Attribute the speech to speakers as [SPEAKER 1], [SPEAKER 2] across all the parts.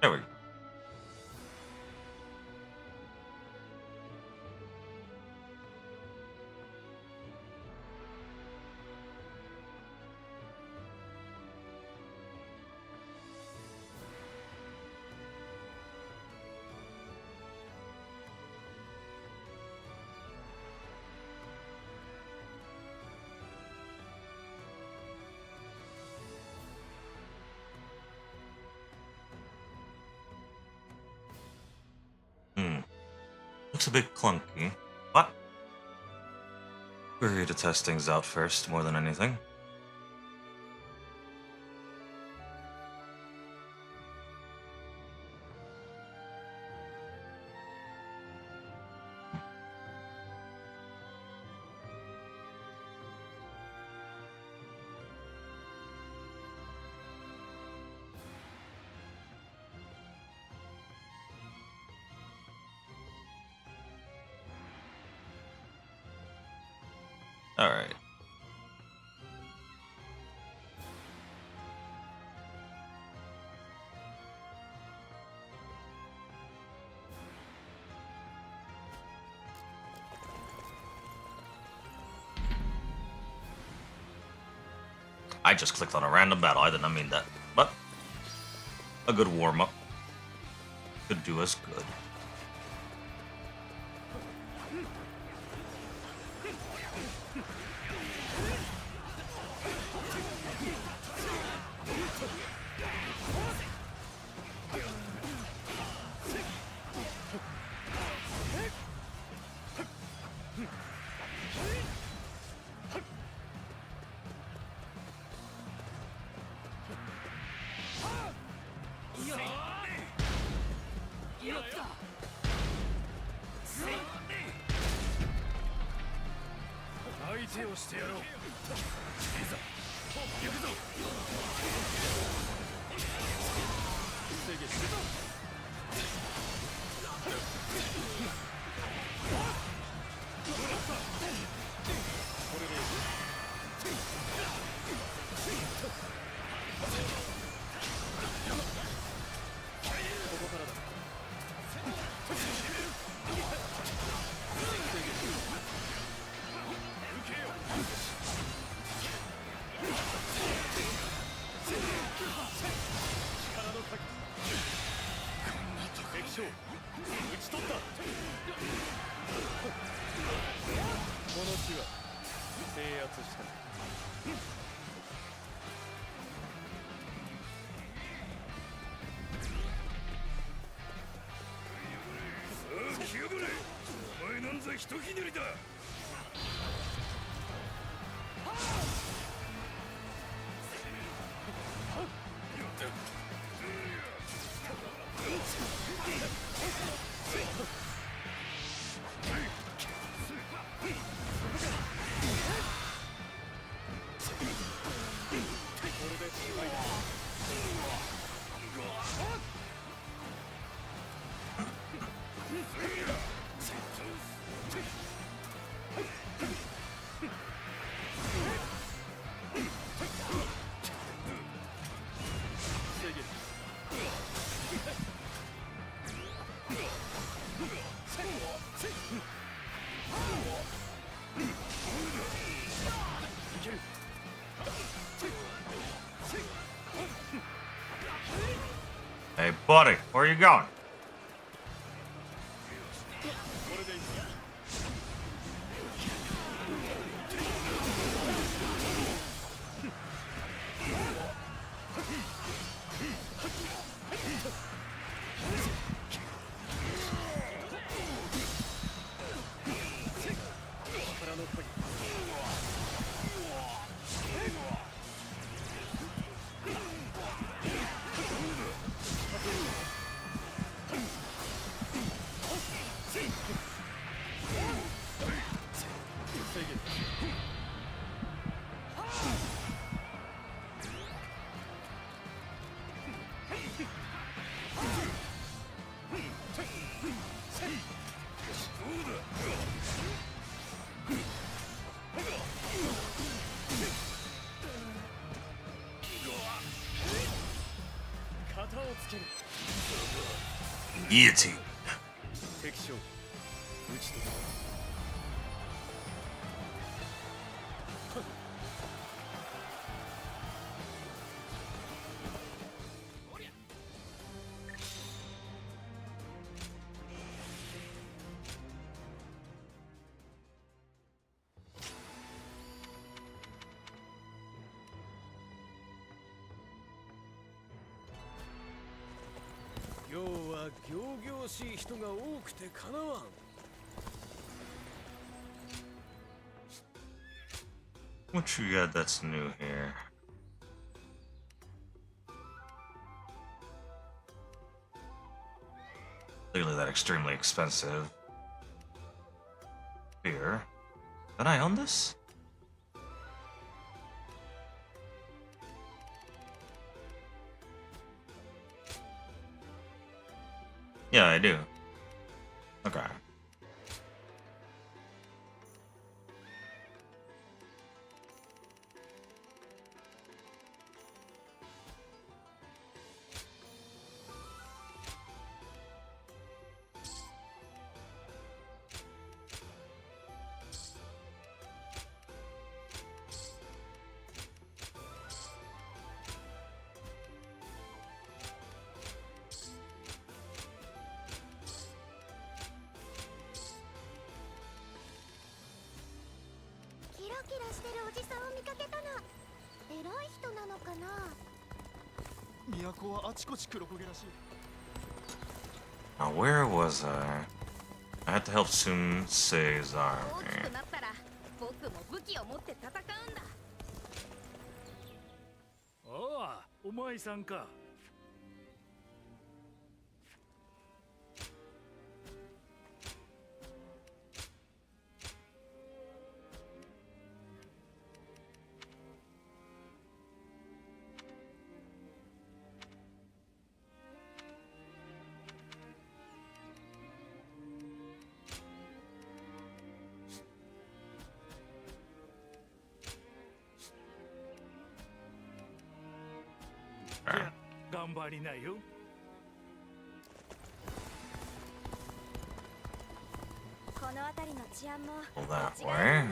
[SPEAKER 1] There we go. Looks a bit clunky, but we're here to test things out first, more than anything. All right. I just clicked on a random battle. I did not mean that, but a good warm-up could do us good. Hey, buddy, where are you going? Guillotine.
[SPEAKER 2] 敵将打ち取る。 今日は仰々しい人が多くてかなわん。
[SPEAKER 1] What you got that's new here? Clearly that extremely expensive. Here. Can I own this? Yeah, I do. Okay. Now where was I? I had to help Sensei's army.
[SPEAKER 2] ああ、お前さんか。 頑張りなよ。
[SPEAKER 1] Well, that way.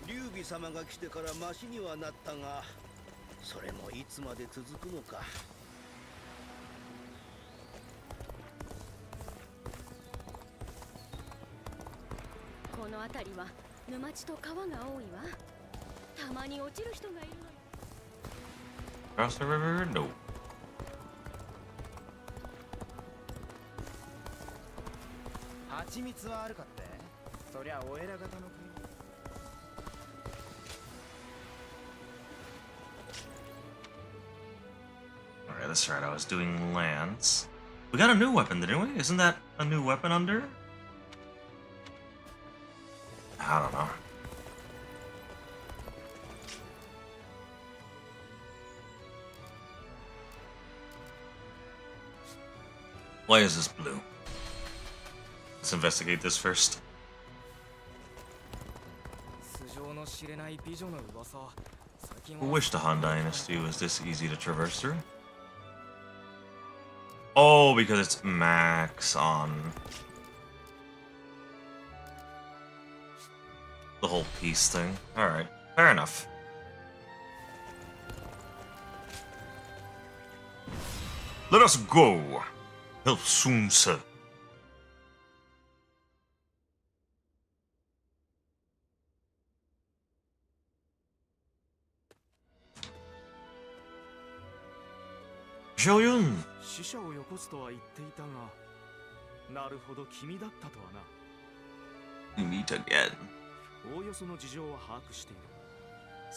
[SPEAKER 3] 劉備様が来てからマシにはなったが、それもいつまで続くのか。
[SPEAKER 4] この辺りは沼地と川が多いわ。たまに落ちる人がいるの。
[SPEAKER 1] Cross the river? No.
[SPEAKER 5] 蜂蜜はあるかって。そりゃお偉方の国。
[SPEAKER 1] Alright, that's right. I was doing lands. We got a new weapon, didn't we? Isn't that a new weapon under? I don't know. Why is this blue? Let's investigate this first. I wish the Han Dynasty was this easy to traverse through. Oh, because it's max on the whole peace thing. Alright, fair enough. Let us go! Help soon, sir. Xiaoyun!
[SPEAKER 2] 死者をよこすとは言っていたが、なるほど君だったとはな。
[SPEAKER 1] We meet again.
[SPEAKER 2] おおよその事情は把握している。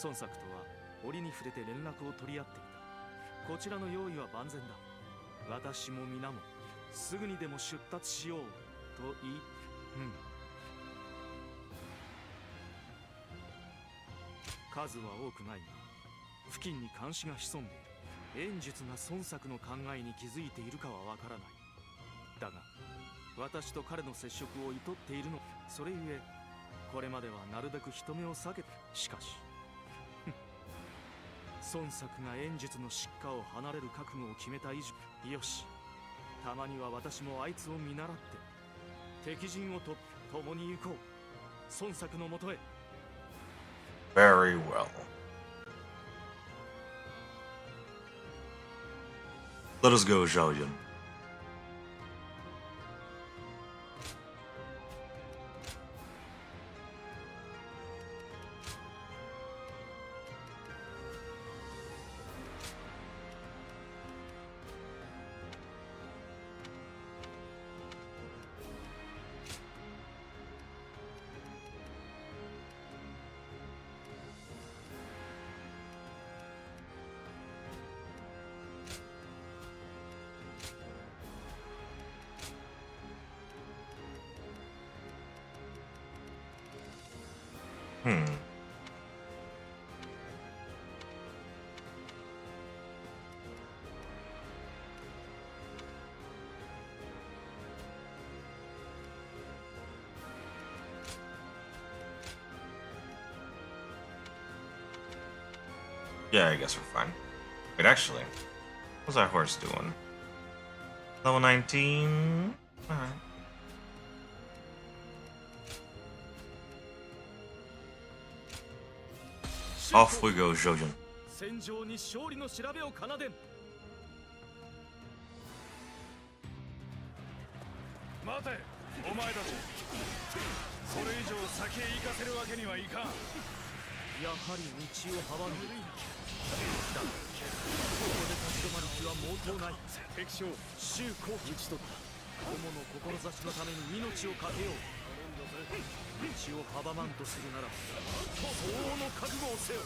[SPEAKER 2] 孫作とは折に触れて連絡を取り合っていた。こちらの用意は万全だ。私も皆もすぐにでも出立しようと言い、数は多くないが、付近に監視が潜んでいる。演術が孫作の考えに気づいているかはわからない。だが、私と彼の接触を厭っているの。それゆえ、これまではなるべく人目を避けて。しかし、孫作が演術の失火を離れる覚悟を決めた以上、よし、たまには私もあいつを見習って敵陣をと共に行こう。孫作のもとへ。
[SPEAKER 1] Very well. Let us go, Xiaoyun. Yeah, I guess we're fine. Wait, actually, what's our horse doing? Level 19? Alright. Off we go, Xiaoyun.
[SPEAKER 2] 戦場に勝利の調べを奏でん。
[SPEAKER 6] 待て、お前たち。それ以上先へ行かせるわけにはいかん。
[SPEAKER 2] やはり道を阻んでいる。だがここで立ち止まる気は毛頭ない。敵将周公討ち取った。友の志のために命を懸けよう。道を阻まんとするなら相応の覚悟をせよ。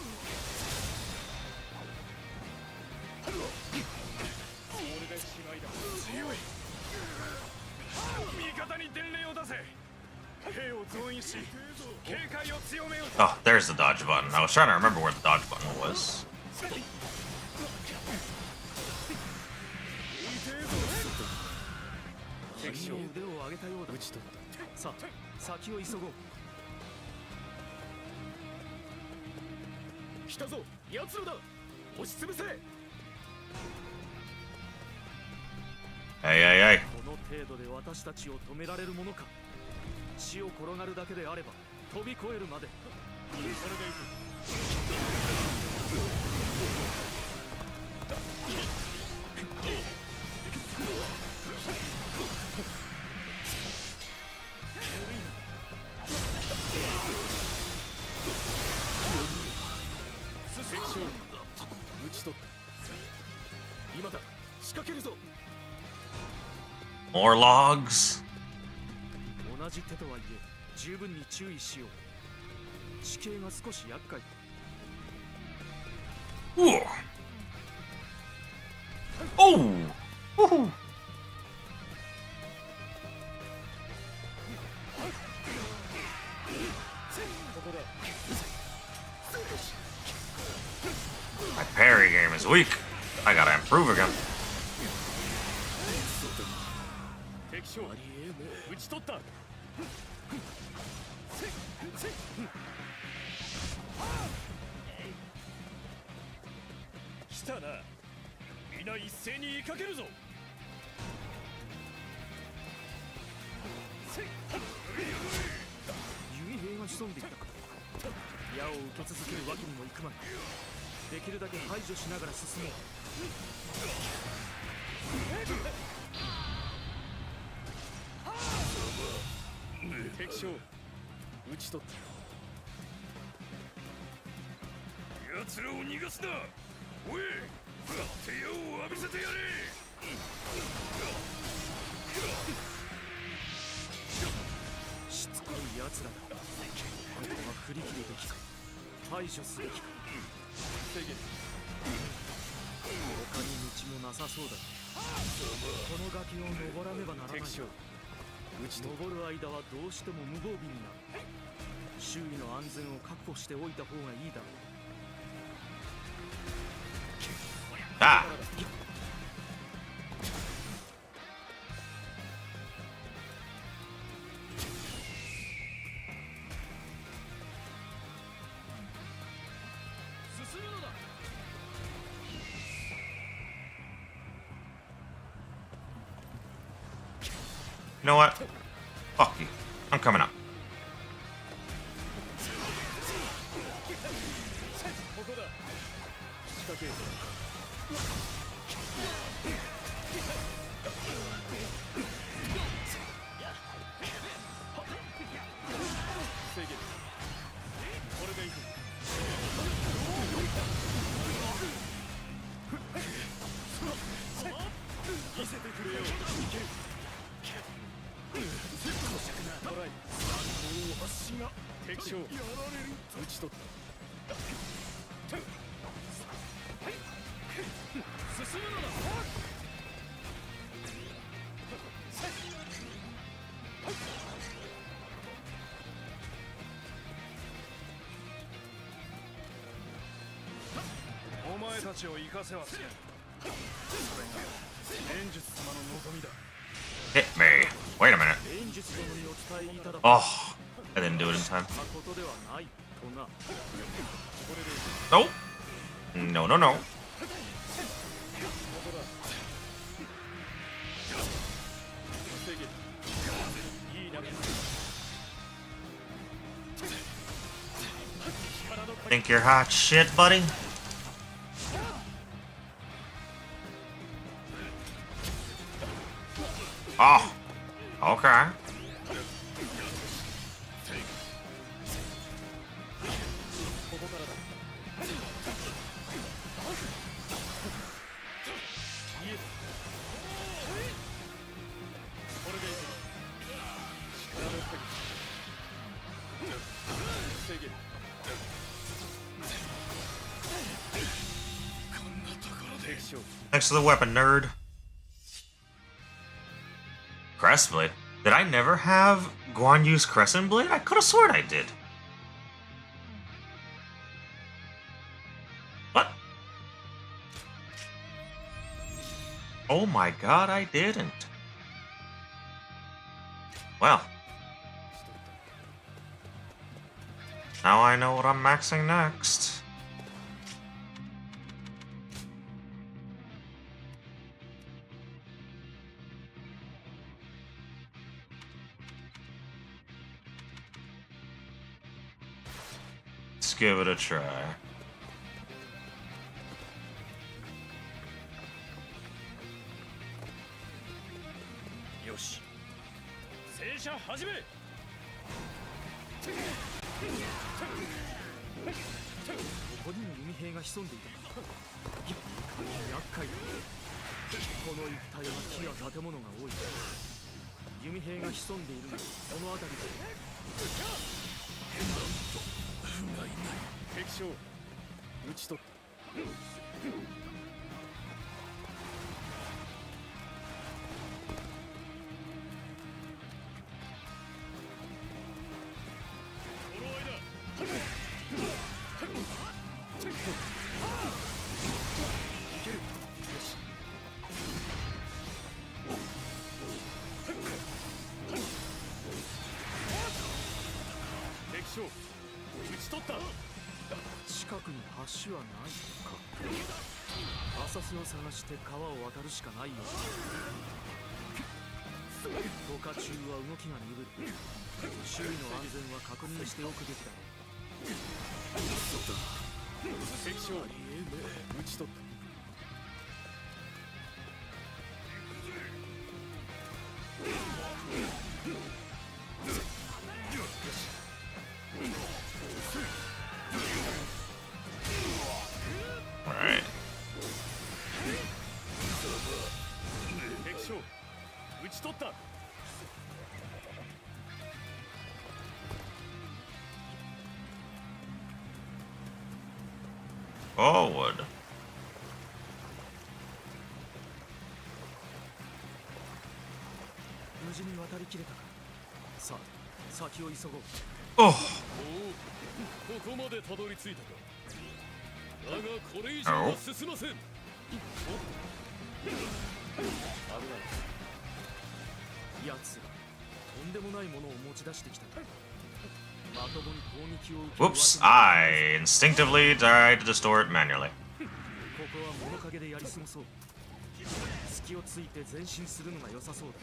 [SPEAKER 2] これで違いだ。強い。味方に伝令を出せ。兵を増員し警戒を強めよう。
[SPEAKER 1] Oh, there's the dodge button. I was trying to remember where the dodge button was.
[SPEAKER 2] 敵将腕を上げたようだ。討ち取った。さあ、先を急ごう。来たぞ、奴らだ。押しつぶせ。
[SPEAKER 1] Hey, hey, hey.
[SPEAKER 2] この程度で私たちを止められるものか。血を転がるだけであれば飛び越えるまで。それでいく。 討ち取った。今だ、仕掛けるぞ。
[SPEAKER 1] More logs?
[SPEAKER 2] 同じ手とはいえ十分に注意しよう。地形が少し厄介。
[SPEAKER 1] Ooh. Oh! Woohoo! My parry game is weak. I gotta improve again.
[SPEAKER 2] 敵将討ち取った。来たな。皆一斉に追いかけるぞ。弓兵が潜んでいたか。矢を受け続けるわけにもいくまい。できるだけ排除しながら進もう。 敵将討ち取った。奴らを逃がすな。おい、手矢を浴びせてやれ。しつこい奴らだ。ここは振り切るべきか排除すべきか。他に道もなさそうだ。この崖を登らねばならない。登る間はどうしても無防備になる。周囲の安全を確保しておいた方がいいだろう。
[SPEAKER 1] Ah!
[SPEAKER 2] 進むのだ。
[SPEAKER 1] You know what? Fuck you. I'm coming up.
[SPEAKER 2] ここだ仕掛けるぞ防げるこれでいく見せてくれよいけるトライ足が敵将やられる打ち取った進むのだお前たちを生かせはせんそれが伝術様の望みだ
[SPEAKER 1] Hit me. Wait a minute.
[SPEAKER 2] 伝術殿にお伝えいただく
[SPEAKER 1] Oh, I didn't do it in time.
[SPEAKER 2] ことではないとなこれで
[SPEAKER 1] Nope. No, no, no.
[SPEAKER 2] 防げるいい投げ
[SPEAKER 1] Think you're hot shit, buddy? Oh, okay.
[SPEAKER 2] ここからだイエスこれでいく力の限り防げるこんなところで敵将
[SPEAKER 1] Thanks for the weapon, nerd. Crescent Blade? Did I never have Guan Yu's Crescent Blade? I could have sworn I did. What? Oh my god, I didn't. Well. Now I know what I'm maxing next. Let's give it a try.
[SPEAKER 2] よし正射始めここにも弓兵が潜んでいたいや厄介だこの一帯は木や建物が多い弓兵が潜んでいるのはこの辺りだなんとがいない敵将討ち取った近くに橋はないか浅瀬を探して川を渡るしかないよ渡河中は動きが鈍る周囲の安全は確認しておくべきだそうだ敵将討ち取った
[SPEAKER 1] Alright.
[SPEAKER 2] 敵将討ち取った
[SPEAKER 1] Forward.
[SPEAKER 2] 無事に渡りきれたかさあ先を急ごう
[SPEAKER 1] Oh.
[SPEAKER 2] おおここまでたどり着いたかだがこれ以上は進ません危ない奴らとんでもないものを持ち出してきたまともに攻撃を受け
[SPEAKER 1] Whoops. I instinctively tried to distort manually.
[SPEAKER 2] ここは物陰でやり過ごそう隙をついて前進するのが良さそうだ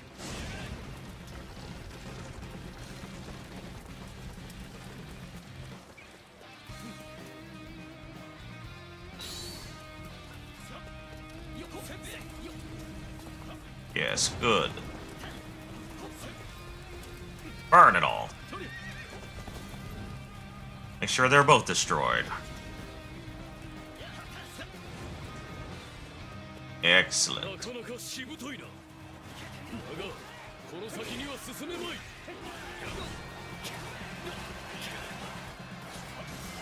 [SPEAKER 1] Yes, good. Burn it all. Make sure they're both destroyed. Excellent.
[SPEAKER 6] なかなかしぶといな。だがこの先には進めまい。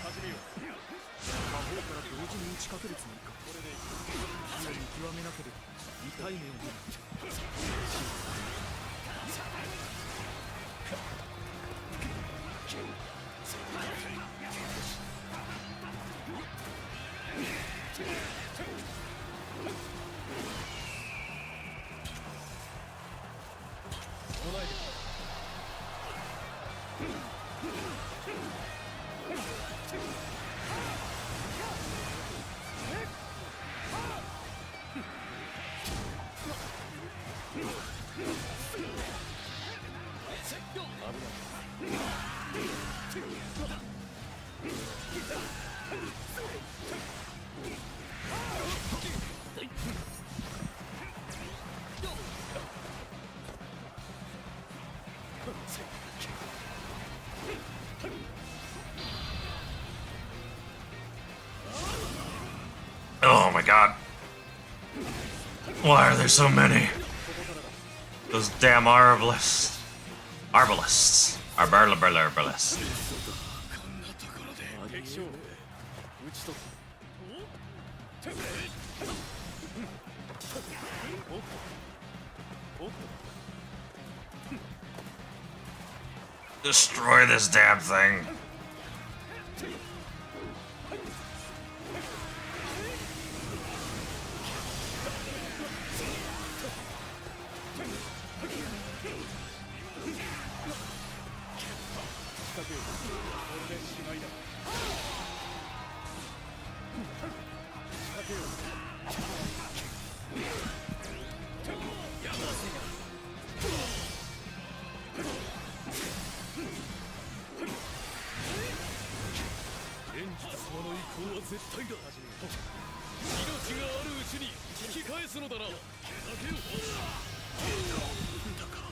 [SPEAKER 6] 始めよう。
[SPEAKER 2] 魔法から同時に打ちかけるつもりか。これで火を見極めなければ痛い目を見る。
[SPEAKER 1] Oh my god. Why are there so many? Those damn arbalists. Arbalists. Arbalists.
[SPEAKER 6] 敵将打ち取った。
[SPEAKER 1] Destroy this damn thing.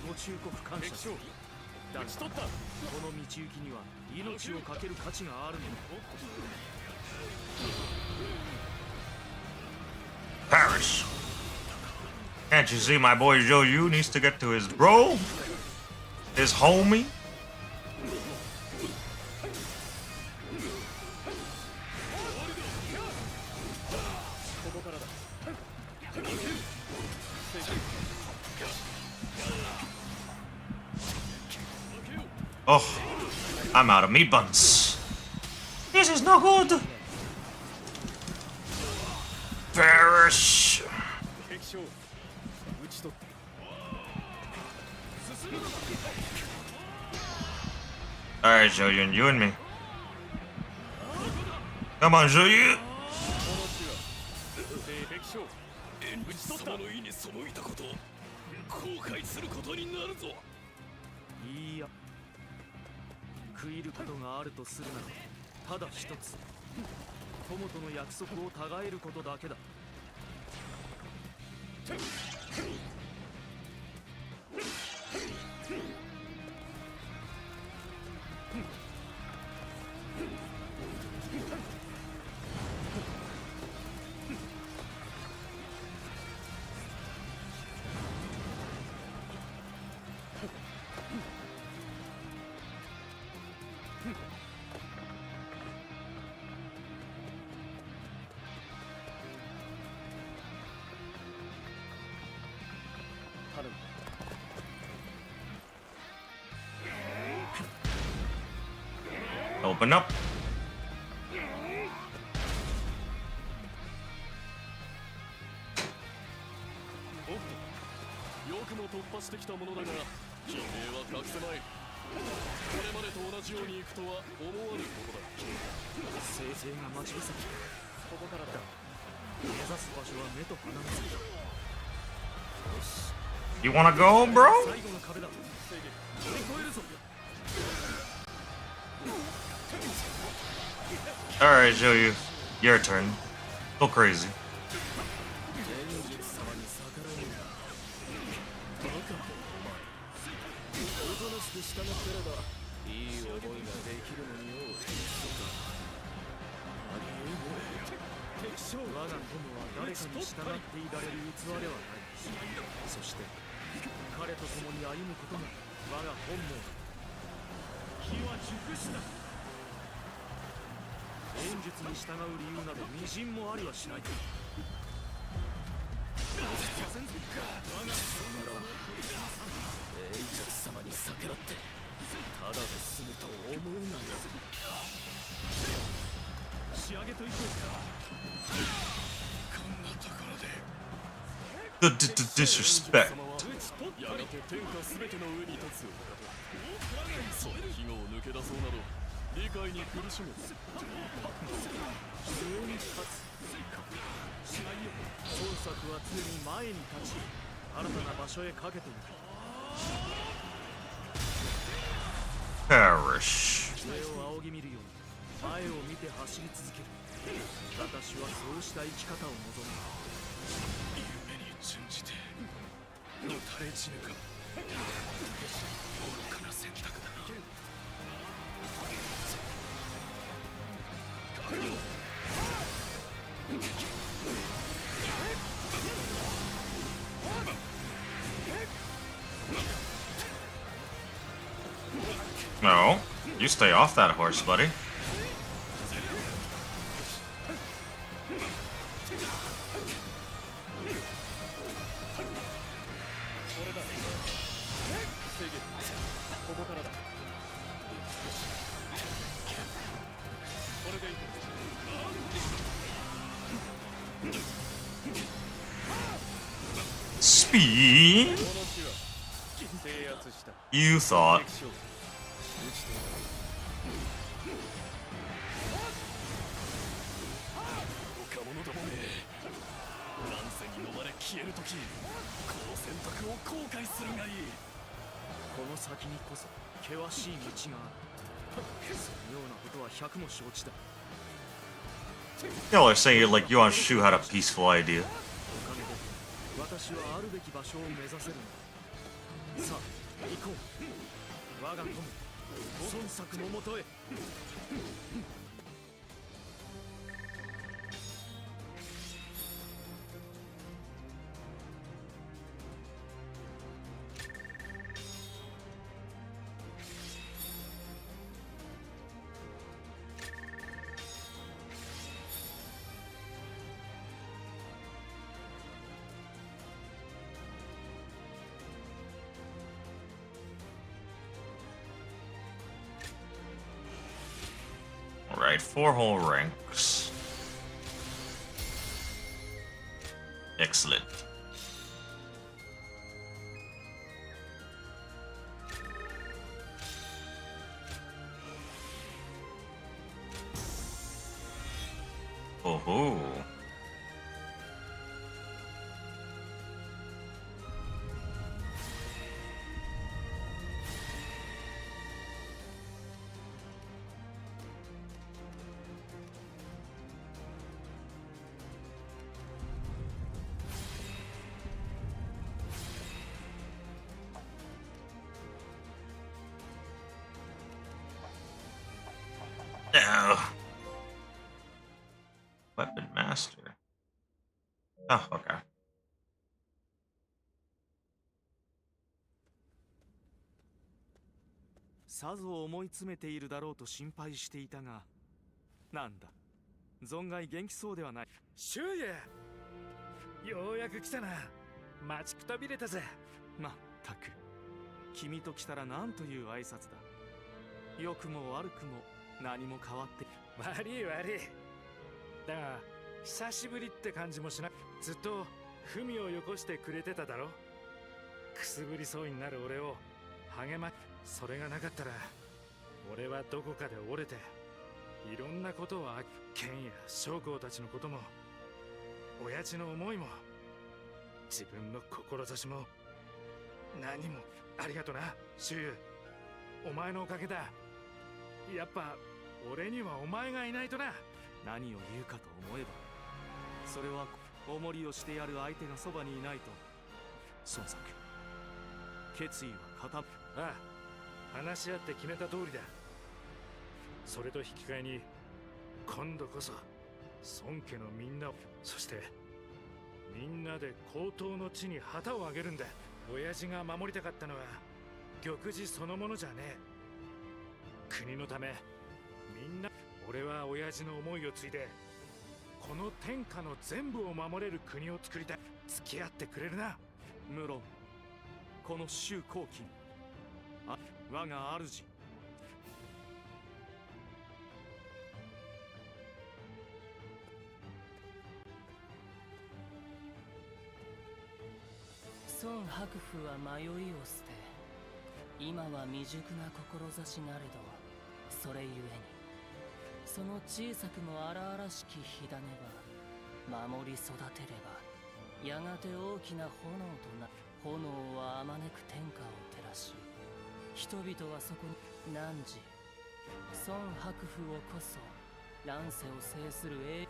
[SPEAKER 2] ご忠告感謝する。だがこの道行きには命を懸ける価値があるのだ。
[SPEAKER 1] Perish. Can't you see my boy Joyu needs to get to his bro? His homie? Oh, I'm out of meat buns. This is no good. Perish.
[SPEAKER 6] 敵将打ち取った。
[SPEAKER 1] Alright, Joyu, you and me. Come on, Joyu.
[SPEAKER 6] 敵将打ち取った。の意に背いたこと後悔することになるぞ。
[SPEAKER 2] いいや、悔いることがあるとするならただ一つ、友との約束をたがえることだけだ。
[SPEAKER 1] Open up.
[SPEAKER 6] よくも突破してきたものだが、疲弊は隠せまい。これまでと同じように行くとは思わぬことだ。
[SPEAKER 2] 聖聖が待ち伏せてここからだ。目指す場所は目と鼻の先だ。
[SPEAKER 1] You wanna go, bro?
[SPEAKER 2] 最後の壁だ。乗り越えるぞ。
[SPEAKER 1] Alright, Joyu. Your turn. Go crazy.
[SPEAKER 6] せればいい思いができるのによ。ありえねえ。敵将我が友は誰かに従っていられる器ではない。そして彼と共に歩むことが我が本望だ。気は熟した。演術に従う理由など微塵もありはしない。我がそならエイジャス様に逆らってただで済むと思うなよ。仕上げといこうか。こんなところで
[SPEAKER 1] Disrespect.
[SPEAKER 6] やがて天下すべての上に立つお方。その庇護を抜け出そうなど理解に苦しむ。
[SPEAKER 2] 上に立つ。しないよ。孫作は常に前に立ち、新たな場所へかけていく。
[SPEAKER 1] Perish.
[SPEAKER 2] 上を仰ぎ見るように前を見て走り続ける。私はそうした生き方を望む。
[SPEAKER 6] 夢に準じてのたれ死ぬか。愚かな選択だ。
[SPEAKER 1] No, you stay off that horse, buddy.
[SPEAKER 6] ここからだ。これでいい。
[SPEAKER 1] Speed?
[SPEAKER 6] この地は制圧した。
[SPEAKER 1] You thought.
[SPEAKER 6] 敵将討ち取る。岡者どもめ、乱世に飲まれ消えるとき、この選択を後悔するがいい。
[SPEAKER 2] この先にこそ険しい道がある。そのようなことは百も承知だ。
[SPEAKER 1] Y'all are saying it like you on Shu had a peaceful idea.
[SPEAKER 2] おかげで私はあるべき場所を目指せるのだ。さあ行こう。我が友孫作のもとへ。
[SPEAKER 1] Alright, 4 whole ranks. Excellent. Oh-ho. Oh. Weapon master. Oh, okay.
[SPEAKER 2] さぞ思い詰めているだろうと心配していたが、なんだ、存外元気そうではない。
[SPEAKER 7] シュウヤ、ようやく来たな。待ちくたびれたぜ。
[SPEAKER 2] まったく、君と来たら何という挨拶だ。良くも悪くも何も変わって。
[SPEAKER 7] 悪い悪い。だが久しぶりって感じもしない。ずっと文をよこしてくれてただろ。くすぶりそうになる俺を励ま。それがなかったら俺はどこかで折れていろんなことを剣や将校たちのことも親父の思いも自分の志も何も。ありがとなシュウ。お前のおかげだ。やっぱ俺にはお前がいないとな。
[SPEAKER 2] 何を言うかと思えば、それはおもりをしてやる相手がそばにいないと。孫作、決意は固ま。
[SPEAKER 7] ああ、話し合って決めた通りだ。それと引き換えに今度こそ孫家のみんなを、そしてみんなで高等の地に旗をあげるんだ。親父が守りたかったのは玉璽そのものじゃねえ。国のためみんな、俺は親父の思いを継いでこの天下の全部を守れる国を作りたい。付き合ってくれるな。
[SPEAKER 2] 無論この周公金、我が主。
[SPEAKER 8] 孫白府は迷いを捨て、今は未熟な志なれど、それゆえにその小さくも荒々しき火種は守り育てれば、やがて大きな炎とな、炎はあまねく天下を照らし、人々はそこに汝孫白府をこそ乱世を制する英。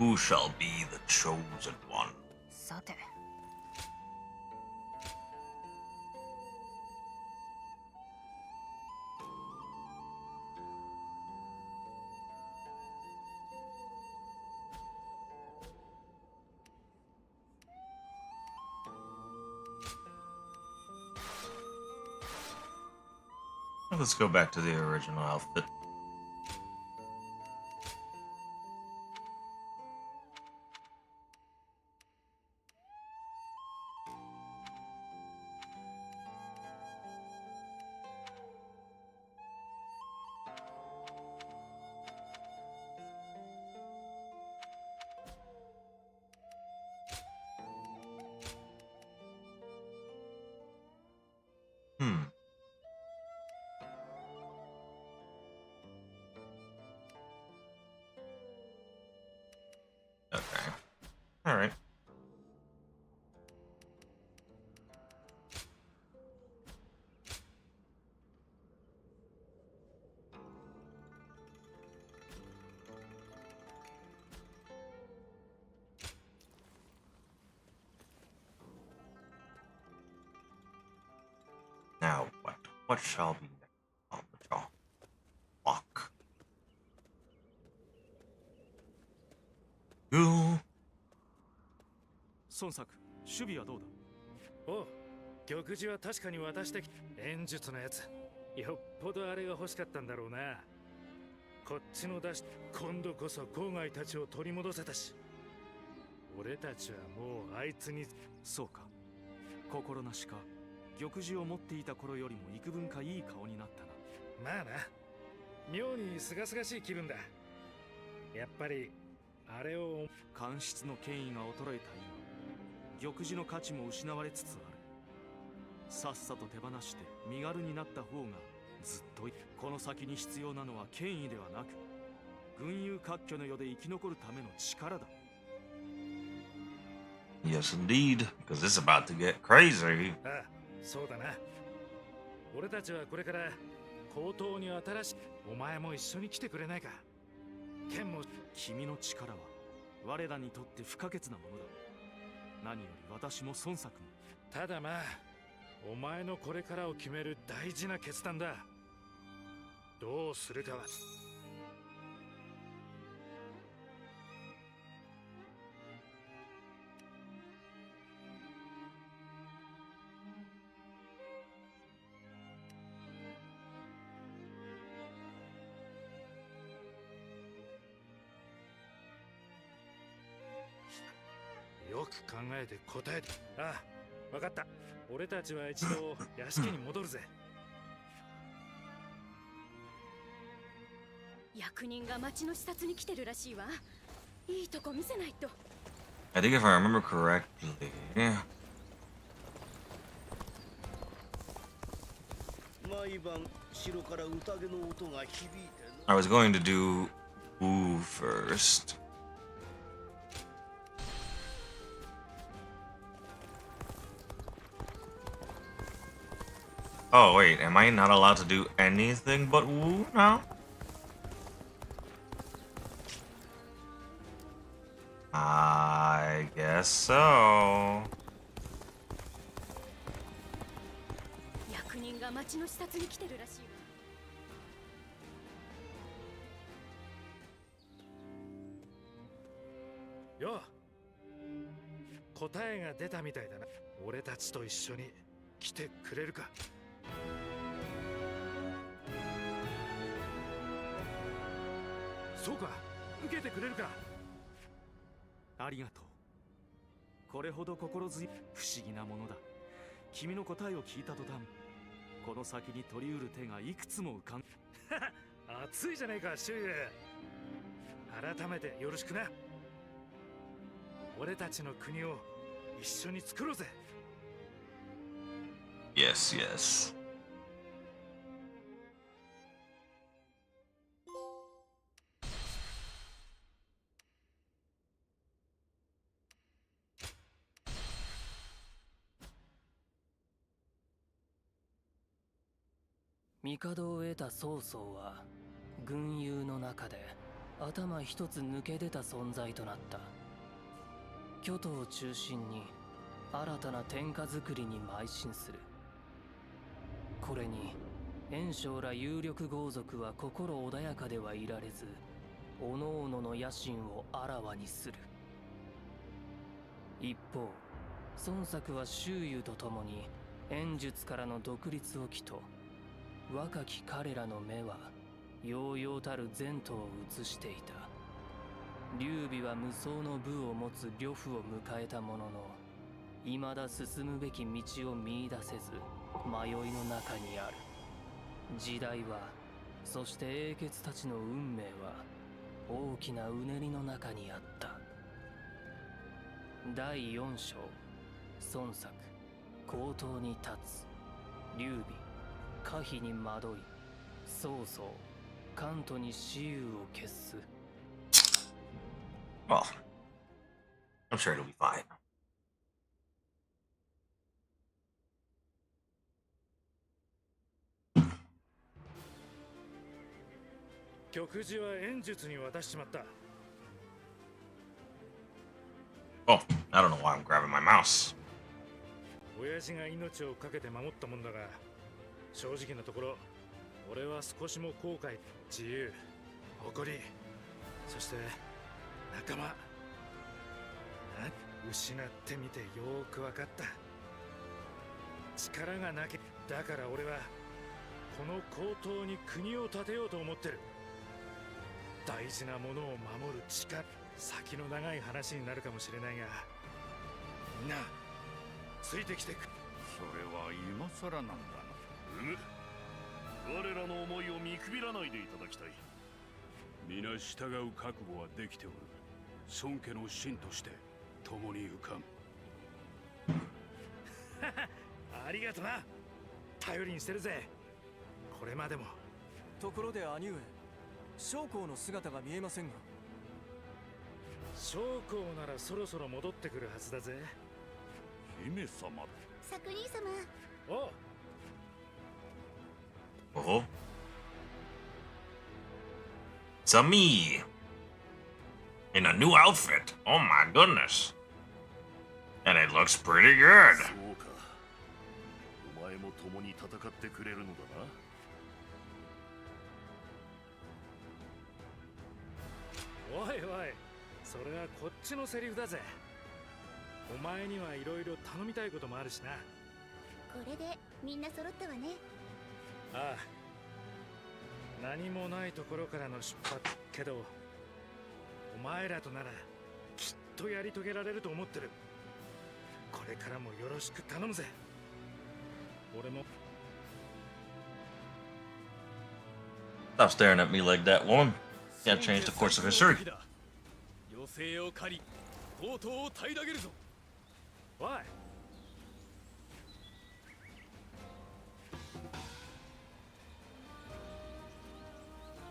[SPEAKER 1] Who shall be the chosen one?
[SPEAKER 8] さて、
[SPEAKER 1] Let's go back to the original outfit. Okay. All right. Now what? What shall be next on the jaw? Walk. Go.
[SPEAKER 2] 孫作、守備はどうだ。
[SPEAKER 7] おう、玉璽は確かに渡してきた。演術のやつ、よっぽどあれが欲しかったんだろうな。こっちの出し、今度こそ郊外たちを取り戻せたし、俺たちはもうあいつに。
[SPEAKER 2] そうか、心なしか玉璽を持っていた頃よりも幾分かいい顔になったな。
[SPEAKER 7] まあな、妙に清々しい気分だ。やっぱりあれを。
[SPEAKER 2] 官室の権威が衰えた今、玉璽の価値も失われつつある。さっさと手放して身軽になった方がずっといい。この先に必要なのは権威ではなく、群雄割拠の世で生き残るための力だ。
[SPEAKER 1] Yes, indeed, because it's about to get crazy.
[SPEAKER 7] ああ、そうだな。俺たちはこれから高等に新しい。お前も一緒に来てくれないか。剣も。
[SPEAKER 2] 君の力は我らにとって不可欠なものだ。何より私も孫作も。
[SPEAKER 7] ただまあ、お前のこれからを決める大事な決断だ。どうするかは。よく考えて答えて。ああ、分かった。俺たちは一度屋敷に戻るぜ。
[SPEAKER 4] 役人が町の視察に来てるらしいわ。いいとこ見せないと。
[SPEAKER 1] I think if I remember correctly, I was going to do Woo first. Oh wait, am I not allowed to do anything but Woo now? I guess so.
[SPEAKER 4] 役人町の視察に来てるらしいわ。
[SPEAKER 7] よう、答えが出たみたいだな。俺たちと一緒に来てくれるか。そうか、受けてくれるか。
[SPEAKER 2] ありがとう。これほど心強い。不思議なものだ。君の答えを聞いた途端、この先に取り得る手がいくつも浮かん。
[SPEAKER 7] 熱いじゃないか、シュウユ。改めてよろしくな。俺たちの国を一緒に作ろうぜ。
[SPEAKER 1] Yes, yes.
[SPEAKER 8] 帝を得た曹操は軍友の中で頭一つ抜け出た存在となった。京都を中心に新たな天下づくりに邁進する。これに袁紹ら有力豪族は心穏やかではいられず、各々の野心をあらわにする。一方、孫作は周囲と共に袁術からの独立を期と、若き彼らの目は揚々たる前途を映していた。劉備は無双の武を持つ呂布を迎えたものの、未だ進むべき道を見出せず迷いの中にある。時代は、そして英傑たちの運命は大きなうねりの中にあった。第4章、孫作、高騰に立つ。劉備、可否に惑い、曹操、関東に雌雄を決す。
[SPEAKER 1] Well, I'm sure it'll be fine.
[SPEAKER 7] 曲示は袁術に渡しちまった。
[SPEAKER 1] Oh, I don't know why I'm grabbing my mouse.
[SPEAKER 7] 親父が命を懸けて守ったもんだが、正直なところ、俺は少しも後悔、自由、誇り、そして仲間。失ってみてよーく分かった。力がなきゃ、だから俺はこの高騰に国を建てようと思ってる。大事なものを守る力。先の長い話になるかもしれないが、みんなついてきてく。
[SPEAKER 9] それは今更なんだな。我らの思いを見くびらないでいただきたい。皆従う覚悟はできておる。孫家の臣として共に浮かん。
[SPEAKER 7] ありがとな。頼りにしてるぜ。これまでも。
[SPEAKER 2] ところで兄上、将校の姿が見えませんが。
[SPEAKER 7] 将校ならそろそろ戻ってくるはずだぜ。
[SPEAKER 9] 姫様。
[SPEAKER 4] 作人様。
[SPEAKER 7] おう。
[SPEAKER 1] Oh. It's a me. In a new outfit. Oh my goodness. And it looks pretty good.
[SPEAKER 9] そうか。お前も共に戦ってくれるのだな。
[SPEAKER 7] おいおい、それはこっちのセリフだぜ。お前にはいろいろ頼みたいこともあるしな。
[SPEAKER 4] これでみんな揃ったわね。
[SPEAKER 7] ああ、何もないところからの出発けど、お前らとならきっとやり遂げられると思ってる。これからもよろしく頼むぜ。俺も。
[SPEAKER 1] Stop staring at me like that, woman. Can't change the course of history.
[SPEAKER 2] 余生を借り、とうとうを平らげるぞ。
[SPEAKER 7] おい。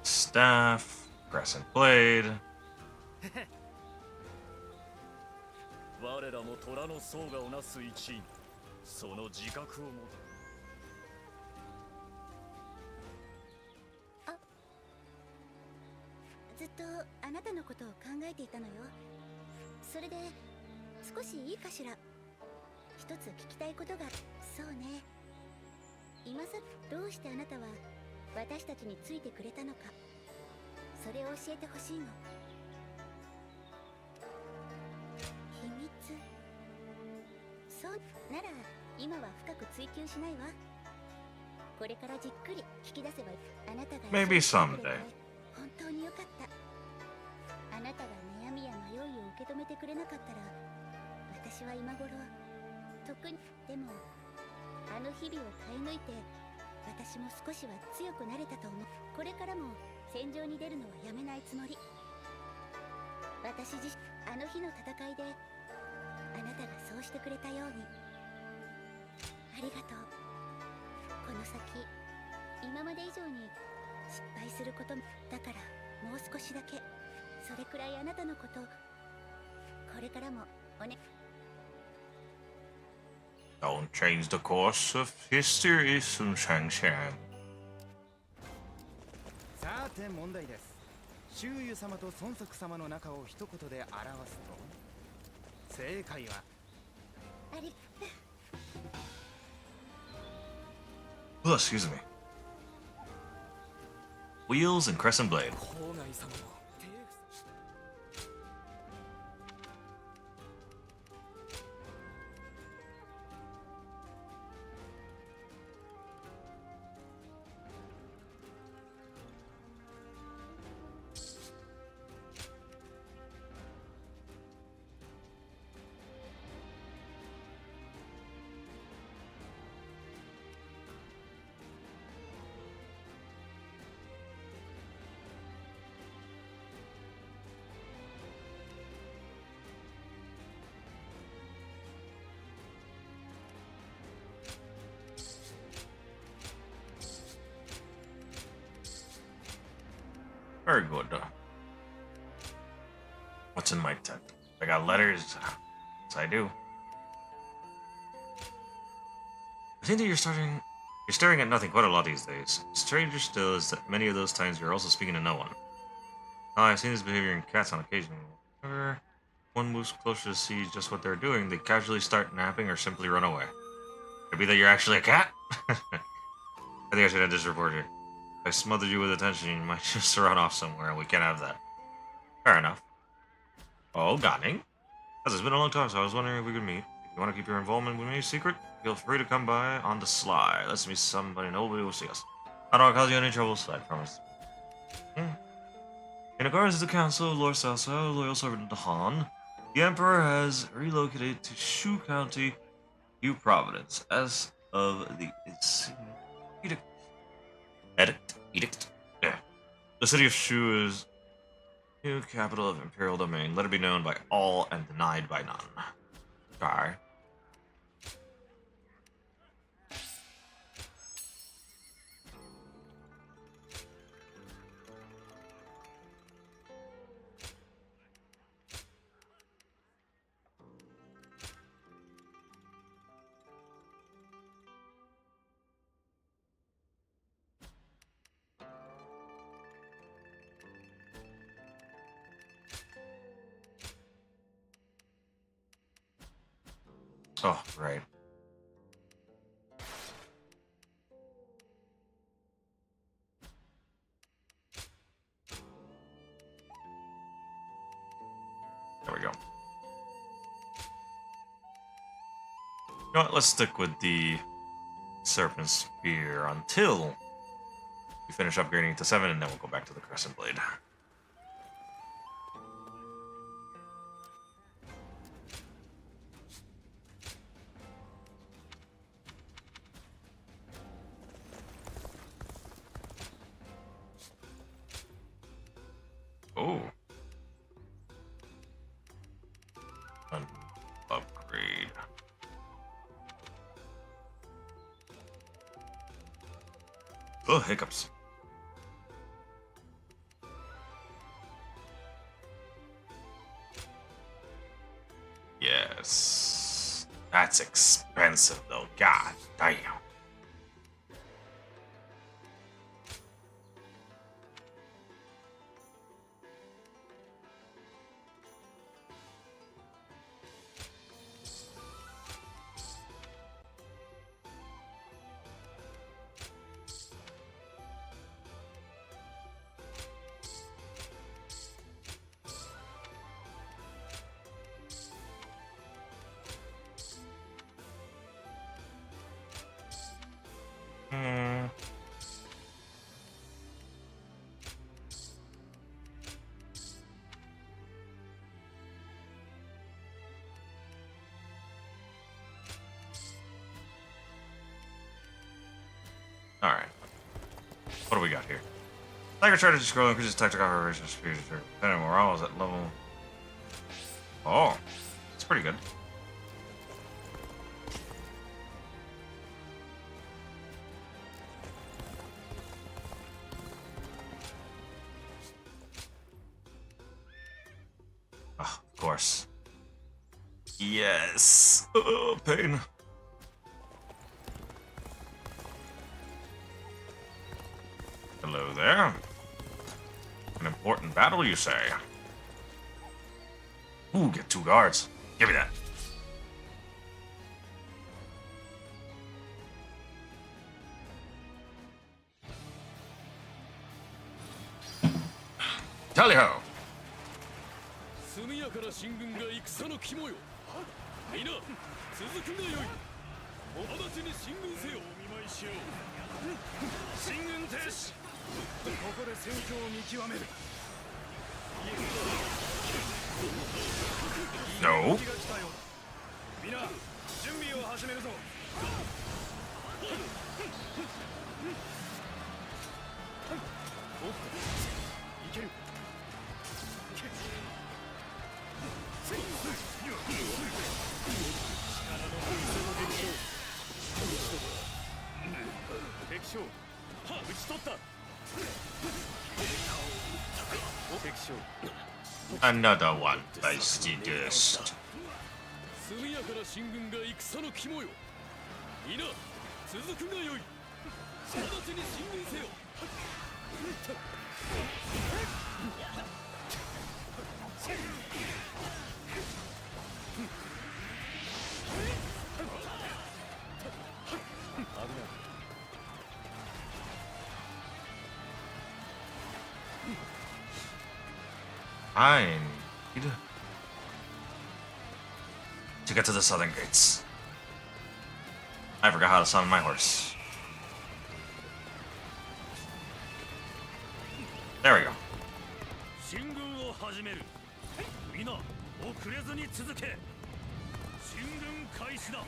[SPEAKER 1] Staff, crescent blade.
[SPEAKER 2] 我らも虎の層がをなす一員、その自覚を持て。
[SPEAKER 4] ずっとあなたのことを考えていたのよ。それで少しいいかしら。一つ聞きたいことが。そうね、
[SPEAKER 10] 今さどうしてあなたは私たちについてくれたのか、それを教えてほしいの。秘密。そうなら今は深く追求しないわ。これからじっくり聞き出せば、あなたが
[SPEAKER 1] Maybe someday.
[SPEAKER 10] 本当によかった。あなたが悩みや迷いを受け止めてくれなかったら、私は今頃特に。でもあの日々を耐え抜いて、私も少しは強くなれたと思う。これからも戦場に出るのはやめないつもり。私自身、あの日の戦いであなたがそうしてくれたように。ありがとう。この先今まで以上に失敗することもだから、もう少しだけそれくらいあなたのことこれからもおね。
[SPEAKER 1] Don't change the course of history, Sun Shang-Shang.
[SPEAKER 5] さて問題です。周遊様と孫作様の仲を一言で表すと、正解は
[SPEAKER 10] あり。
[SPEAKER 1] Oh, excuse me. Wheels and crescent blade.
[SPEAKER 2] 郊外様の手。
[SPEAKER 1] Very good. What's in my tent? I got letters. Yes, I do. I think that you're staring at nothing quite a lot these days. Stranger still is that many of those times you're also speaking to no one. I've seen this behavior in cats on occasion. Whenever one moves closer to see just what they're doing, they casually start napping or simply run away. Could it be that you're actually a cat? I think I should end this report here. If I smothered you with attention, you might just run off somewhere, and we can't have that. Fair enough. Oh, Ganning. It's been a long time, so I was wondering if we could meet. If you want to keep your involvement with me secret, feel free to come by on the sly. Let's meet somebody nobody will see us. I don't want to cause you any trouble, so I promise. In accordance with the council of Lord Salsa, loyal servant to Han, the Emperor has relocated to Shu County, New Providence, as of the edict. Yeah. The city of Shu is new capital of Imperial Domain. Let it be known by all and denied by none. Sorry. Oh, right. There we go. You know what? Let's stick with the Serpent Spear until we finish upgrading it to 7, and then we'll go back to the Crescent Blade. Oh. An upgrade. Oh, hiccups. Yes. That's expensive though. God damn. Alright. What do we got here? Tiger Charger to scroll increases tactical operation speed. Depending on morale is at level. Oh, it's pretty good. Oh, of course. Yes. Oh, pain. Hello there. An important battle, you say? Ooh, get 2 guards. Give me that. Tally ho.
[SPEAKER 2] 速やかな進軍が戦の肝よ。皆続くがよい。直ちに進軍せよ。お見舞いしよう。進軍停止。ここで戦況を見極める。
[SPEAKER 1] No.
[SPEAKER 2] 皆準備を始めるぞ。いける。敵将、討ち取った。敵将。
[SPEAKER 1] Another one, Dynasty Dust.
[SPEAKER 2] 速やかな進軍が戦の肝よ。皆続くがよい。直ちに進軍せよ。
[SPEAKER 1] I need to get to the southern gates. I forgot how to summon my horse. There we go.
[SPEAKER 2] 進軍を始める。皆遅れずに続け。進軍開始だ。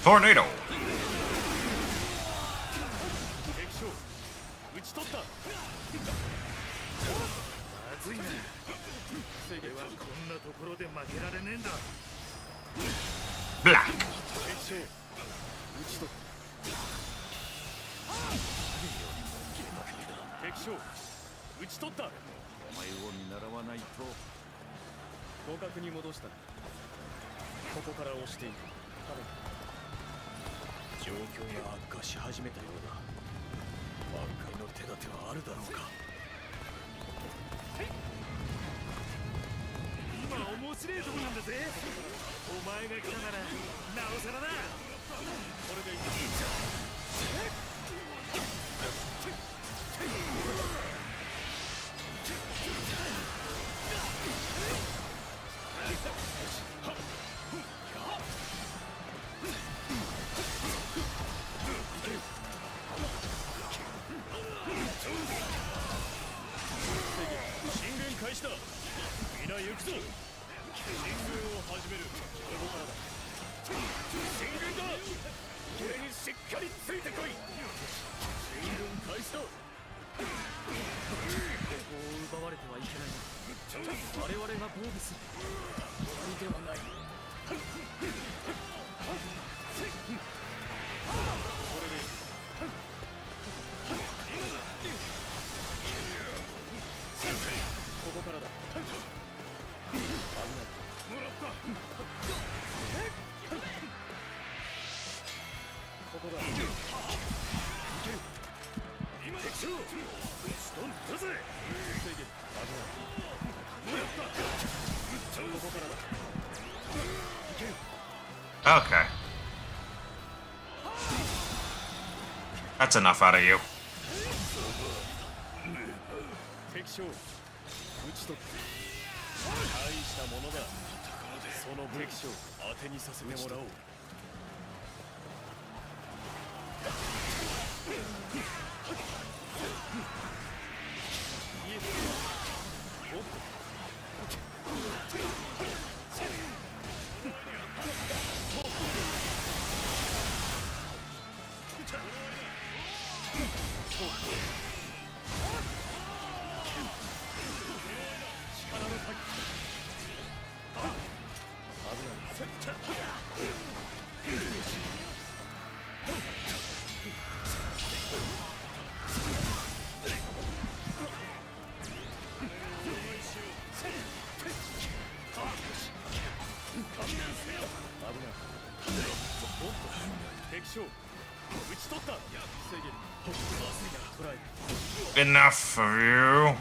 [SPEAKER 1] Tornado.
[SPEAKER 2] 敵将討ち取った。まずいな。俺はこんなところで負けられねえんだ。
[SPEAKER 1] Black.
[SPEAKER 2] 敵将討ち取った。敵将討ち取った。お前を見習わないと。互角に戻した。ここから押していく。状況が悪化し始めたようだ。挽回の手立てはあるだろうか。今面白いとこなんだぜ。お前が来たならなおさらだ。これでいい。開始だ。皆行くぞ。進軍を始める。ここからだ。進軍だ。俺にしっかりついてこい。進軍開始だ。ここを奪われてはいけない。我々が防備する。終わりではない。これでここからだ。危ない。もらった。ここだ。いける。今敵将。ストン取るぜ。防げ。危ない。もらった。ここからだ。いける。
[SPEAKER 1] Okay. That's enough out of you.
[SPEAKER 2] 敵将。討ち取った。大したものだ。そ
[SPEAKER 6] その武器を当てにさせてもらおう。
[SPEAKER 1] Enough of you.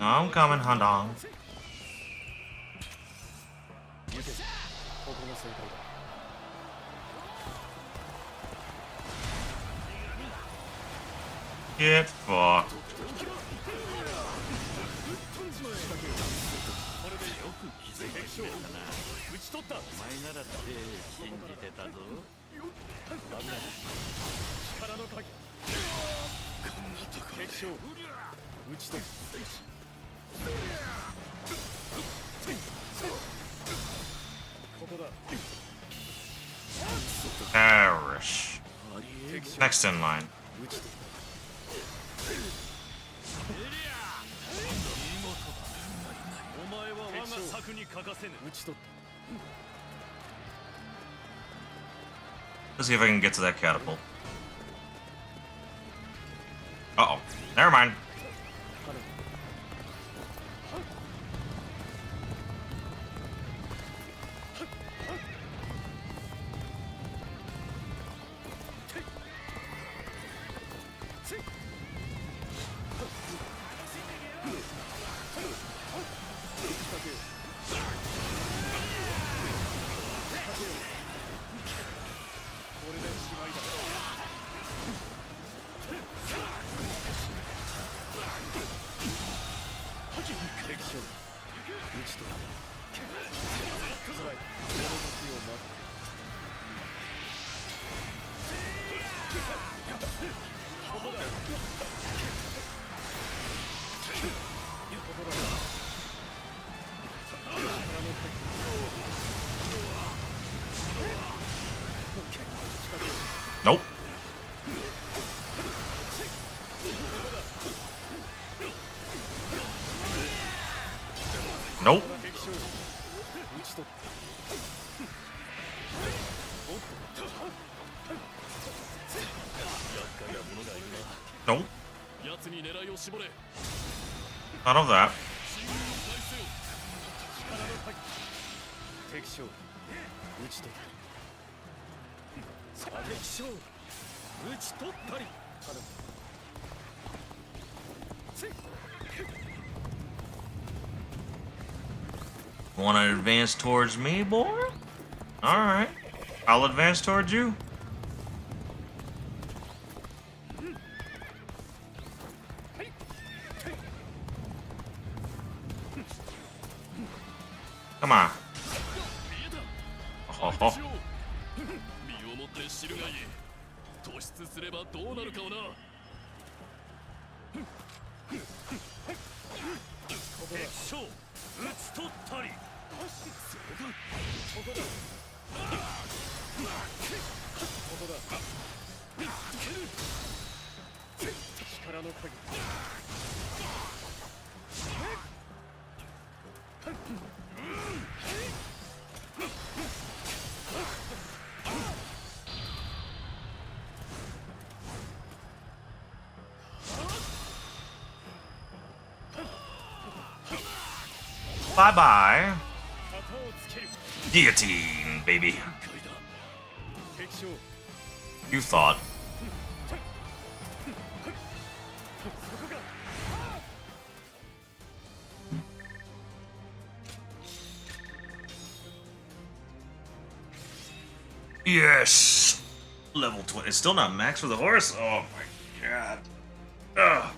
[SPEAKER 1] I'm coming, Handong. Get fucked. Perish. Next in line. Let's see if I can get to that catapult. Uh-oh. Never mind. Nope. Nope. Nope. None of that. Want to advance towards me, boy? Alright. I'll advance towards you. Come on. Oh, oh, oh. Bye-bye. Guillotine, baby. You thought. Yes! Level 20. It's still not max for the horse? Oh my god. Ugh.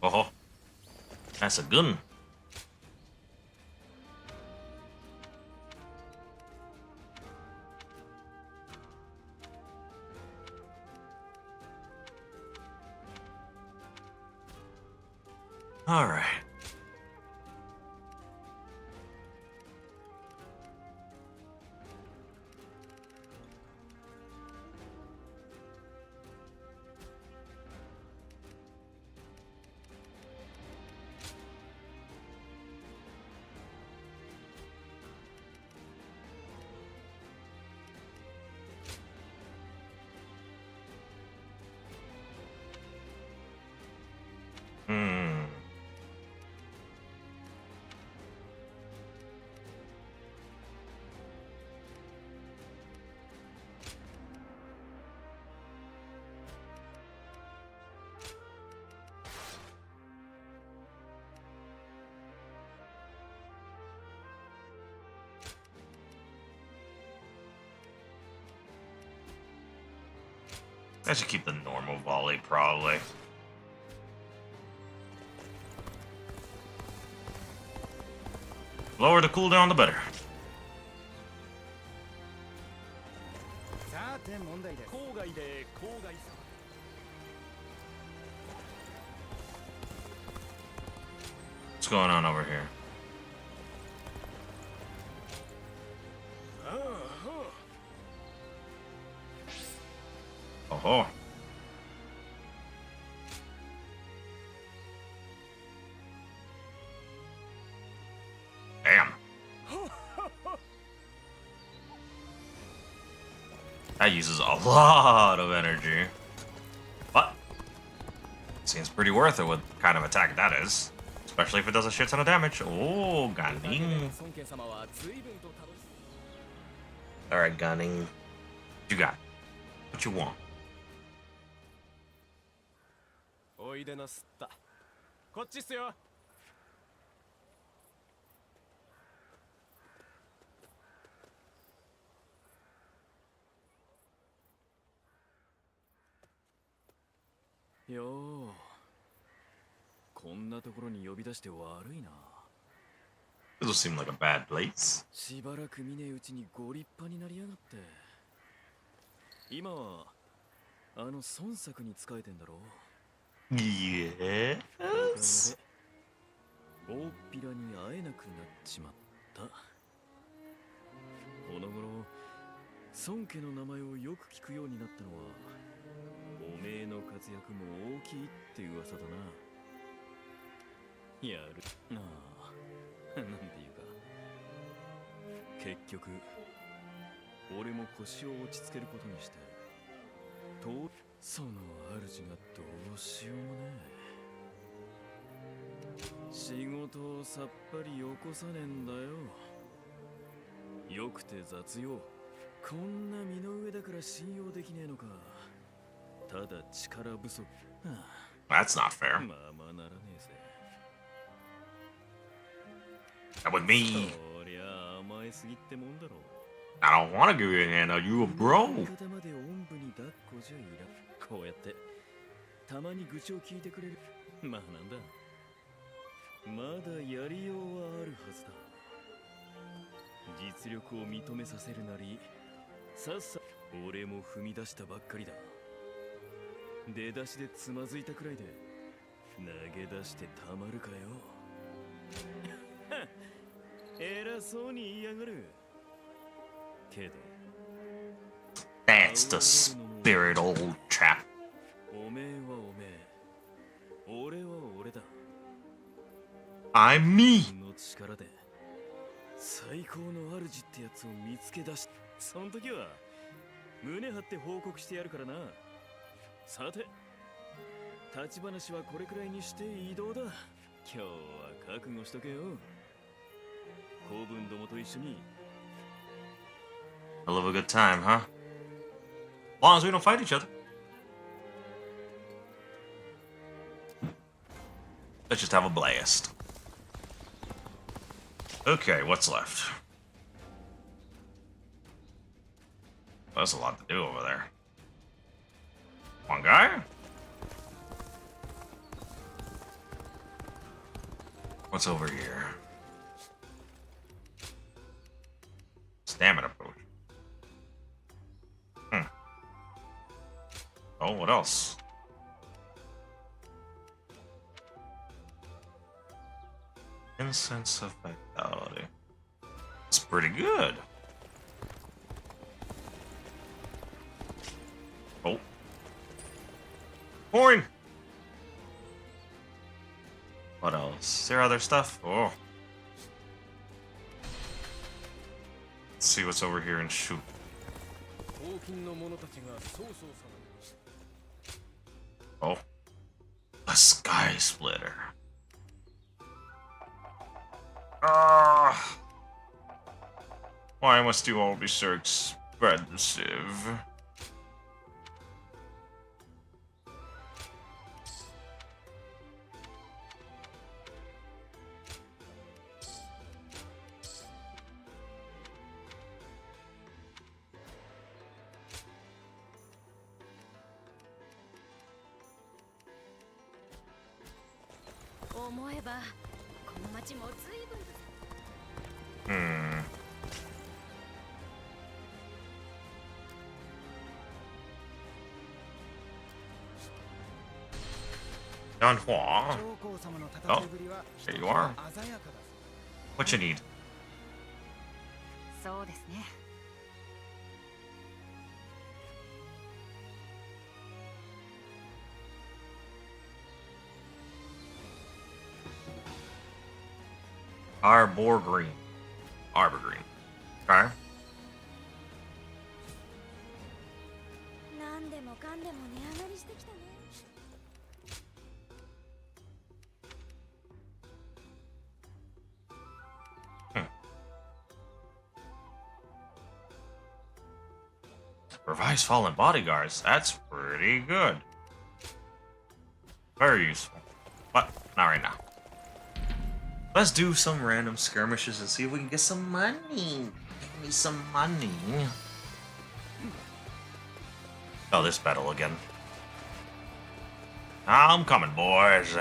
[SPEAKER 1] Oh, that's a gun. All right. I should keep the normal volley, probably. Lower the cooldown, the better. What's going on over here? Oh. Damn. That uses a lot of energy. But seems pretty worth it with the kind of attack that is. Especially if it does a shit ton of damage. Oh, Gunning. Alright, Gunning. What you got? What you want?
[SPEAKER 6] おいでなすった。こっちっすよ。よう。こんなところに呼び出して悪いな。
[SPEAKER 1] This will seem like a bad place.
[SPEAKER 6] しばらく見ねえうちにご立派になりやがって。今はあの孫作に仕えてんだろう。
[SPEAKER 1] Yes.
[SPEAKER 6] 大っぴらに会えなくなっちまった。この頃孫家の名前をよく聞くようになったのはおめえの活躍も大きいって噂だな。やるなあ、なんていうか結局俺も腰を落ち着けることにしてその主がどうしようもねえ。仕事をさっぱりよこさねえんだよ。よくて雑用。こんな身の上だから信用できねえのか。ただ力不足。
[SPEAKER 1] That's not fair.
[SPEAKER 6] まあまあならねえぜ。
[SPEAKER 1] That with me.
[SPEAKER 6] そりゃ甘えすぎってもんだろう。
[SPEAKER 1] I don't want to give you a hand. You a bro.
[SPEAKER 6] 味方までおんぶに抱っこじゃいらん。こうやってたまに愚痴を聞いてくれる。まあなんだ。まだやりようはあるはずだ。実力を認めさせるなり、さっさ俺も踏み出したばっかりだ。出だしでつまずいたくらいで投げ出してたまるかよ。偉そうに言いやがる。けど
[SPEAKER 1] That's the spirit, old chap.
[SPEAKER 6] おめえはおめえ、俺は俺だ。
[SPEAKER 1] I'm me.
[SPEAKER 6] の力
[SPEAKER 2] 最高の主ってやつを見つけ出し、その時は胸張って報告してやるからな。さて、立ち話はこれくらいにして移動だ。今日は覚悟しとけよ。子分どもと一緒に。
[SPEAKER 1] I love a good time, huh? As long as we don't fight each other. Let's just have a blast. Okay, what's left? That's a lot to do over there. One guy? What's over here? Stamina potion. Oh, what else? Incense of Vitality. It's pretty good. Oh. Boring! What else? Is there other stuff? Oh. Let's see what's over here and shoot. Oh. A sky splitter. Ah. Why must you all be so expensive? Don Hua. Oh, there you are. What you need? Arbor Green. Arbor Green. Okay. Revise fallen bodyguards. That's pretty good. Very useful. But not right now. Let's do some random skirmishes and see if we can get some money. Give me some money. Oh, this battle again. I'm coming, boys.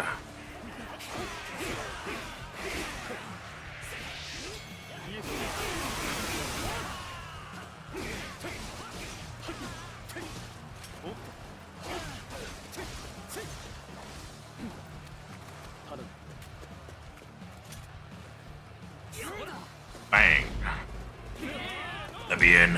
[SPEAKER 1] Bang. The bien.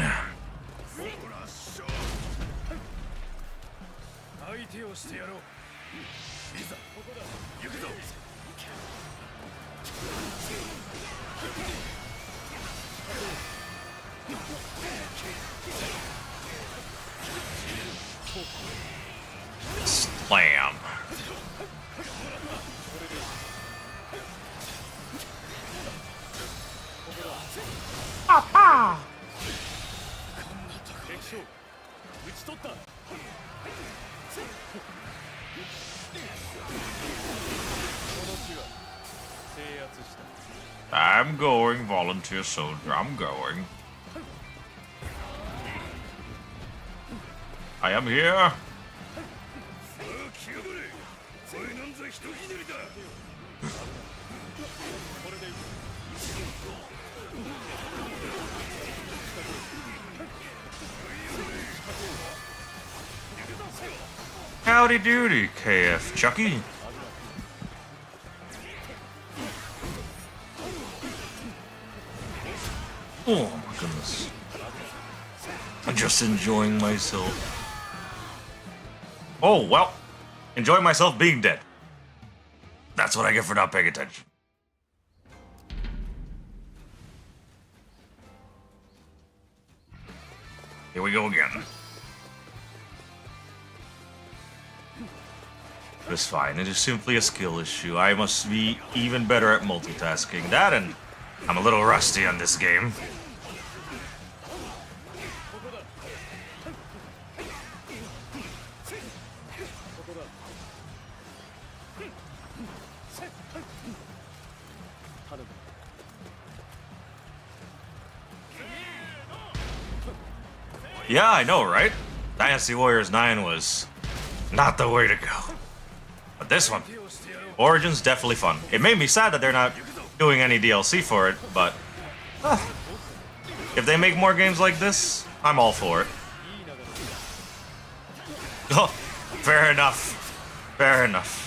[SPEAKER 1] Slam. Papa. I'm going, volunteer soldier. I'm going. I am here. Howdy doody, KF Chucky. Oh my goodness. I'm just enjoying myself. Oh, well. Enjoying myself being dead. That's what I get for not paying attention. Here we go again. It's fine. It is simply a skill issue. I must be even better at multitasking. That and I'm a little rusty on this game. Yeah, I know, right? Dynasty Warriors 9 was not the way to go. But this one, Origins, definitely fun. It made me sad that they're not doing any DLC for it, but if they make more games like this, I'm all for it. Oh, fair enough. Fair enough.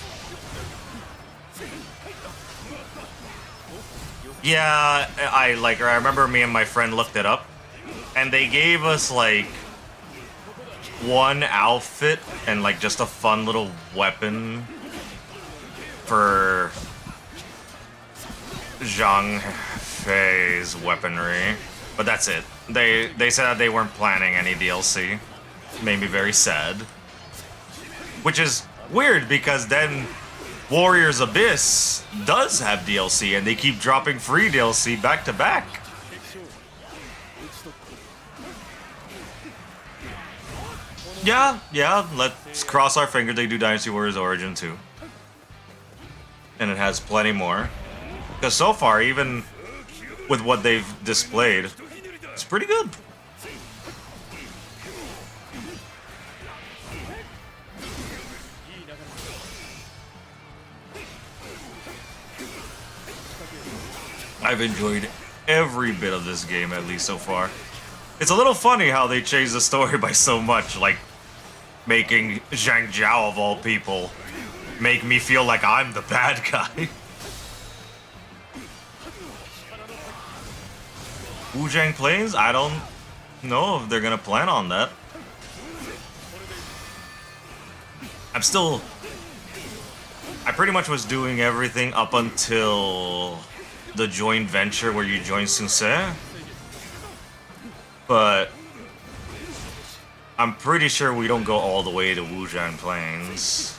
[SPEAKER 1] Yeah, I remember me and my friend looked it up, and they gave us like one outfit and like just a fun little weapon for Zhang Fei's weaponry, but that's it. They said that they weren't planning any DLC. Made me very sad, which is weird because then Warriors Abyss does have DLC and they keep dropping free DLC back to back. Yeah, let's cross our fingers they do Dynasty Warriors Origin too. And it has plenty more. Because so far, even with what they've displayed, it's pretty good. I've enjoyed every bit of this game, at least so far. It's a little funny how they changed the story by so much, like making Zhang Jiao, of all people, make me feel like I'm the bad guy. Wuzhang Plains? I don't know if they're gonna plan on that. I pretty much was doing everything up until the joint venture where you join Sunsei. But I'm pretty sure we don't go all the way to Wuzhang Plains.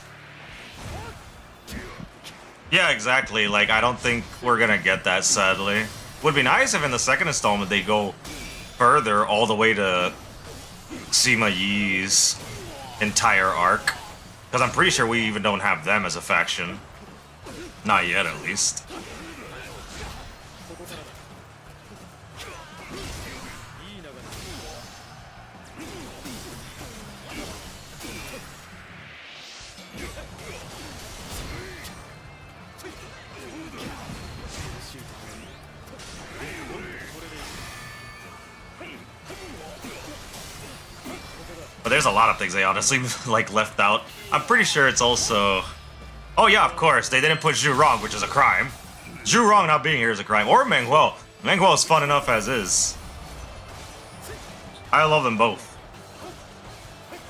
[SPEAKER 1] Yeah, exactly. Like, I don't think we're gonna get that, sadly. Would be nice if in the second installment they go further all the way to Sima Yi's entire arc. Because I'm pretty sure we even don't have them as a faction. Not yet, at least. But there's a lot of things they honestly like left out. I'm pretty sure it's also... Oh yeah, of course, they didn't put Zhu Rong, which is a crime. Zhu Rong not being here is a crime. Or Meng Huo. Meng Huo is fun enough as is. I love them both.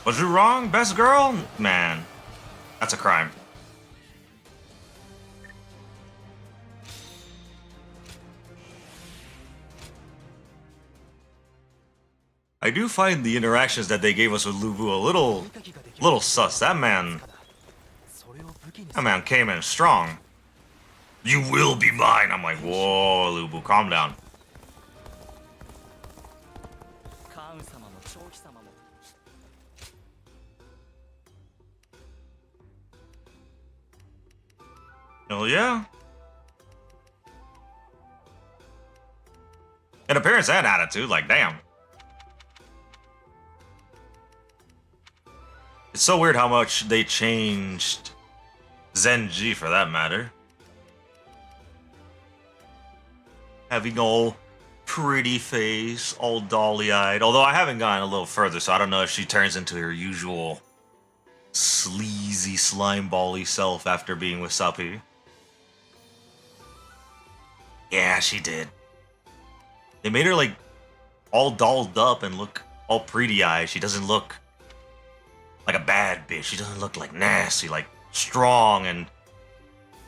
[SPEAKER 1] But Zhu Rong, best girl? Man, that's a crime. I do find the interactions that they gave us with Lu Bu a little sus. That man came in strong. You will be mine. I'm like, whoa, Lu Bu, calm down. Hell yeah. In appearance and attitude, like, damn. It's so weird how much they changed Zenji, for that matter. Having all pretty face, all dolly-eyed. Although I haven't gotten a little further, so I don't know if she turns into her usual sleazy, slime-bally self after being with Sapi. Yeah, she did. They made her, like, all dolled up and look all pretty-eyed. She doesn't look like a bad bitch. She doesn't look like nasty, like strong, and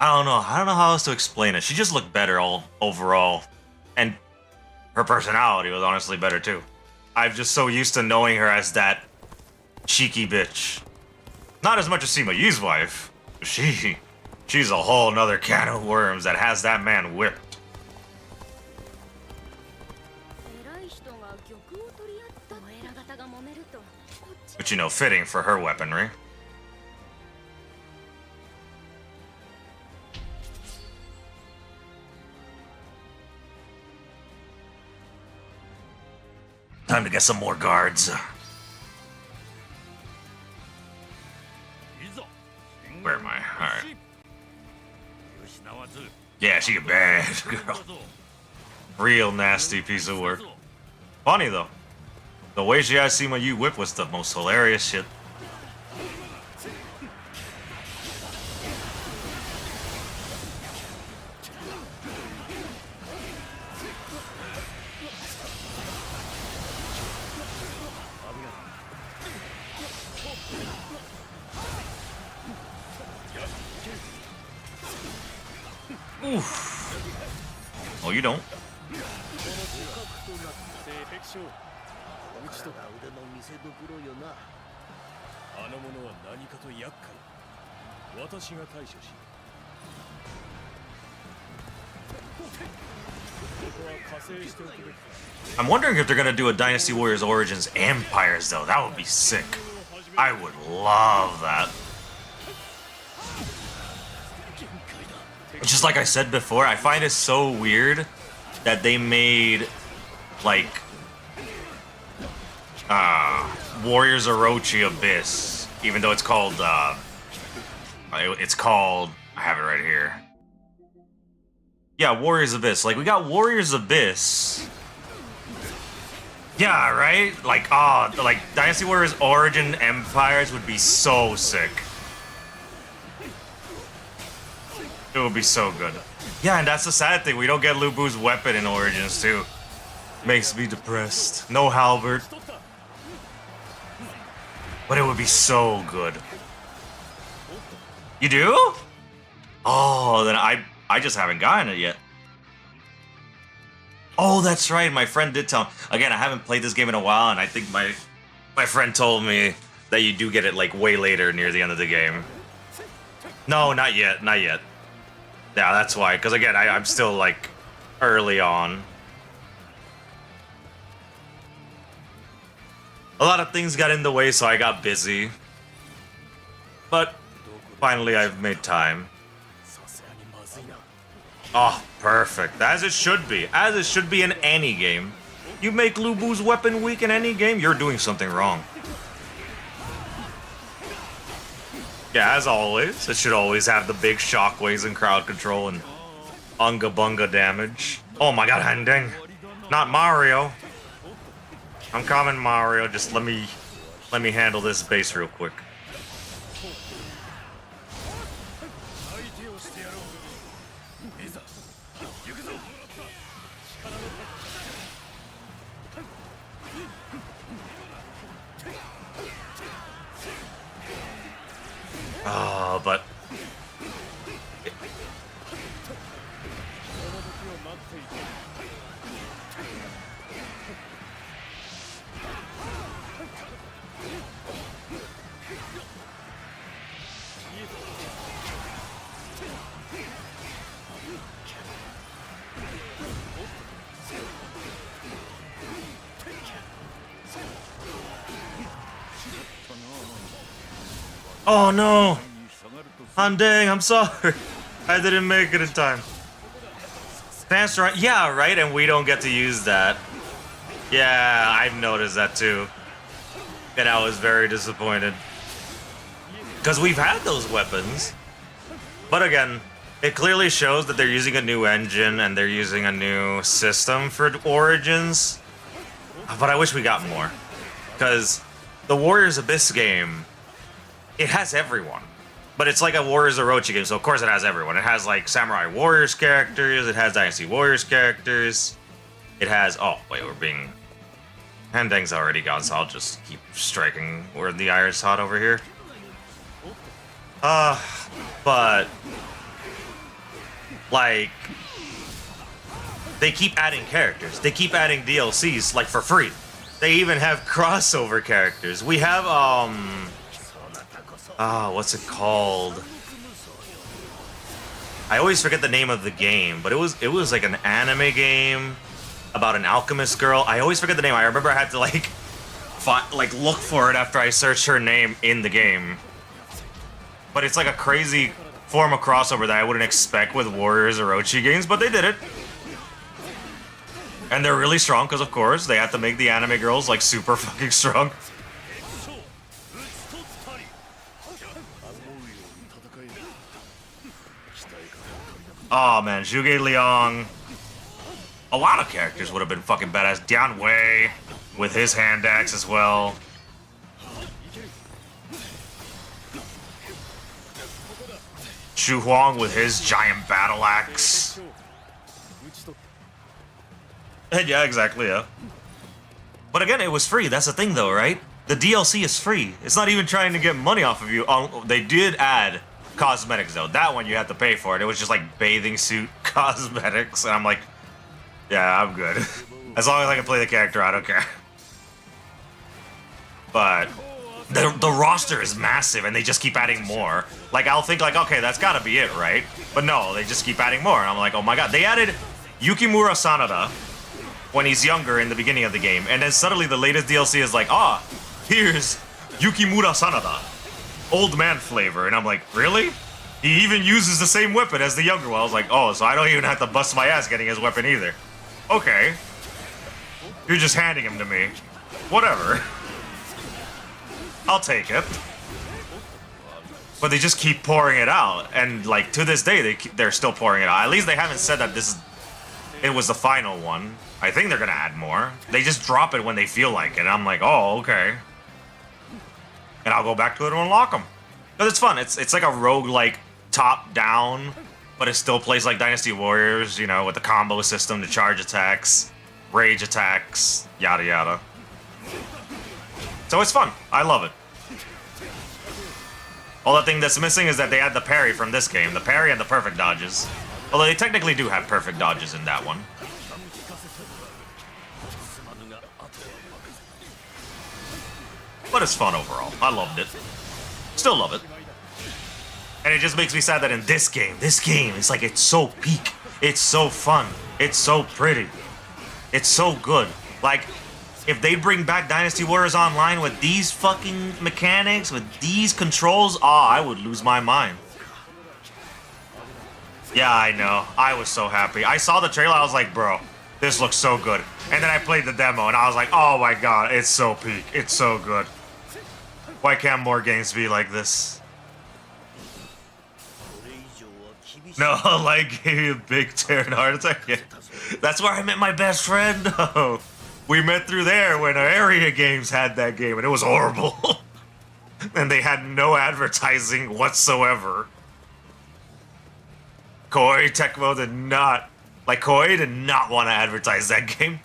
[SPEAKER 1] I don't know how else to explain it. She just looked better all overall, and her personality was honestly better too. I'm just so used to knowing her as that cheeky bitch. Not as much as Sima Yi's wife. She's a whole nother can of worms that has that man whipped. But you know, fitting for her weaponry. Time to get some more guards. Where am I? Alright. Yeah, she a bad girl. Real nasty piece of work. Funny though. The way she has Sima Yi whip was the most hilarious shit. Oof. Oh, you don't.
[SPEAKER 3] 腕の見せ所よな。
[SPEAKER 6] あの者は何かと厄介。私が対処し。ここは加勢しておくべき。
[SPEAKER 1] I'm wondering if they're gonna do a Dynasty Warriors Origins Empires though. That would be sick. I would love that. Just like I said before, I find it so weird that they made like Warriors Orochi Abyss, even though it's called I have it right here. Yeah, Warriors Abyss. Like we got Warriors Abyss. Yeah, right? Like like Dynasty Warriors Origin Empires would be so sick. It would be so good. Yeah, and that's the sad thing. We don't get Lu Bu's weapon in Origins too. Makes me depressed. No halberd. But it would be so good. You do? Oh, then I just haven't gotten it yet. Oh, that's right. My friend did tell me. Again, I haven't played this game in a while, and I think my friend told me that you do get it like way later near the end of the game. No, not yet. Not yet. Yeah, that's why. Because again, I'm still like early on. A lot of things got in the way, so I got busy. But finally, I've made time. Oh, perfect. As it should be. As it should be in any game. You make Lu Bu's weapon weak in any game, you're doing something wrong. Yeah, as always, it should always have the big shockwaves and crowd control and unga bunga damage. Oh my god, Handeng. Not Mario. I'm coming, Mario. Just let me handle this base real quick. Oh, but oh no! Handeng, I'm sorry. I didn't make it in time. Dance right? Yeah, right, and we don't get to use that. Yeah, I've noticed that too. And I was very disappointed. Because we've had those weapons. But again, it clearly shows that they're using a new engine and they're using a new system for Origins. But I wish we got more. Because the Warriors Abyss game, it has everyone. But it's like a Warriors Orochi game, so of course it has everyone. It has like Samurai Warriors characters, it has Dynasty Warriors characters, it has... Oh, wait, we're being... Handeng's already gone, so I'll just keep striking where the iron's hot over here. But... like... they keep adding characters. They keep adding DLCs, like, for free. They even have crossover characters. We have what's it called? I always forget the name of the game, but it was like an anime game about an alchemist girl. I always forget the name. I remember I had to like look for it after I searched her name in the game. But it's like a crazy form of crossover that I wouldn't expect with Warriors Orochi games, but they did it. And they're really strong because, of course, they have to make the anime girls like super fucking strong. Oh man, Zhuge Liang. A lot of characters would have been fucking badass. Dian Wei with his hand axe as well. Xu Huang with his giant battle axe. And yeah, exactly, yeah. But again, it was free. That's the thing though, right? The DLC is free. It's not even trying to get money off of you. They did add cosmetics though. That one you had to pay for it. It was just like bathing suit cosmetics. And I'm like, yeah, I'm good. As long as I can play the character, I don't care. But the roster is massive and they just keep adding more. Like, I'll think like, okay, that's gotta be it, right? But no, they just keep adding more. And I'm like, oh my god. They added Yukimura Sanada when he's younger in the beginning of the game. And then suddenly the latest DLC is like, here's Yukimura Sanada. Old man flavor. And I'm like, really? He even uses the same weapon as the younger one. I was like, oh, so I don't even have to bust my ass getting his weapon either. Okay. You're just handing him to me. Whatever. I'll take it. But they just keep pouring it out. And like, to this day, they're still pouring it out. At least they haven't said that it was the final one. I think they're gonna add more. They just drop it when they feel like it. And I'm like, oh, okay. And I'll go back to it and unlock them. Because it's fun. It's like a roguelike top-down, but it still plays like Dynasty Warriors, you know, with the combo system, the charge attacks, rage attacks, yada yada. So it's fun. I love it. All the thing that's missing is that they add the parry from this game. The parry and the perfect dodges. Although they technically do have perfect dodges in that one. But it's fun overall. I loved it. Still love it. And it just makes me sad that in this game, it's like it's so peak. It's so fun. It's so pretty. It's so good. Like, if they bring back Dynasty Warriors Online with these fucking mechanics, with these controls, I would lose my mind. Yeah, I know. I was so happy. I saw the trailer, I was like, bro, this looks so good. And then I played the demo, and I was like, oh my god, it's so peak. It's so good. Why can't more games be like this? No, like, gave me a big tear and heart attack. Yeah. That's where I met my best friend. No. We met through there when Area Games had that game, and it was horrible. And they had no advertising whatsoever. Koei Tecmo did not, like, Koei did not want to advertise that game.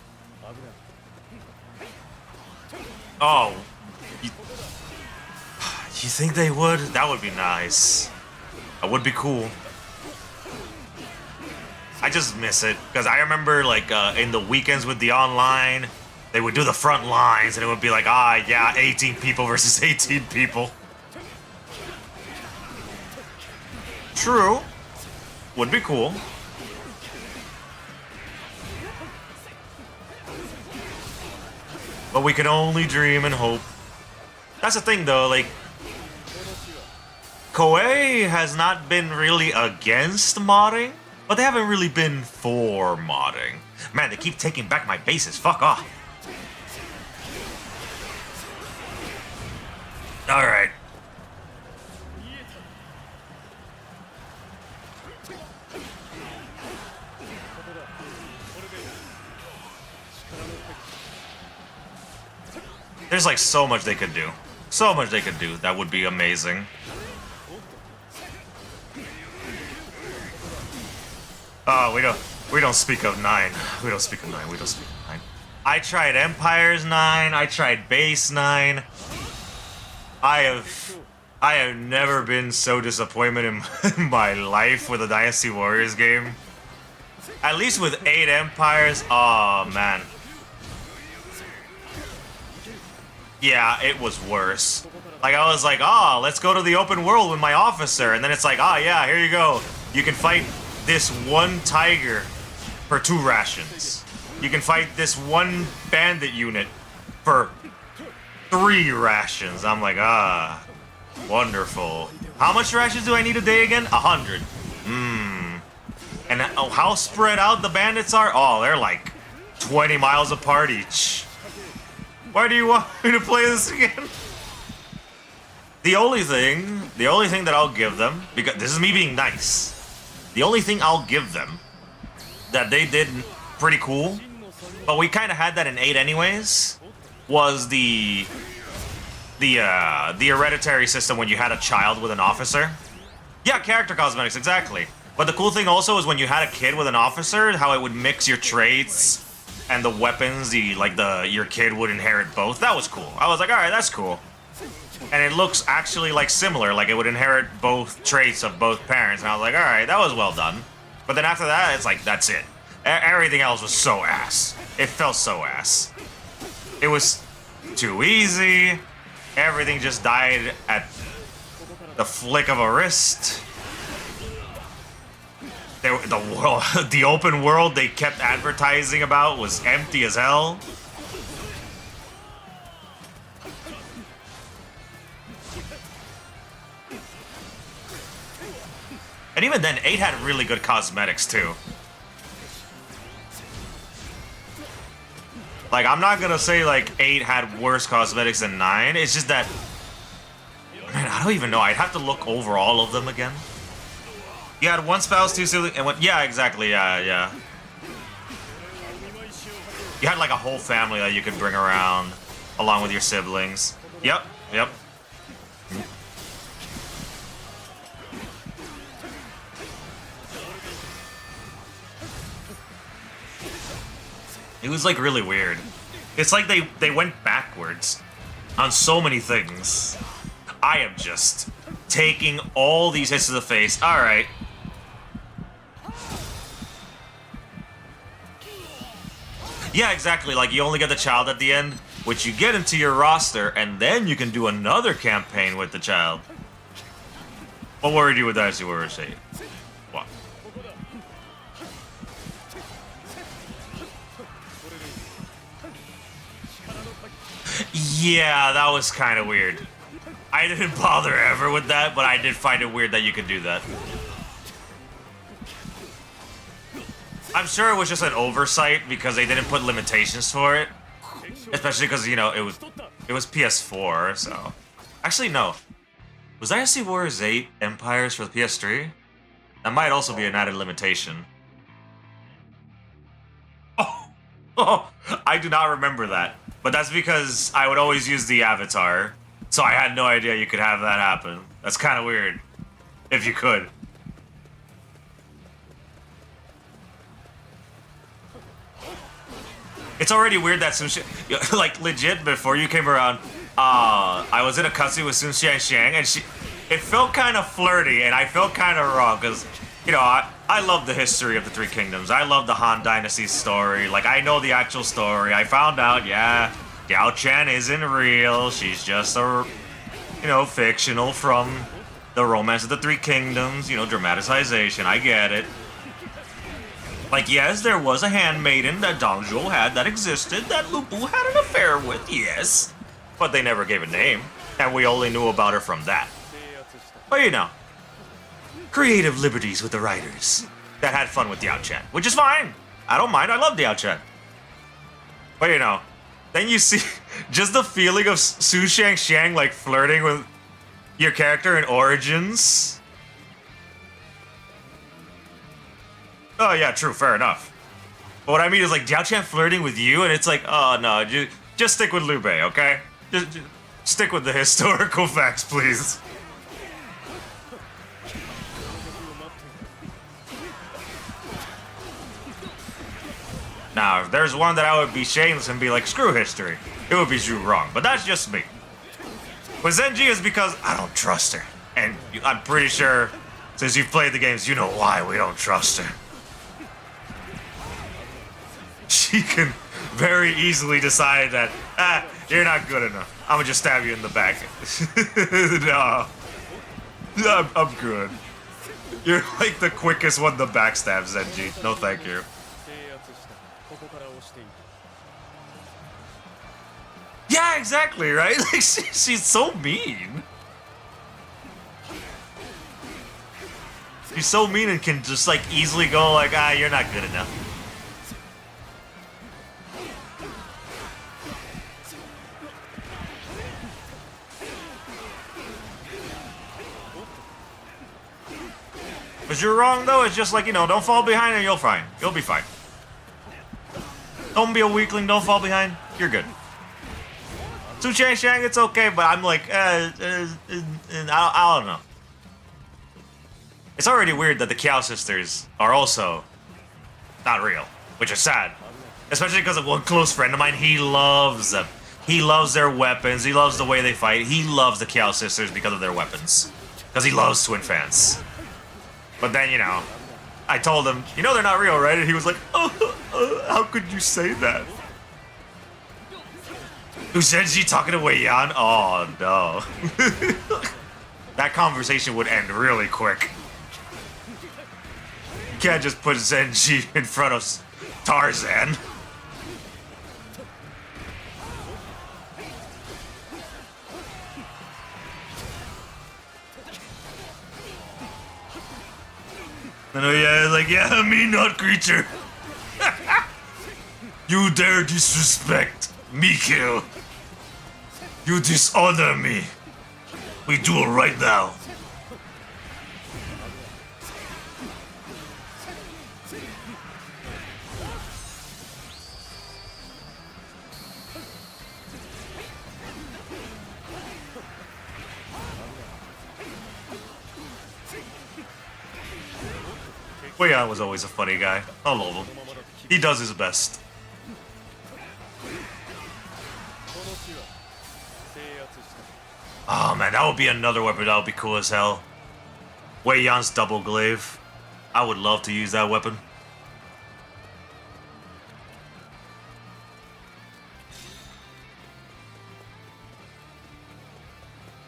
[SPEAKER 1] Oh. You think they would? That would be nice. That would be cool. I just miss it, because I remember, like, in the weekends with the online, they would do the front lines, and it would be like, yeah, 18 people versus 18 people. True. Would be cool. But we can only dream and hope. That's the thing, though, like, Koei has not been really against modding, but they haven't really been for modding. Man, they keep taking back my bases. Fuck off. Alright. There's like so much they could do. So much they could do. That would be amazing. Oh, we don't speak of 9. We don't speak of 9. We don't speak of 9. I tried Empires 9. I tried Base 9. I have never been so disappointed in my life with a Dynasty Warriors game. At least with 8 Empires. Oh man. Yeah, it was worse. Like, I was like, oh, let's go to the open world with my officer. And then it's like, oh, yeah, here you go. You can fight this one tiger for 2 rations. You can fight this one bandit unit for 3 rations. I'm like, ah, wonderful. How much rations do I need a day again? 100. And how spread out the bandits are? Oh, they're like 20 miles apart each. Why do you want me to play this again? The only thing that I'll give them, because this is me being nice, the only thing I'll give them that they did pretty cool, but we kind of had that in 8 anyways, was the hereditary system when you had a child with an officer. Yeah, character cosmetics, exactly. But the cool thing also is when you had a kid with an officer, how it would mix your traits and the weapons, your kid would inherit both. That was cool. I was like, all right, that's cool. And it looks actually like similar, like it would inherit both traits of both parents. And I was like, all right, that was well done. But then after that, it's like, that's it. Everything else was so ass. It felt so ass. It was too easy. Everything just died at the flick of a wrist. The open world they kept advertising about was empty as hell. And even then, 8 had really good cosmetics too. Like, I'm not gonna say like 8 had worse cosmetics than 9. It's just that, man, I don't even know. I'd have to look over all of them again. You had 1 spouse, 2 siblings, and 1. Yeah, exactly. Yeah. You had like a whole family that you could bring around, along with your siblings. Yep. It was like really weird. It's like they went backwards on so many things. I am just taking all these hits to the face. All right. Yeah, exactly. Like, you only get the child at the end, which you get into your roster, and then you can do another campaign with the child. What were you with Dynasty Warriors 8? What? Yeah, that was kind of weird. I didn't bother ever with that, but I did find it weird that you could do that. I'm sure it was just an oversight because they didn't put limitations for it. Especially because, you know, it was PS4, so... Actually, no. Was Dynasty Warriors 8 Empires for the PS3? That might also be an added limitation. Oh, I do not remember that. But that's because I would always use the avatar. So I had no idea you could have that happen. That's kind of weird. If you could. It's already weird that Sun Xiang, like, legit, before you came around, I was in a cutscene with Sun Xiang, and it felt kind of flirty, and I felt kind of wrong, because, you know, I love the history of the Three Kingdoms. I love the Han Dynasty story. Like, I know the actual story. I found out, yeah, Diao Chen isn't real. She's just a, you know, fictional from the Romance of the Three Kingdoms, you know, dramatization. I get it. Like, yes, there was a handmaiden that Dong Zhuo had that existed, that Lu Bu had an affair with, yes. But they never gave a name, and we only knew about her from that. But, you know, creative liberties with the writers that had fun with Diao Chen, which is fine. I don't mind, I love Diao Chen. But, you know, then you see just the feeling of Su Xiang, like, flirting with your character in Origins. Oh, yeah, true, fair enough. But what I mean is, like, Diao Chen flirting with you, and it's like, oh, no, just stick with Liu Bei, okay? Just stick with the historical facts, please. Now, if there's one that I would be shameless and be like, screw history, it would be Zhu Rong, but that's just me. But Zenji is because I don't trust her. And I'm pretty sure, since you've played the games, you know why we don't trust her. She can very easily decide that, you're not good enough. I'm gonna just stab you in the back. No. I'm good. You're like the quickest one to backstab, Zenji. No thank you.
[SPEAKER 6] 制圧したここから押していい
[SPEAKER 1] Yeah, exactly, right? Like, she's so mean. She's so mean and can just, like, easily go like, ah, you're not good enough. But you're wrong, though. It's just like, you know, don't fall behind and you'll fine. You'll be fine. Don't be a weakling. Don't fall behind. You're good. Su Chang Shang, it's okay, but I'm like, I don't know. It's already weird that the Kiao sisters are also not real, which is sad. Especially because of one close friend of mine, he loves them. He loves their weapons. He loves the way they fight. He loves the Kiao sisters because of their weapons. Because he loves twin fans. But then, you know, I told him, you know they're not real, right? And he was like, how could you say that? Uzenji talking to Wei Yan? Oh, no. That conversation would end really quick. You can't just put Zenji in front of Tarzan. And yeah, like, yeah, me not creature. You dare disrespect me, kill. You dishonor me. We do it right now. Wei Yan was always a funny guy. I love him. He does his best. Oh man, that would be another weapon that would be cool as hell. Wei Yan's double glaive. I would love to use that weapon.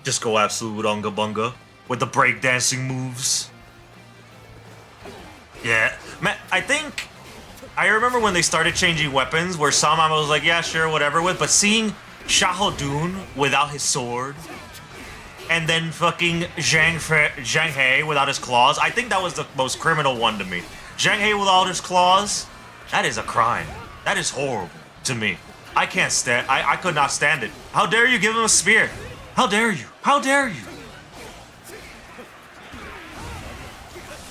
[SPEAKER 1] Just go absolute unga bunga with the breakdancing moves. Yeah, man, I remember when they started changing weapons where some I was like, yeah, sure, whatever with, but seeing Xiahou Dun without his sword and then fucking Zhang He without his claws, I think that was the most criminal one to me. Zhang He without his claws, that is a crime. That is horrible to me. I can't stand, I could not stand it. How dare you give him a spear? How dare you? How dare you?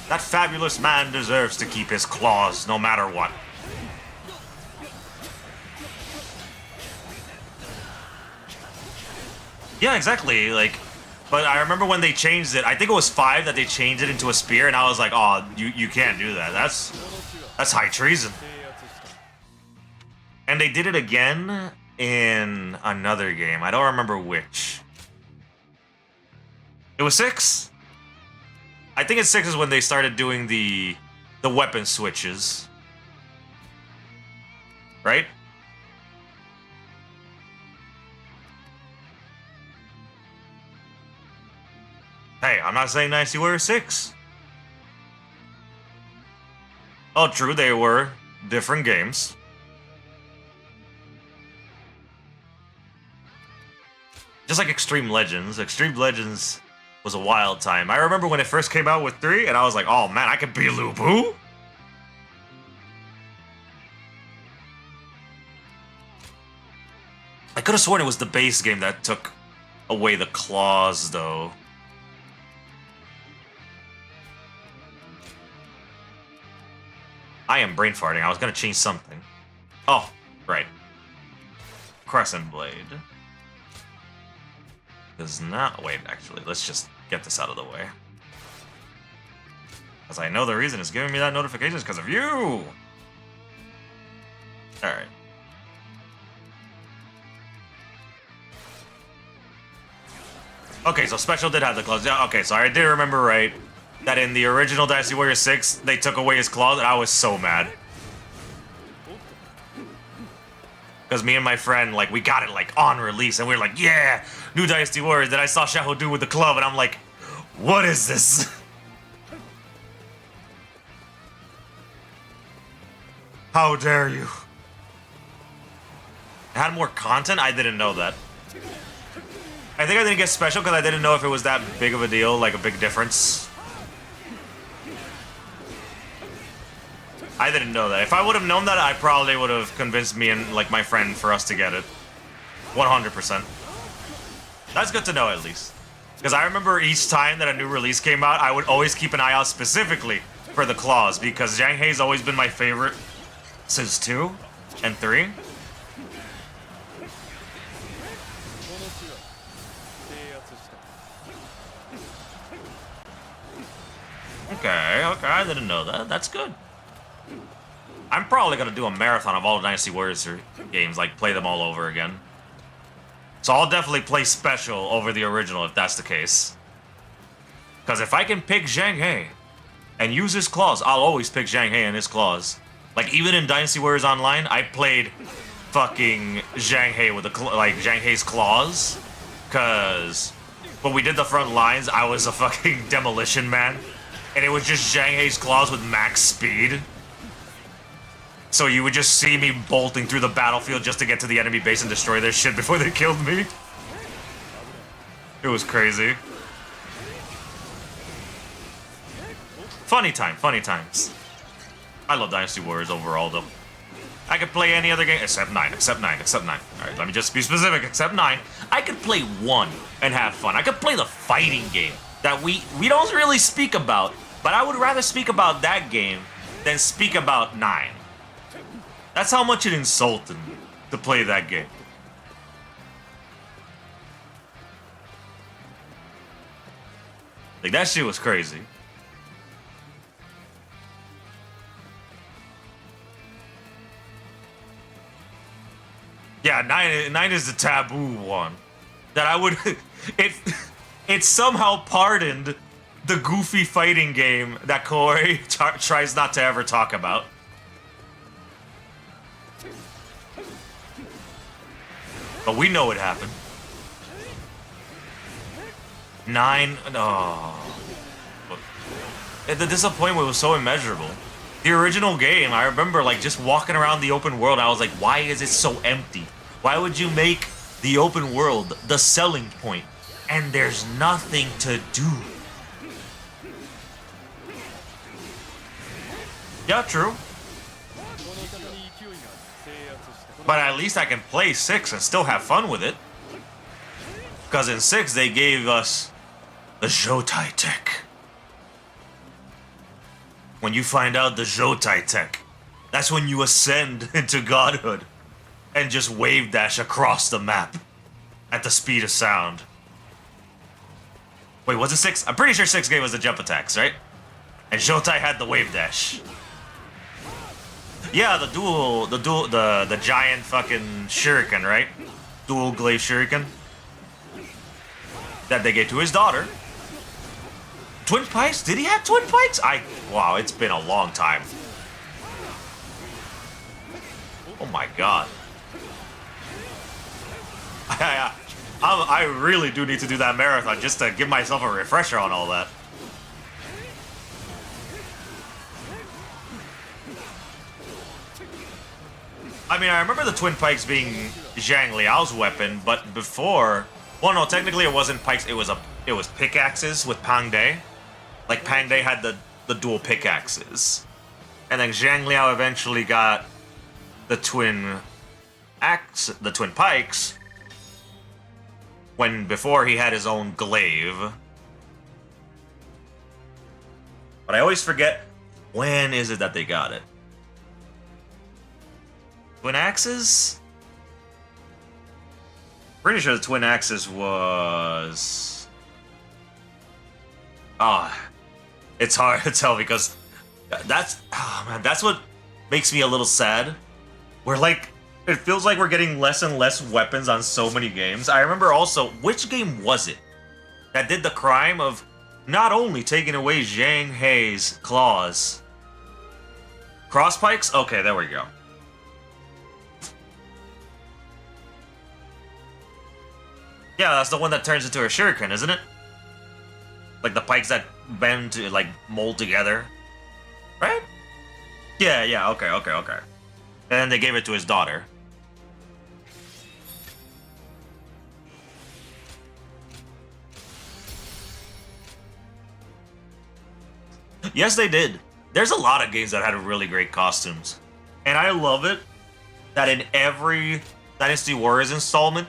[SPEAKER 1] That fabulous man deserves to keep his claws no matter what. Yeah, exactly. Like, but I remember when they changed it. I think it was 5 that they changed it into a spear, and I was like, "Oh, you can't do that. That's high treason." And they did it again in another game. I don't remember which. It was 6. I think it's 6 is when they started doing the weapon switches. Right? Hey, I'm not saying Dynasty Warriors 6. Oh, true, they were different games. Just like Extreme Legends. Extreme Legends was a wild time. I remember when it first came out with 3, and I was like, oh man, I could be Lu Bu? I could have sworn it was the base game that took away the claws, though. I am brain farting. I was gonna change something. Oh, right. Crescent Blade. Does not... Wait, actually, let's just get this out of the way. Because I know the reason it's giving me that notification is because of you! Alright. Okay, so Special did have the claws. Yeah, okay, so I did remember right that in the original Dynasty Warriors 6, they took away his claws, and I was so mad. Because me and my friend, like, we got it, like, on release. And we were like, yeah, new Dynasty Warriors. Then I saw Shaho do with the club, and I'm like, what is this? How dare you? It had more content? I didn't know that. I think I didn't get special because I didn't know if it was that big of a deal, like a big difference. I didn't know that. If I would have known that, I probably would have convinced me and like my friend for us to get it. 100%. That's good to know at least. Because I remember each time that a new release came out, I would always keep an eye out specifically for the claws because Zhang Hei's always been my favorite since 2 and 3. Okay, I didn't know that. That's good. I'm probably gonna do a marathon of all the Dynasty Warriors games, like play them all over again. So I'll definitely play special over the original if that's the case. Because if I can pick Zhang Hei and use his claws, I'll always pick Zhang Hei and his claws. Like even in Dynasty Warriors Online, I played fucking Zhang Hei with Zhang Hei's claws. Cause when we did the front lines, I was a fucking demolition man. And it was just Zhang Hei's claws with max speed. So you would just see me bolting through the battlefield just to get to the enemy base and destroy their shit before they killed me. It was crazy. Funny times. I love Dynasty Warriors overall though. I could play any other game except 9. Alright, let me just be specific, except 9. I could play 1 and have fun. I could play the fighting game that we don't really speak about, but I would rather speak about that game than speak about 9. That's how much it insulted me to play that game. Like, that shit was crazy. Yeah, 9 is the taboo one. That I would... It somehow pardoned the goofy fighting game that Koei tries not to ever talk about. But we know it happened. 9, oh. The disappointment was so immeasurable. The original game, I remember like just walking around the open world, I was like, why is it so empty? Why would you make the open world the selling point? And there's nothing to do. Yeah, true. But at least I can play 6 and still have fun with it. Because in 6, they gave us the Zhoutai tech. When you find out the Zhoutai tech, that's when you ascend into godhood and just wave dash across the map at the speed of sound. Wait, was it 6? I'm pretty sure 6 gave us the jump attacks, right? And Zhoutai had the wave dash. Yeah, the giant fucking shuriken, right? Dual glaive shuriken. That they gave to his daughter. Twin pikes? Did he have twin pikes? Wow, it's been a long time. Oh my god. I really do need to do that marathon just to give myself a refresher on all that. I mean, I remember the twin pikes being Zhang Liao's weapon, but before... Well, no, technically it wasn't pikes, it was pickaxes with Pang De. Like, Pang De had the dual pickaxes. And then Zhang Liao eventually got the twin pikes, when before he had his own glaive. But I always forget, when is it that they got it? Twin axes? Pretty sure the twin axes was... it's hard to tell because that's... Oh man, that's what makes me a little sad. We're like... It feels like we're getting less and less weapons on so many games. I remember also, which game was it that did the crime of not only taking away Zhang Hei's claws? Cross pikes? Okay, there we go. Yeah, that's the one that turns into a shuriken, isn't it? Like the pikes that bend to like mold together, right? Yeah. Okay. And then they gave it to his daughter. Yes, they did. There's a lot of games that had really great costumes, and I love it that in every Dynasty Warriors installment,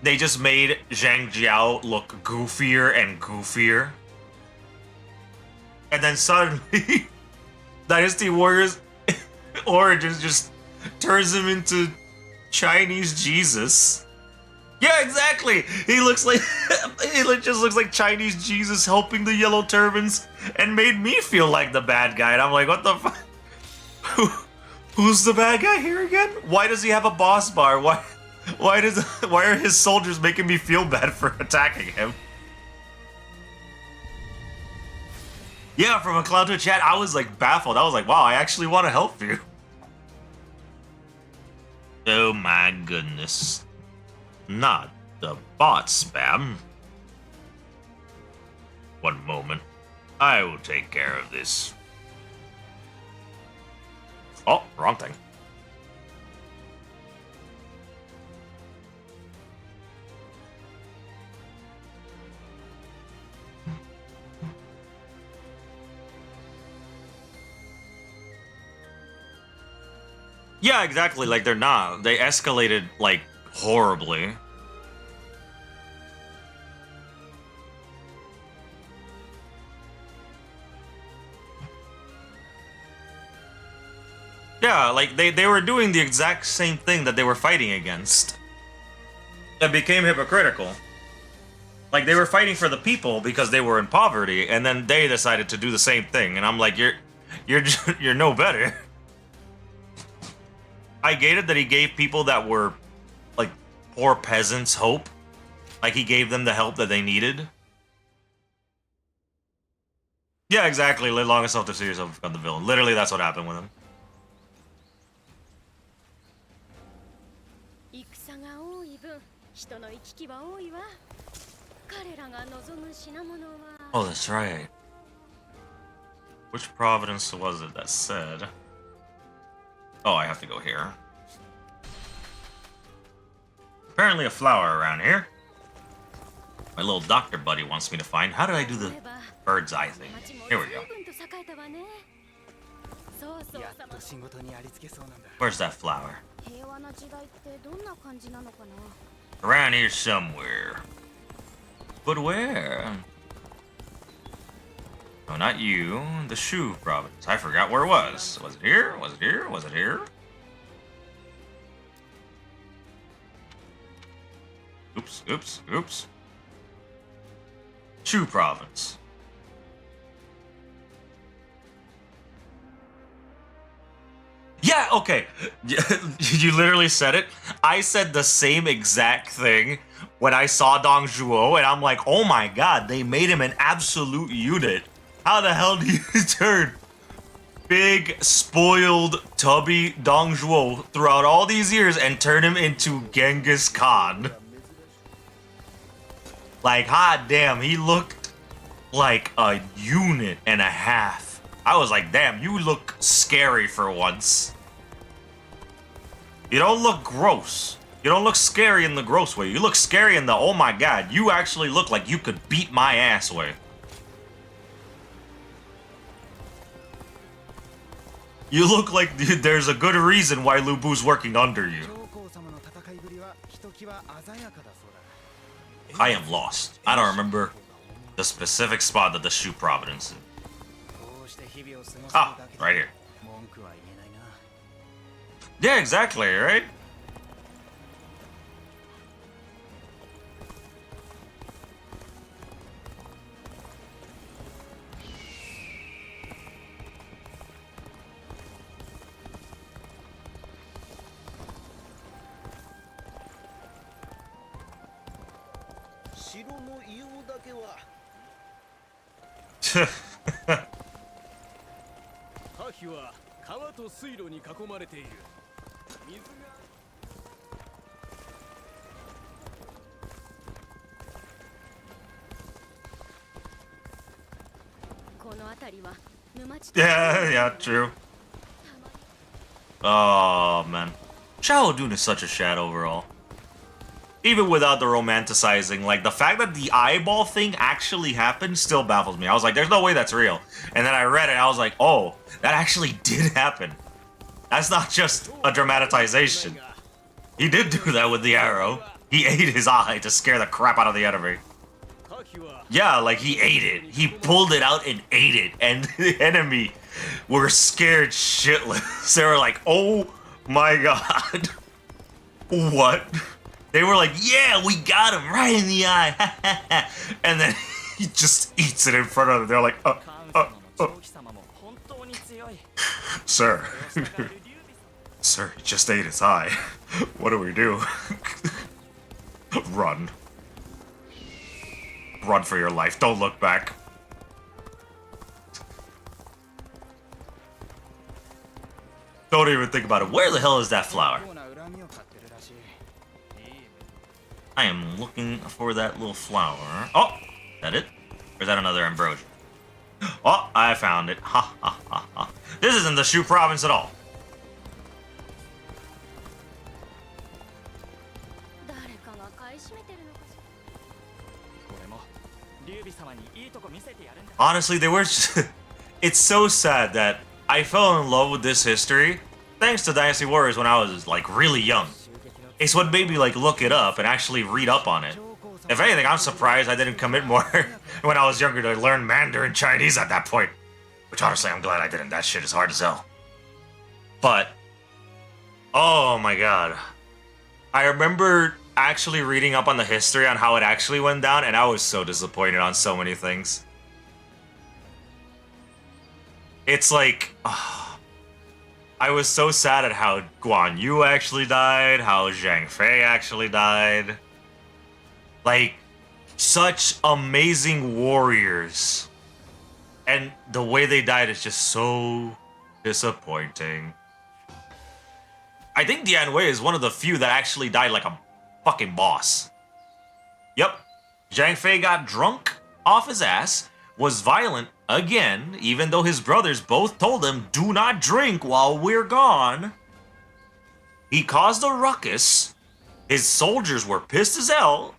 [SPEAKER 1] they just made Zhang Jiao look goofier and goofier. And then suddenly, Dynasty Warriors Origins just turns him into Chinese Jesus. Yeah, exactly! He looks like... just looks like Chinese Jesus helping the yellow turbans and made me feel like the bad guy. And I'm like, what the fuck? Who's the bad guy here again? Why does he have a boss bar? Why are his soldiers making me feel bad for attacking him? Yeah, from a Cloud to chat, I was like baffled. I was like, wow, I actually want to help you. Oh my goodness. Not the bot spam. One moment. I will take care of this. Oh, wrong thing. Yeah, exactly. Like, they're not. They escalated, like, horribly. Yeah, like, they were doing the exact same thing that they were fighting against. It became hypocritical. Like, they were fighting for the people because they were in poverty, and then they decided to do the same thing. And I'm like, you're no better. I get it that he gave people that were, like, poor peasants hope. Like, he gave them the help that they needed. Yeah, exactly. Live long enough to see yourself become the villain. Literally, that's what happened with him. Oh, that's right. Which province was it that said... Oh, I have to go here. Apparently a flower around here. My little doctor buddy wants me to find. How did I do the bird's eye thing? Here we go. Where's that flower? Around here somewhere. But where? No, not you. The Shu province. I forgot where it was. Was it here? Was it here? Was it here? Oops. Shu province. Yeah, okay. You literally said it. I said the same exact thing when I saw Dong Zhuo, and I'm like, oh my god, they made him an absolute unit. How the hell do you turn big, spoiled, tubby Dong Zhuo throughout all these years and turn him into Genghis Khan? Like, hot damn, he looked like a unit and a half. I was like, damn, you look scary for once. You don't look gross. You don't look scary in the gross way. You look scary in the, oh my god, you actually look like you could beat my ass way. You look like there's a good reason why Lu Bu's working under you. I am lost. I don't remember the specific spot that the Shu province is. Ah, right here. Yeah, exactly, right? Yeah, true. Oh, man. Shadow Dune is such a shad overall. Even without the romanticizing, like, the fact that the eyeball thing actually happened still baffles me. I was like, there's no way that's real. And then I read it, I was like, oh, that actually did happen. That's not just a dramatization. He did do that with the arrow. He ate his eye to scare the crap out of the enemy. Yeah, like, he ate it. He pulled it out and ate it. And the enemy were scared shitless. They were like, oh my god. What? They were like, yeah, we got him right in the eye. And then he just eats it in front of them. They're like, Sir. Sir, he just ate his eye. What do we do? Run. Run for your life. Don't look back. Don't even think about it. Where the hell is that flower? I am looking for that little flower. Oh! Is that it? Or is that another ambrosia? Oh! I found it. Ha ha ha ha. This isn't the Shu province at all. Honestly, they were just... It's so sad that I fell in love with this history thanks to Dynasty Warriors when I was, like, really young. It's what made me, like, look it up and actually read up on it. If anything, I'm surprised I didn't commit more when I was younger to learn Mandarin Chinese at that point. Which, honestly, I'm glad I didn't. That shit is hard as hell. But... oh my god. I remember actually reading up on the history on how it actually went down, and I was so disappointed on so many things. It's like... I was so sad at how Guan Yu actually died, how Zhang Fei actually died. Like, such amazing warriors. And the way they died is just so disappointing. I think Dian Wei is one of the few that actually died like a fucking boss. Yep. Zhang Fei got drunk off his ass, was violent again, even though his brothers both told him, do not drink while we're gone. He caused a ruckus. His soldiers were pissed as hell,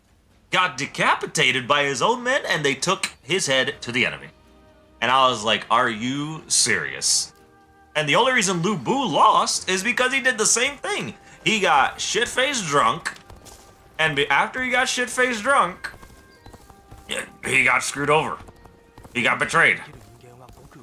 [SPEAKER 1] got decapitated by his own men, and they took his head to the enemy. And I was like, are you serious? And the only reason Lu Bu lost is because he did the same thing. He got shit-faced drunk, and after he got shit-faced drunk, he got screwed over. He got betrayed.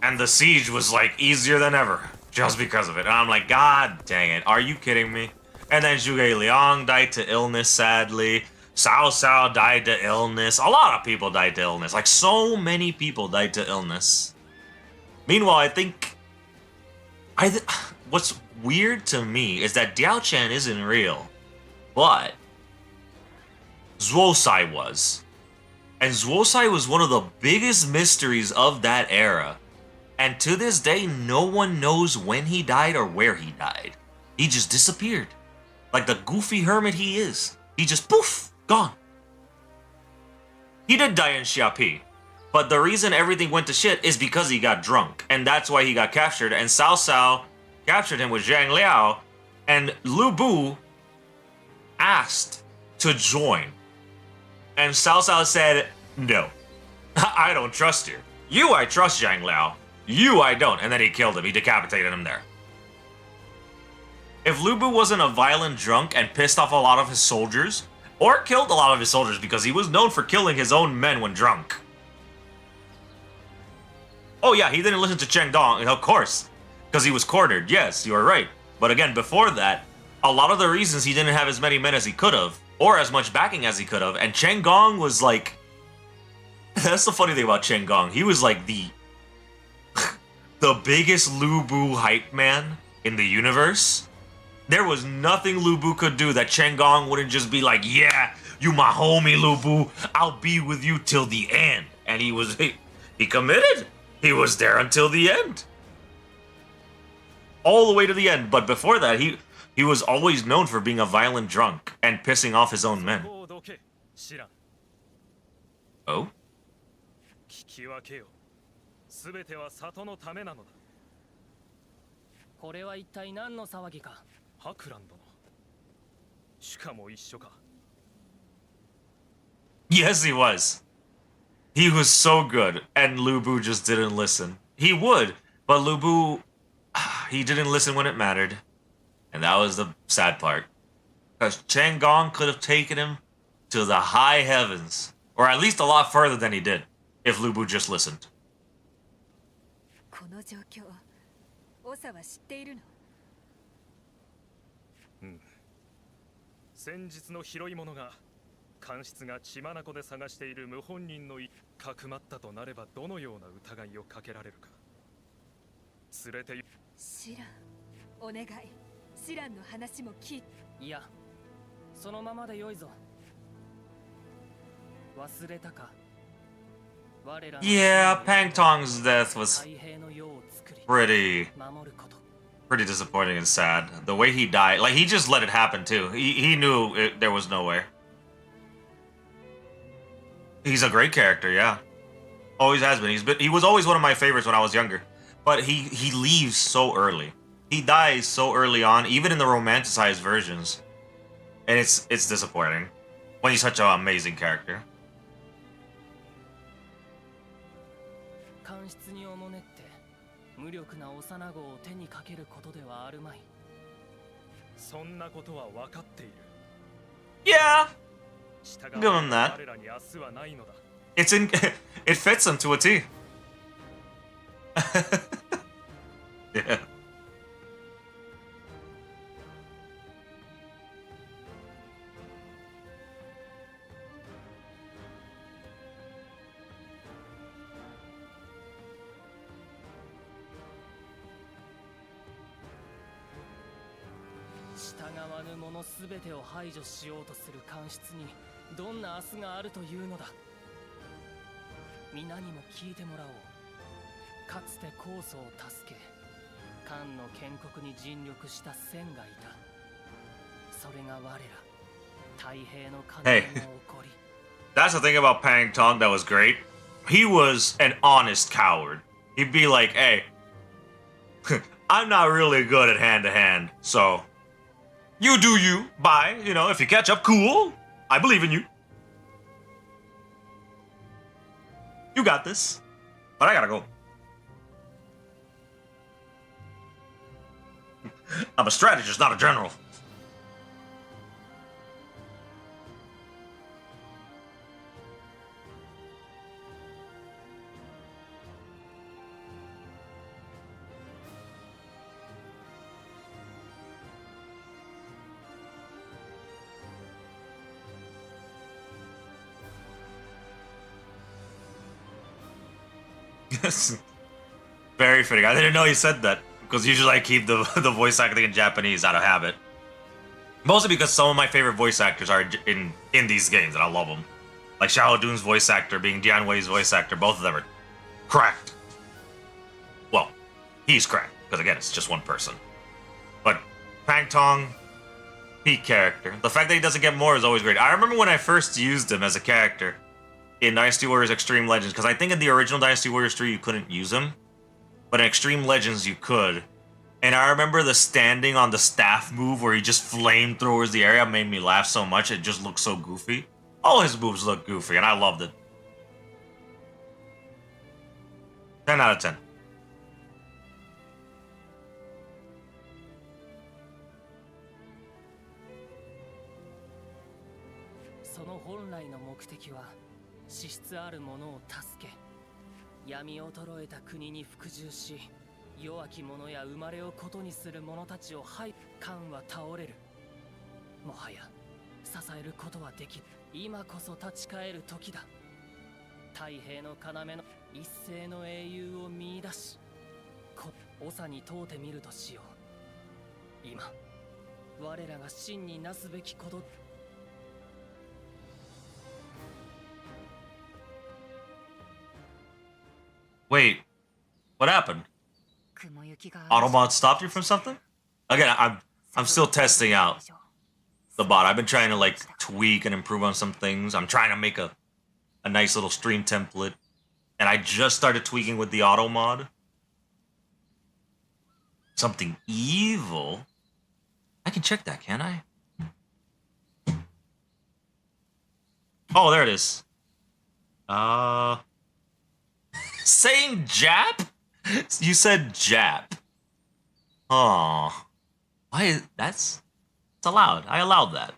[SPEAKER 1] And the siege was like easier than ever just because of it. And I'm like, god dang it, are you kidding me? And then Zhuge Liang died to illness, sadly. Cao Cao died to illness. A lot of people died to illness. Like, so many people died to illness. Meanwhile, I think... what's weird to me is that Diao Chen isn't real. But... Zuosai was. And Zuosai was one of the biggest mysteries of that era. And to this day, no one knows when he died or where he died. He just disappeared. Like the goofy hermit he is. He just poof, gone. He did die in Xiapi. But the reason everything went to shit is because he got drunk. And that's why he got captured. And Cao Cao captured him with Zhang Liao. And Lu Bu asked to join. And Cao Cao said, no, I don't trust you. You, I trust, Zhang Liao. You, I don't. And then he killed him. He decapitated him there. If Lu Bu wasn't a violent drunk and pissed off a lot of his soldiers, or killed a lot of his soldiers because he was known for killing his own men when drunk. Oh yeah, he didn't listen to Cheng Dong, of course, because he was cornered. Yes, you are right. But again, before that, a lot of the reasons he didn't have as many men as he could have, or as much backing as he could have, and Cheng Gong was like... That's the funny thing about Cheng Gong. He was like the biggest Lu Bu hype man in the universe. There was nothing Lu Bu could do that Cheng Gong wouldn't just be like, yeah, you my homie, Lu Bu. I'll be with you till the end. And he committed. He was there until the end. All the way to the end. But before that, he was always known for being a violent drunk and pissing off his own men. Oh?
[SPEAKER 2] 全ては里のためなのだ。
[SPEAKER 8] これは一体何の騒ぎか。
[SPEAKER 2] ハクラン殿。しかも一緒か。
[SPEAKER 1] Yes, he was. He was so good, and Lubu just didn't listen. He would, but Lubu, he didn't listen when it mattered. And that was the sad part. Because Chang Gong could have taken him to the high heavens. Or at least a lot further than he did, if Lubu just listened.
[SPEAKER 11] この状況、オサは知っているの？
[SPEAKER 2] うん。先日の拾い物が、官室が血眼で探している謀反人のかくまったとなればどのような疑いをかけられるか。連れて
[SPEAKER 11] シラン、お願い。シランの話も聞い。
[SPEAKER 8] いや、そのままでよいぞ。忘れたか。
[SPEAKER 1] Yeah, Pangtong's death was pretty disappointing and sad. The way he died, like he just let it happen too. He knew there was no way. He's a great character, yeah. Always has been. He was always one of my favorites when I was younger. But he leaves so early. He dies so early on, even in the romanticized versions. And it's disappointing when he's such an amazing character.
[SPEAKER 8] 官室におもねって無力な幼子を手にかけることではあるまい。
[SPEAKER 2] そんなことは分かっている。
[SPEAKER 1] Yeah, give him that. It fits him to a T. Yeah.
[SPEAKER 8] 従わぬ者すべてを排除しようとする官室にどんな明日があるというのだ。皆にも聞いてもらおう。かつて高祖を助け、漢の建国に尽力した戦がいた。それが我ら太平の鐘の起こり。
[SPEAKER 1] That's the thing about Pang Tong that was great. He was an honest coward. He'd be like, hey, I'm not really good at hand-to-hand, so you do you. Bye. You know, if you catch up, cool. I believe in you. You got this. But I gotta go. I'm a strategist, not a general. Very fitting. I didn't know you said that, because usually I keep the voice acting in Japanese out of habit. Mostly because some of my favorite voice actors are in these games, and I love them. Like Xiahou Dun's voice actor being Dian Wei's voice actor, both of them are cracked. Well, he's cracked, because again, it's just one person. But Pang Tong, peak character. The fact that he doesn't get more is always great. I remember when I first used him as a character in Dynasty Warriors Extreme Legends, because I think in the original Dynasty Warriors 3 you couldn't use him, but in Extreme Legends you could. And I remember the standing on the staff move where he just flamethrowers the area made me laugh so much. It just looked so goofy. All his moves look goofy, and I loved it. 10 out of 10.
[SPEAKER 8] その本来の目的は資質ある者を助け、闇衰えた国に服従し、弱き者や生まれをことにする者たちを排官は倒れる。もはや支えることはできる。今こそ立ち返る時だ。太平の要の一世の英雄を見出し、長に問うてみるとしよう。今我らが真になすべきこと。
[SPEAKER 1] Wait, what happened? Autobot stopped you from something? Again, I'm still testing out the bot. I've been trying to like tweak and improve on some things. I'm trying to make a nice little stream template. And I just started tweaking with the auto mod. Something evil? I can check that, can't I? Oh, there it is. Saying Jap? You said Jap. Oh. Why? It's allowed. I allowed that.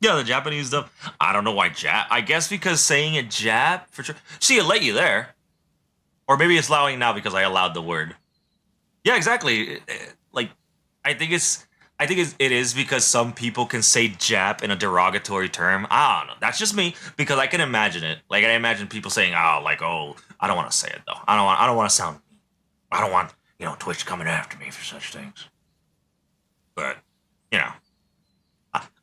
[SPEAKER 1] Yeah, the Japanese dub. I don't know why Jap. I guess because saying it Jap for sure. See, it let you there. Or maybe it's allowing now because I allowed the word. Yeah, exactly. Like, I think it is because some people can say Jap in a derogatory term. I don't know. That's just me because I can imagine it. Like, I imagine people saying, "Oh, I don't want to say it though. I don't want to sound. I don't want Twitch coming after me for such things." But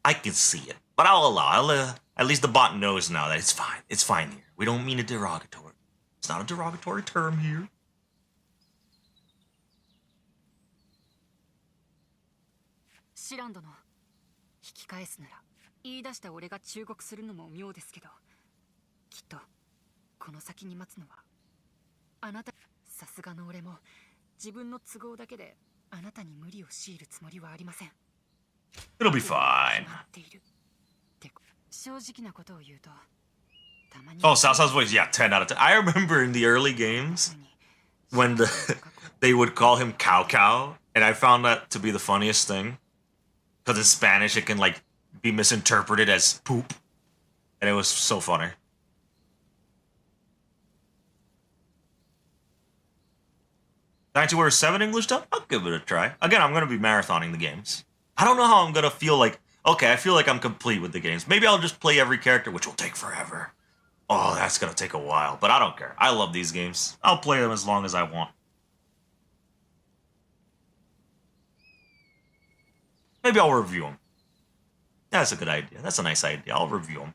[SPEAKER 1] I can see it. But I'll allow. At least the bot knows now that it's fine. It's fine here. We don't mean a derogatory. It's not a derogatory term here.
[SPEAKER 12] シラン殿、引き返すなら言い出した俺が忠告するのも妙ですけど、きっとこの先に待つのはあなた。さすがの俺も自分の都合だけであなたに無理を強いるつもりはありません。
[SPEAKER 1] It'll be fine.
[SPEAKER 12] 正直なことを言うと、たまに。
[SPEAKER 1] Oh, Salsa's voice, yeah, 10 out of 10. I remember in the early games when they would call him Cow Cow, and I found that to be the funniest thing. Because in Spanish, it can, like, be misinterpreted as poop. And it was so funny. Dynasty Warriors 7 English dub? I'll give it a try. Again, I'm going to be marathoning the games. I don't know how I'm going to feel like... Okay, I feel like I'm complete with the games. Maybe I'll just play every character, which will take forever. Oh, that's going to take a while. But I don't care. I love these games. I'll play them as long as I want. Maybe I'll review them. That's a good idea. That's a nice idea. I'll review them.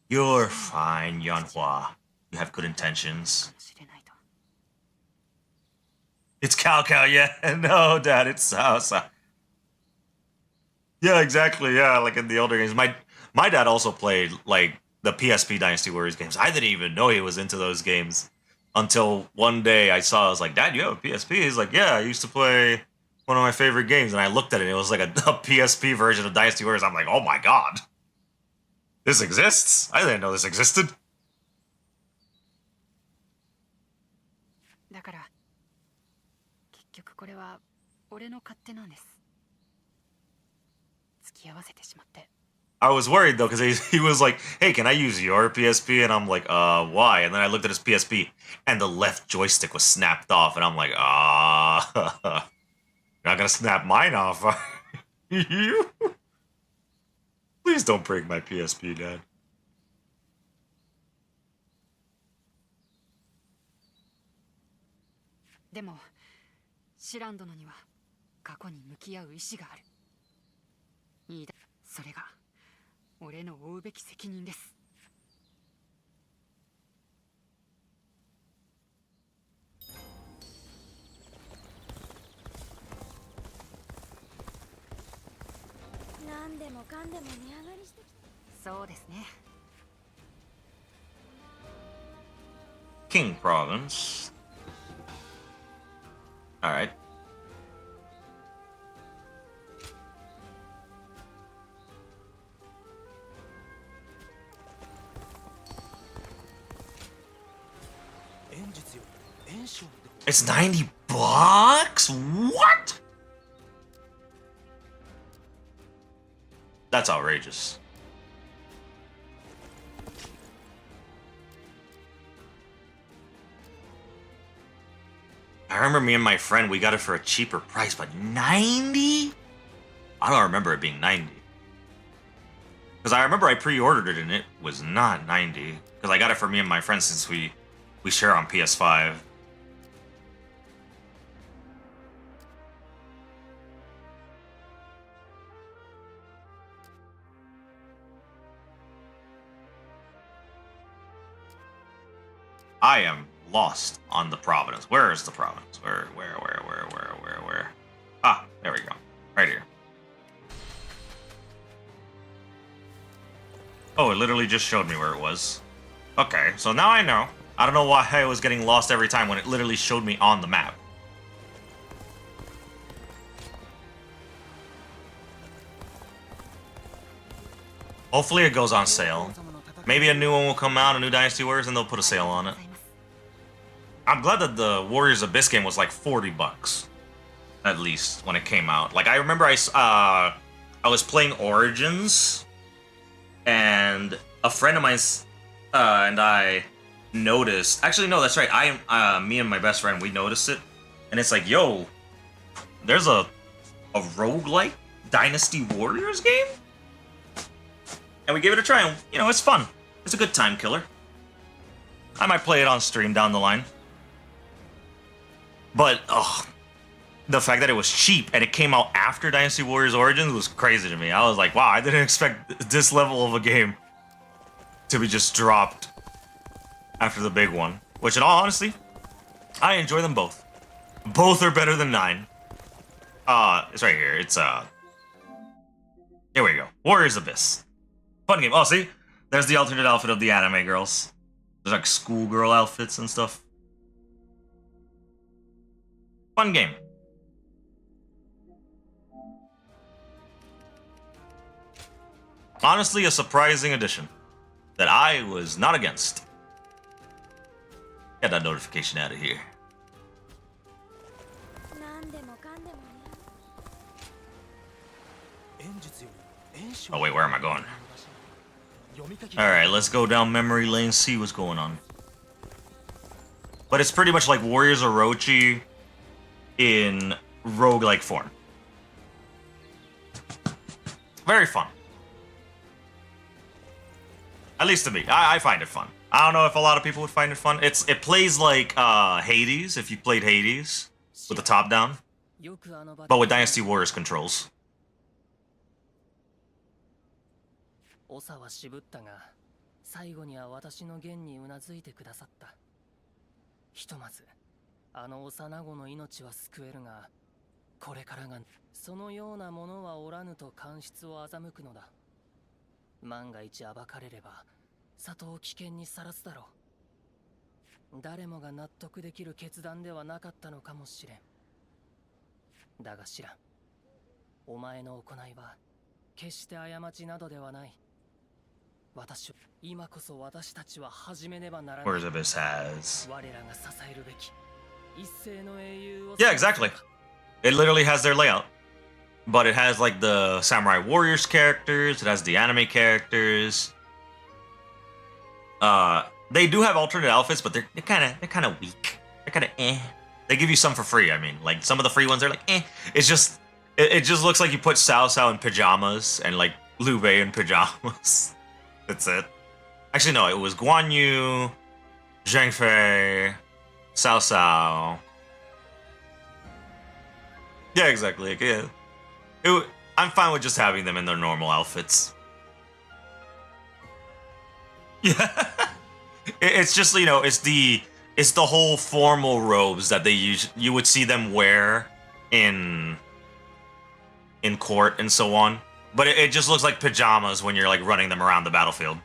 [SPEAKER 1] You're fine, Yanhua. You have good intentions. It's Cao Cao, yeah. No, Dad, it's Sao. Yeah, exactly. Yeah, like in the older games. My dad also played, like, the PSP Dynasty Warriors games. I didn't even know he was into those games until one day I saw. I was like, "Dad, you have a PSP?" He's like, "Yeah, I used to play one of my favorite games." And I looked at it, and it was like a PSP version of Dynasty Warriors. I'm like, "Oh my god, this exists? I didn't know this existed."
[SPEAKER 12] だから結局これは俺の勝手なんです。付き合わせてしまって。
[SPEAKER 1] I was worried though, because he was like, "Hey, can I use your PSP?" And I'm like, why?" And then I looked at his PSP, and the left joystick was snapped off, and I'm like, you're not gonna snap mine off, are you? Please don't break my PSP, Dad.
[SPEAKER 12] でも、シラン殿には過去に向き合う意志がある。いいだ、それが俺の負うべき責任です。
[SPEAKER 4] 何でもかんでも値上がりしてきた。
[SPEAKER 12] そうですね。
[SPEAKER 1] King Province. All right. It's $90? What? That's outrageous. I remember me and my friend, we got it for a cheaper price, but 90? I don't remember it being 90. Because I remember I pre-ordered it and it was not 90. Because I got it for me and my friend since we share on PS5. I am lost on the Providence. Where is the Providence? Where? Ah, there we go. Right here. Oh, it literally just showed me where it was. Okay, so now I know. I don't know why I was getting lost every time when it literally showed me on the map. Hopefully it goes on sale. Maybe a new one will come out, a new Dynasty Warriors, and they'll put a sale on it. I'm glad that the Warriors Abyss game was like 40 bucks. At least, when it came out. Like, I remember I was playing Origins, and a friend of mine and I noticed... Actually, no, that's right. Me and my best friend, we noticed it. And it's like, yo, there's a roguelike Dynasty Warriors game? And we gave it a try, and, you know, it's fun. It's a good time killer. I might play it on stream down the line. But, ugh, the fact that it was cheap and it came out after Dynasty Warriors Origins was crazy to me. I was like, wow, I didn't expect this level of a game to be just dropped after the big one. Which, in all honesty, I enjoy them both. Both are better than 9. It's right here. It's, here we go. Warriors Abyss. Fun game. Oh, see? There's the alternate outfit of the anime girls. There's like schoolgirl outfits and stuff. Fun game. Honestly, a surprising addition that I was not against. Get that notification out of here. Oh wait, where am I going? Alright, let's go down memory lane, see what's going on. But it's pretty much like Warriors Orochi in roguelike form. Very fun. At least to me. I find it fun. I don't know if a lot of people would find it fun. It plays like Hades, if you played Hades, with the top down. But with Dynasty Warriors controls.
[SPEAKER 8] 長は渋ったが、最後には私の言にうなずいてくださった。ひとまず、あの幼子の命は救えるが、これからがそのようなものはおらぬと官室を欺くのだ。万が一暴かれれば、里を危険にさらすだろう。誰もが納得できる決断ではなかったのかもしれん。だが知らん。お前の行いは、決して過ちなどではない。
[SPEAKER 1] Warriors Abyss has. Yeah, exactly. It literally has their layout. But it has like the Samurai Warriors characters, it has the anime characters. They do have alternate outfits, but they're kinda weak. They're kinda eh. They give you some for free, I mean. Like some of the free ones are like eh. It's just it just looks like you put Cao Cao in pajamas and like Liu Bei in pajamas. That's it. Actually, no, it was Guan Yu, Zhang Fei, Cao Cao. Yeah, exactly. Yeah. I'm fine with just having them in their normal outfits. Yeah. It's just, you know, it's the whole formal robes that you would see them wear in court and so on. But it just looks like pajamas when you're like running them around the battlefield.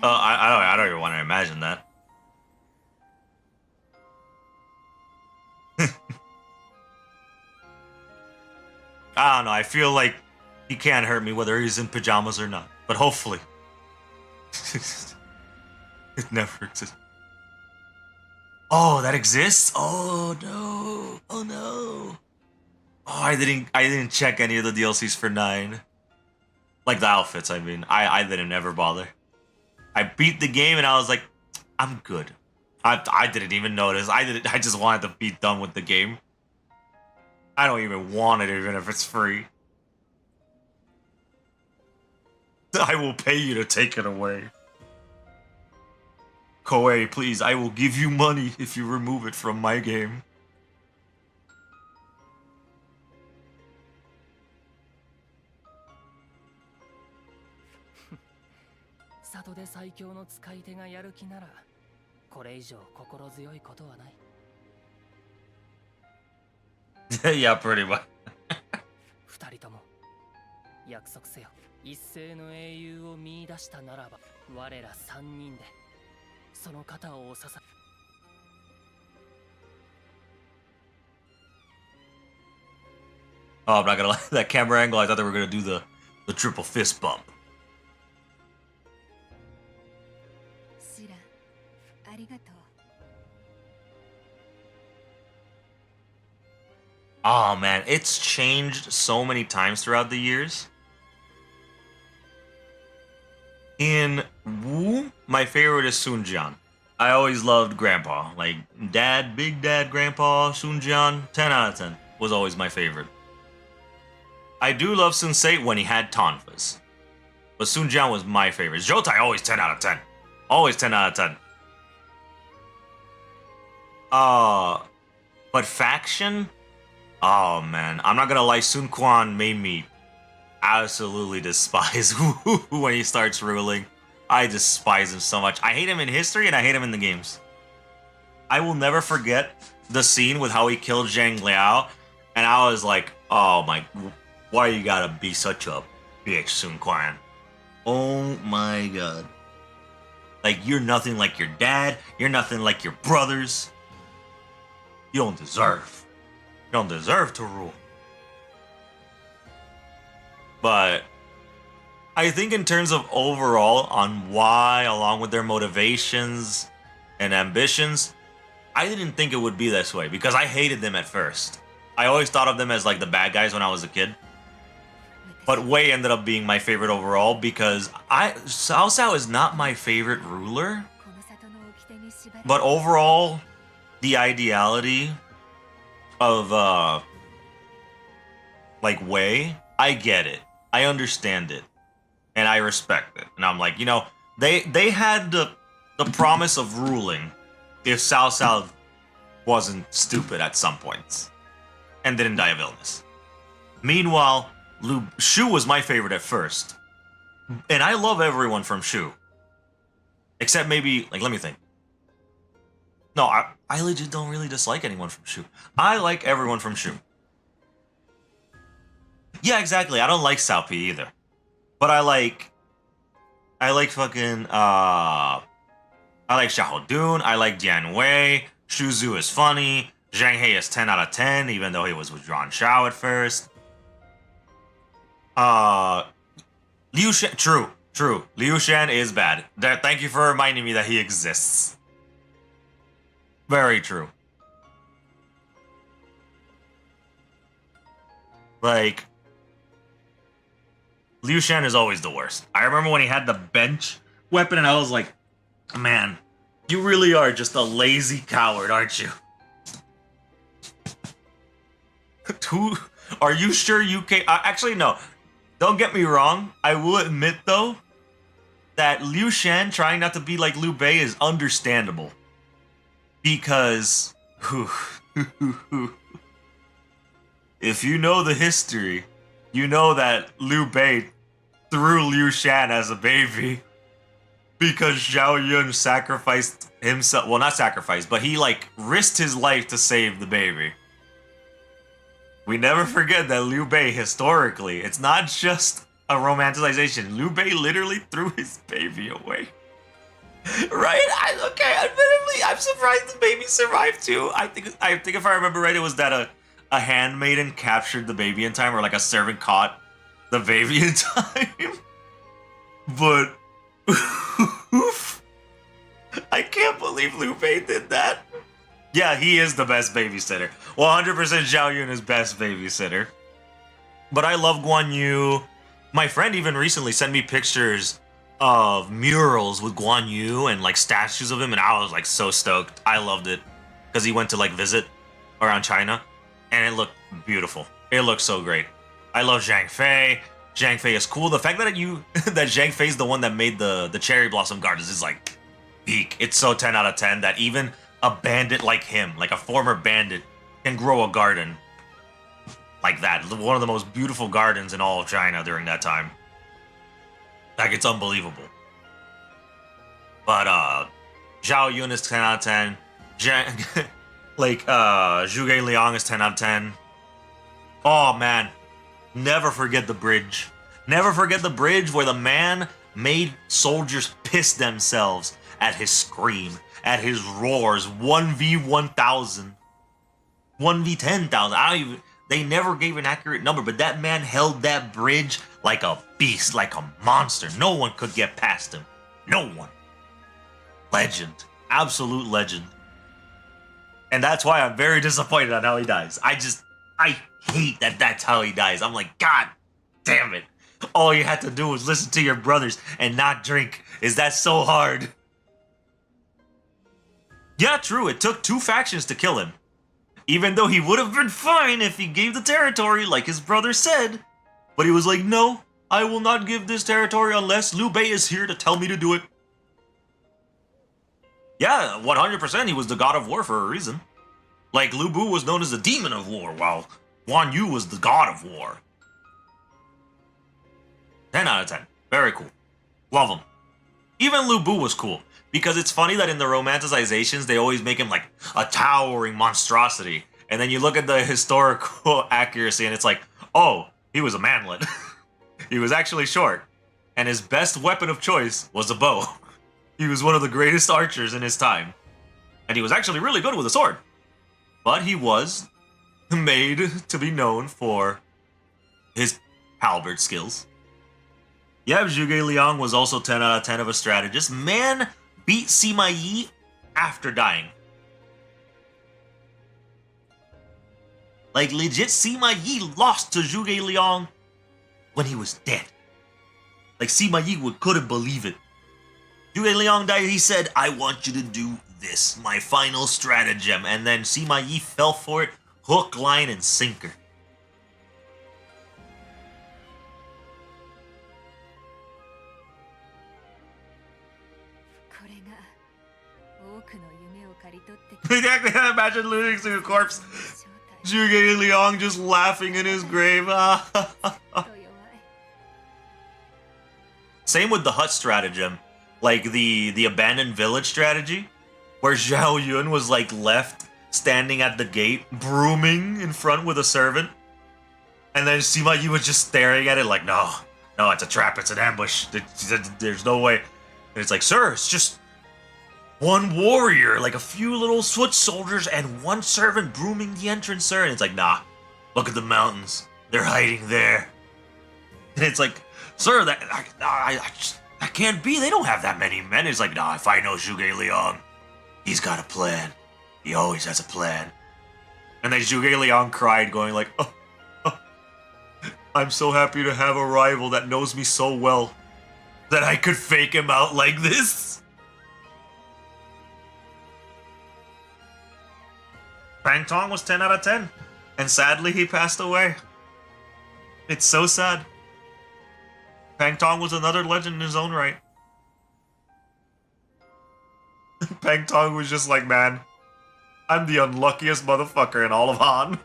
[SPEAKER 1] I don't even want to imagine that. I don't know, I feel like he can't hurt me whether he's in pajamas or not. But hopefully. It never exists. Oh, that exists? Oh no. Oh no. Oh, I didn't check any of the DLCs for 9. Like the outfits, I mean. I didn't ever bother. I beat the game and I was like, I'm good. I didn't even notice. I just wanted to be done with the game. I don't even want it even if it's free. I will pay you to take it away. Koei, please, I will give you money if you remove it from my game.
[SPEAKER 8] 里で最強の使い手がやる気なら、これ以上心強いことはない。
[SPEAKER 1] Yeah, pretty much.
[SPEAKER 8] 二人とも約束せよ。一斉の英雄を見出したならば、我ら三人でその肩を支え。
[SPEAKER 1] Oh, I'm not gonna lie. That camera angle, I thought they were gonna do the triple fist bump.
[SPEAKER 11] シラ、ありがとう。
[SPEAKER 1] Oh man, it's changed so many times throughout the years. In Wu, my favorite is Sunjian. I always loved Grandpa. Like, Dad, Big Dad, Grandpa, Sunjian, 10 out of 10 was always my favorite. I do love Sensei when he had tonfas. But Sunjian was my favorite. Jotai, always 10 out of 10. Always 10 out of 10. But Faction? Oh man, I'm not gonna lie, Sun Quan made me absolutely despise Wu when he starts ruling. I despise him so much. I hate him in history and I hate him in the games. I will never forget the scene with how he killed Zhang Liao, and I was like, oh my, why you gotta be such a bitch, Sun Quan? Oh my god. Like, you're nothing like your dad, you're nothing like your brothers. You don't deserve. You don't deserve to rule. But I think in terms of overall on why, along with their motivations and ambitions, I didn't think it would be this way because I hated them at first. I always thought of them as like the bad guys when I was a kid. But Wei ended up being my favorite overall because Cao Cao is not my favorite ruler. But overall, the ideality of like Wei, I get it. I understand it. And I respect it. And I'm like, you know, they had the promise of ruling if Cao Cao wasn't stupid at some points and didn't die of illness. Meanwhile, Shu was my favorite at first. And I love everyone from Shu. Except maybe, like, let me think. No, I legit don't really dislike anyone from Shu. I like everyone from Shu. Yeah, exactly. I don't like Cao Pi either. But I like fucking, I like Xiahou Dun, I like Dian Wei, Shu Zhu is funny, Zhang He is 10 out of 10, even though he was with Zhuan Shao at first. Liu Shan, true. Liu Shan is bad. Thank you for reminding me that he exists. Very true. Like, Liu Shan is always the worst. I remember when he had the bench weapon and I was like, man, you really are just a lazy coward, aren't you? Who, are you sure you can? Actually, no. Don't get me wrong. I will admit, though, that Liu Shan trying not to be like Liu Bei is understandable. Because, if you know the history, you know that Liu Bei threw Liu Shan as a baby because Zhao Yun sacrificed himself. Well, not sacrificed, but he like risked his life to save the baby. We never forget that Liu Bei historically, it's not just a romanticization. Liu Bei literally threw his baby away. Right? Admittedly, I'm surprised the baby survived too. I think if I remember right, it was that a handmaiden captured the baby in time, or like a servant caught the baby in time. But I can't believe Liu Bei did that. Yeah, he is the best babysitter. 100% Zhao Yun is best babysitter. But I love Guan Yu. My friend even recently sent me pictures of murals with Guan Yu and like statues of him, and I was like so stoked. I loved it because he went to like visit around China, and it looked beautiful. It looked so great. I love Zhang Fei. Zhang Fei is cool. The fact that that Zhang Fei is the one that made the cherry blossom gardens is like peak. It's so 10 out of 10 that even a bandit like him, like a former bandit, can grow a garden like that. One of the most beautiful gardens in all of China during that time. Like, it's unbelievable. But Zhao Yun is 10 out of 10. Zhuge Liang is 10 out of 10. Oh man, never forget the bridge. Never forget the bridge where the man made soldiers piss themselves at his scream, at his roars. 1v1000, 1v10,000. They never gave an accurate number, but that man held that bridge like a beast, like a monster. No one could get past him. No one. Legend. Absolute legend. And that's why I'm very disappointed on how he dies. I hate that that's how he dies. I'm like, God damn it. All you had to do was listen to your brothers and not drink. Is that so hard? Yeah, true. It took 2 factions to kill him. Even though he would have been fine if he gave the territory like his brother said. But he was like, no, I will not give this territory unless Liu Bei is here to tell me to do it. Yeah, 100% he was the god of war for a reason. Like, Lu Bu was known as the demon of war, while Guan Yu was the god of war. 10 out of 10. Very cool. Love him. Even Lu Bu was cool, because it's funny that in the romanticizations, they always make him like a towering monstrosity. And then you look at the historical accuracy and it's like, oh, he was a manlet. He was actually short. And his best weapon of choice was a bow. He was one of the greatest archers in his time. And he was actually really good with a sword. But he was made to be known for his halberd skills. Yeah, Zhuge Liang was also 10 out of 10 of a strategist. Man beat Sima Yi after dying. Like, legit, Sima Yi lost to Zhuge Liang when he was dead. Like, Sima Yi couldn't believe it. Zhuge Liang died, he said, I want you to do this, my final stratagem. And then Sima Yi fell for it, hook, line, and sinker. Imagine losing to a corpse. Zhuge Liang just laughing in his grave. Same with the hut stratagem. Like the abandoned village strategy, where Zhao Yun was like left standing at the gate, brooming in front with a servant. And then Sima Yi was just staring at it like, no, it's a trap, it's an ambush. There's no way. And it's like, sir, it's just one warrior, like a few little foot soldiers and one servant brooming the entrance, sir. And it's like, nah, look at the mountains. They're hiding there. And it's like, sir, that can't be. They don't have that many men. It's like, nah, if I know Zhuge Liang, he's got a plan. He always has a plan. And then Zhuge Liang cried, going like, oh, I'm so happy to have a rival that knows me so well that I could fake him out like this. Pang Tong was 10 out of 10. And sadly, he passed away. It's so sad. Pang Tong was another legend in his own right. Pang Tong was just like, man, I'm the unluckiest motherfucker in all of Han.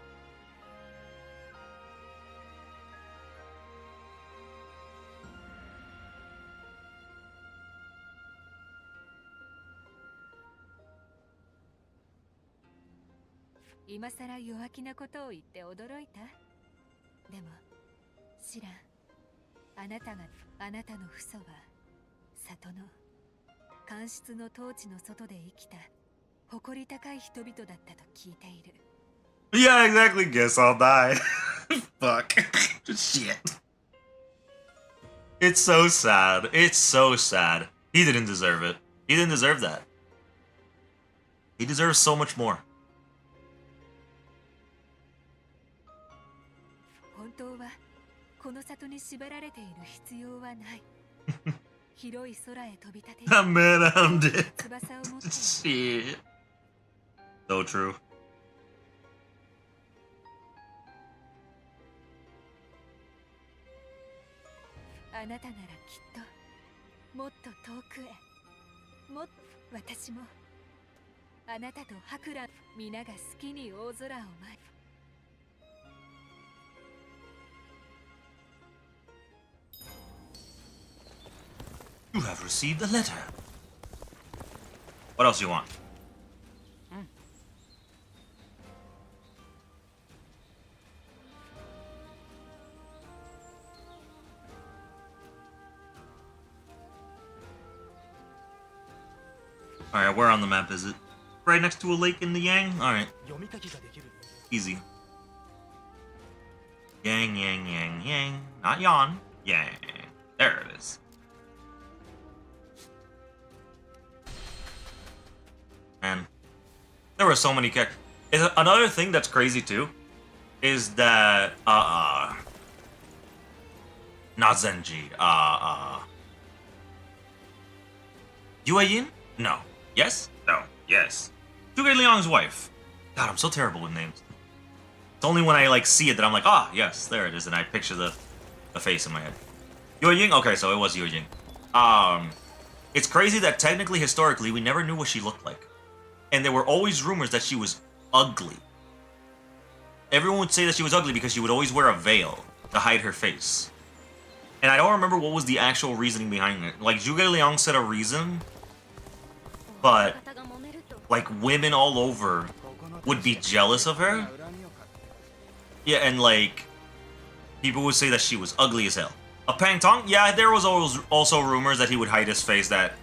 [SPEAKER 1] Yeah, exactly. Guess I'll die. Fuck. Shit. It's so sad. It's so sad. He didn't deserve it. He didn't deserve that. He deserves so much more. Man, I'm dead. Shit. So true.
[SPEAKER 11] あなたならきっともっと遠くへ私もあなたと博覧皆が好きに大空を舞い
[SPEAKER 1] You have received a letter. What else do you want? Alright, where on the map is it? Right next to a lake in the Yang? Alright. Easy. Yang, Yang, Yang, Yang. Not Yan. Yang. There it is. Man. There were so many characters. Another thing that's crazy too is that, not Zenji, Yueyin? No. Yes? No. Yes. Zhuge Liang's wife. God, I'm so terrible with names. It's only when I like see it that I'm like, ah, yes, there it is, and I picture the face in my head. Yueying? Okay, so it was Yueying. It's crazy that technically, historically, we never knew what she looked like. And there were always rumors that she was ugly. Everyone would say that she was ugly because she would always wear a veil to hide her face. And I don't remember what was the actual reasoning behind it. Like, Zhuge Liang said a reason, but like women all over would be jealous of her. Yeah, and like people would say that she was ugly as hell. A Pang Tong? Yeah, there was also rumors that he would hide his face that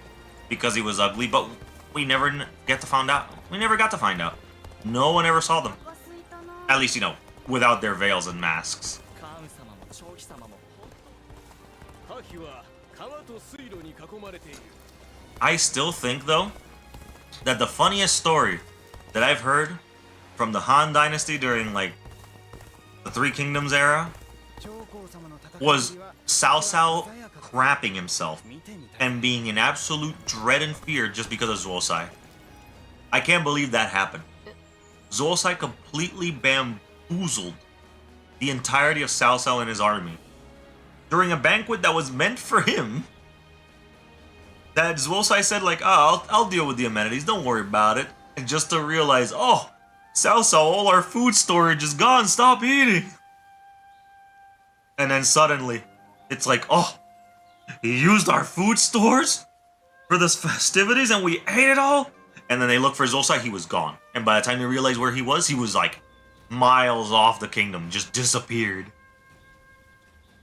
[SPEAKER 1] because he was ugly, but we never get to find out. We never got to find out. No one ever saw them. At least, you know, without their veils and masks. I still think, though, that the funniest story that I've heard from the Han Dynasty during, like, the Three Kingdoms era was Cao Cao crapping himself and being in absolute dread and fear just because of Zuosai. I can't believe that happened. Zuosai completely bamboozled the entirety of Cao Cao and his army during a banquet that was meant for him. That Zuosai said, like, oh, I'll deal with the amenities, don't worry about it. And just to realize, oh, Cao Cao, all our food storage is gone, stop eating. And then suddenly, it's like, oh, he used our food stores for the festivities and we ate it all? And then they look for Zuosai, he was gone. And by the time they realized where he was like miles off the kingdom, just disappeared.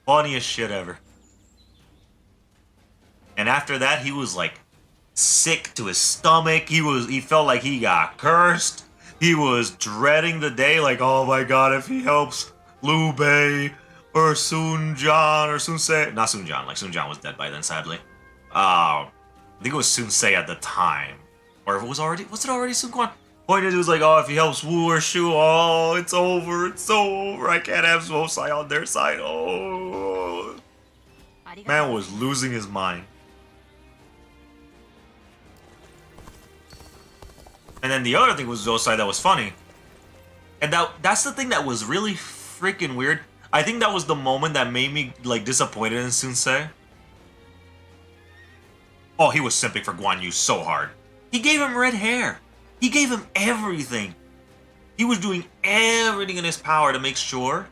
[SPEAKER 1] Funniest shit ever. And after that, he was like sick to his stomach. He felt like he got cursed. He was dreading the day, like, oh my god, if he helps Liu Bei or Sun Jian or Sun Se. Not Sun Jian, like Sun Jian was dead by then, sadly. I think it was Sun Se at the time. Or if it was it already Sun Quan? Point is, it was like, oh, if he helps Wu or Shu, oh, it's over, it's so over. I can't have Zuosai on their side. Oh. Man was losing his mind. And then the other thing was Zuosai that was funny. And that's the thing that was really freaking weird. I think that was the moment that made me, like, disappointed in Sun Se. Oh, he was simping for Guan Yu so hard. He gave him red hair. He gave him everything. He was doing everything in his power to make sure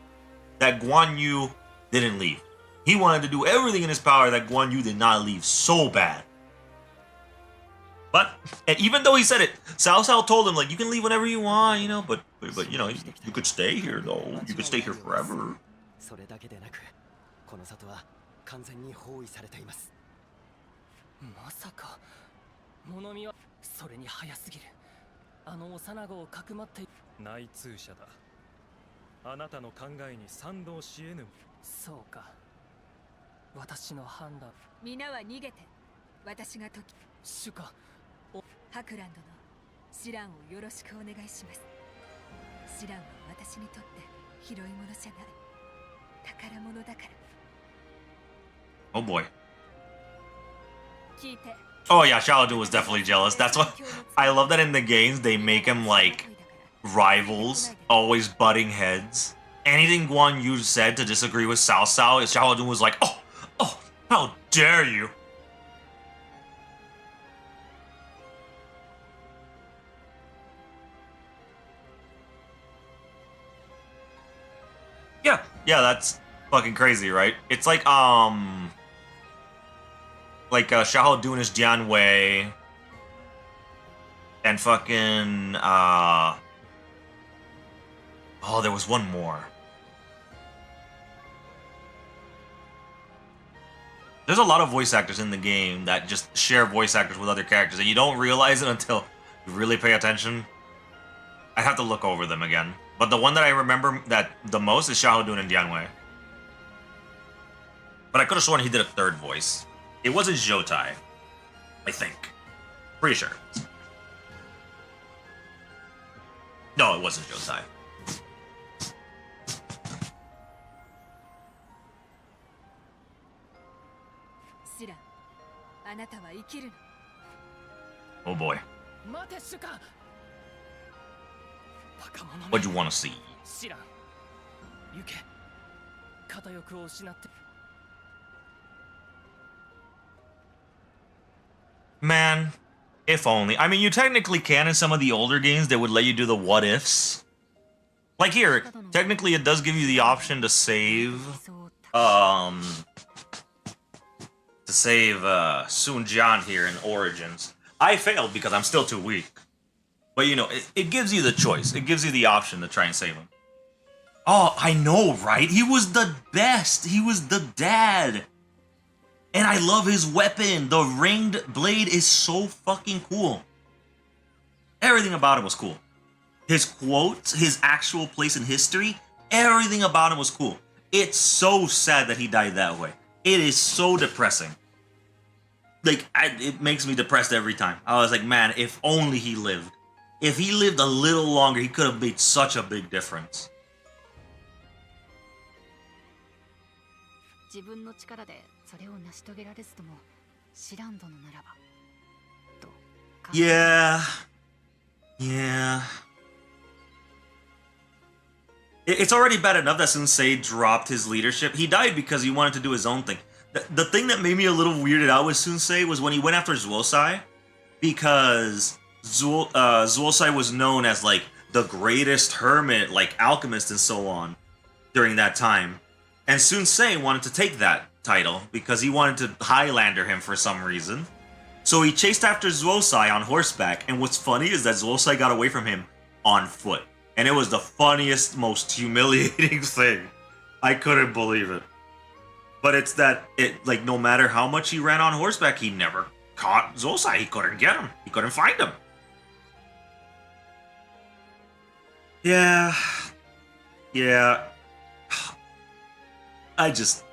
[SPEAKER 1] that Guan Yu didn't leave. He wanted to do everything in his power that Guan Yu did not leave so bad. But, and even though he said it, Cao Cao told him, like, you can leave whenever you want, you know, but you know, you could stay here, though. You could stay here forever.
[SPEAKER 8] まさか物見はそれに早すぎる。あの幼子をかくまって
[SPEAKER 7] 内通者だ。あなたの考えに賛同し得ぬ。
[SPEAKER 8] そうか。私の判断。
[SPEAKER 11] 皆は逃げて。私が時。
[SPEAKER 8] 主か。
[SPEAKER 11] 博覧殿、シランをよろしくお願いします。シランは私にとって拾い物じゃない。宝物だから。
[SPEAKER 1] Oh boy.
[SPEAKER 11] 聞いて。
[SPEAKER 1] Oh yeah, Xiaodu was definitely jealous. That's what I love that in the games they make him like rivals, always butting heads. Anything Guan Yu said to disagree with Cao Cao, Xiaodu was like, oh, How dare you? Yeah, that's fucking crazy, right? It's like Xiahou doing his Jian Wei and fucking oh, there was one more. There's a lot of voice actors in the game that just share voice actors with other characters, and you don't realize it until you really pay attention. I have to look over them again. But the one that I remember that the most is Xiahou Dun and Dian Wei. But I could have sworn he did a third voice. It wasn't Zhoutai, I think. Pretty sure. No, it wasn't Zhoutai. Oh boy. What do you want to see? Man, if only. I mean, you technically can in some of the older games that would let you do the what ifs. Like here, technically it does give you the option to save Sun Jian here in Origins. I failed because I'm still too weak. But you know, it gives you the choice. It gives you the option to try and save him. Oh, I know, right? He was the best. He was the dad. And I love his weapon. The ringed blade is so fucking cool. Everything about him was cool. His quotes, his actual place in history, everything about him was cool. It's so sad that he died that way. It is so depressing. Like, it makes me depressed every time. I was like, man, if only he lived. If he lived a little longer, he could have made such a big difference. Yeah. It's already bad enough that Sensei dropped his leadership. He died because he wanted to do his own thing. The thing that made me a little weirded out with Sensei was when he went after Zuosai, because Zuosai was known as like the greatest hermit, like alchemist and so on during that time. And Sensei wanted to take that title because he wanted to Highlander him for some reason. So he chased after Zuosai on horseback, and what's funny is that Zuosai got away from him on foot. And it was the funniest, most humiliating thing. I couldn't believe it. But it's that, like, no matter how much he ran on horseback, he never caught Zuosai. He couldn't get him. He couldn't find him. Yeah. I just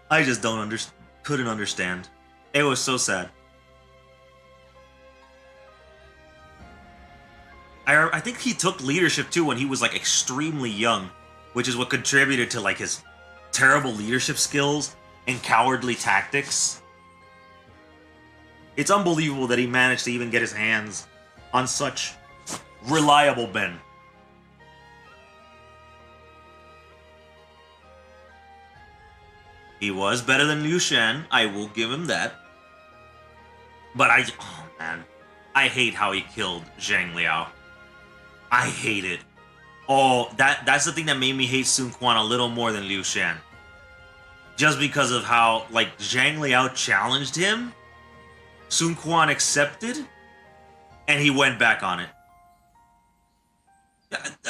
[SPEAKER 1] couldn't understand. It was so sad. I think he took leadership too when he was like extremely young, which is what contributed to like his terrible leadership skills and cowardly tactics. It's unbelievable that he managed to even get his hands on such reliable men. He was better than Liu Shan, I will give him that. But oh man, I hate how he killed Zhang Liao. I hate it. Oh, that's the thing that made me hate Sun Quan a little more than Liu Shan. Just because of how, like, Zhang Liao challenged him, Sun Quan accepted, and he went back on it.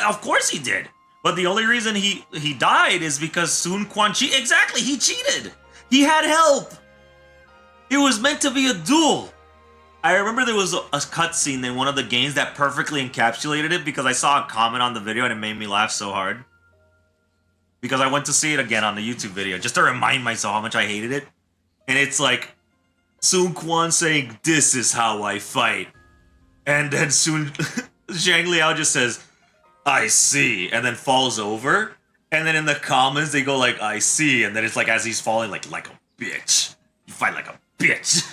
[SPEAKER 1] Of course he did. But the only reason he died is because Sun Quan cheated. Exactly, he cheated. He had help. It was meant to be a duel. I remember there was a cutscene in one of the games that perfectly encapsulated it because I saw a comment on the video and it made me laugh so hard. Because I went to see it again on the YouTube video just to remind myself how much I hated it. And it's like Sun Quan saying, "This is how I fight." And then Zhang Liao just says, "I see," and then falls over. And then in the comments they go like, "I see," and then it's like as he's falling like a bitch. You fight like a bitch.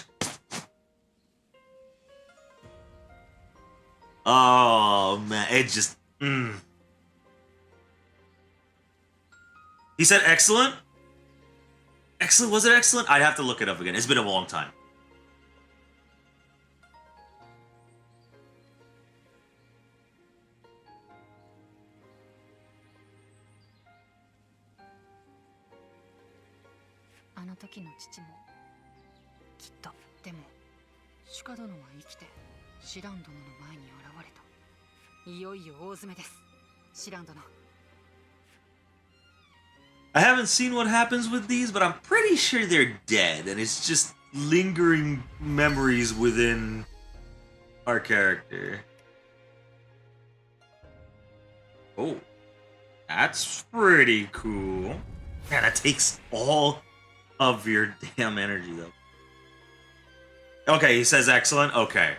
[SPEAKER 1] Oh man, it just He said excellent? Excellent. Was it excellent? I'd have to look it up again. It's been a long time. I haven't seen what happens with these, but I'm pretty sure they're dead, and it's just lingering memories within our character. Oh, that's pretty cool. Man, that takes all of your damn energy, though. Okay, he says excellent. Okay.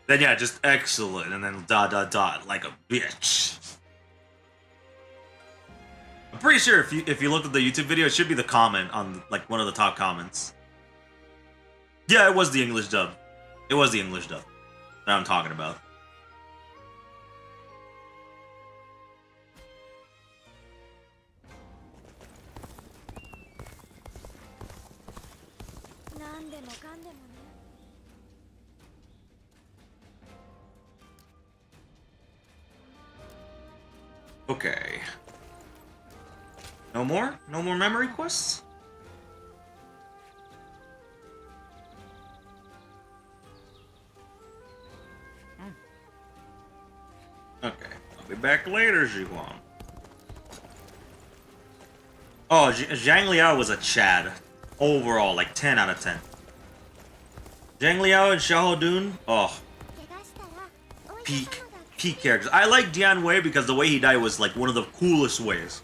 [SPEAKER 1] Then yeah, just excellent, and then ... like a bitch. I'm pretty sure if you looked at the YouTube video, it should be the comment on like one of the top comments. Yeah, it was the English dub. It was the English dub that I'm talking about. Okay. No more? No more memory quests? Okay. I'll be back later, Zhuang. Oh, Zhang Liao was a Chad. Overall, like 10 out of 10. Zhang Liao and Xiahou Dun, oh. Peak characters. I like Dian Wei because the way he died was like one of the coolest ways.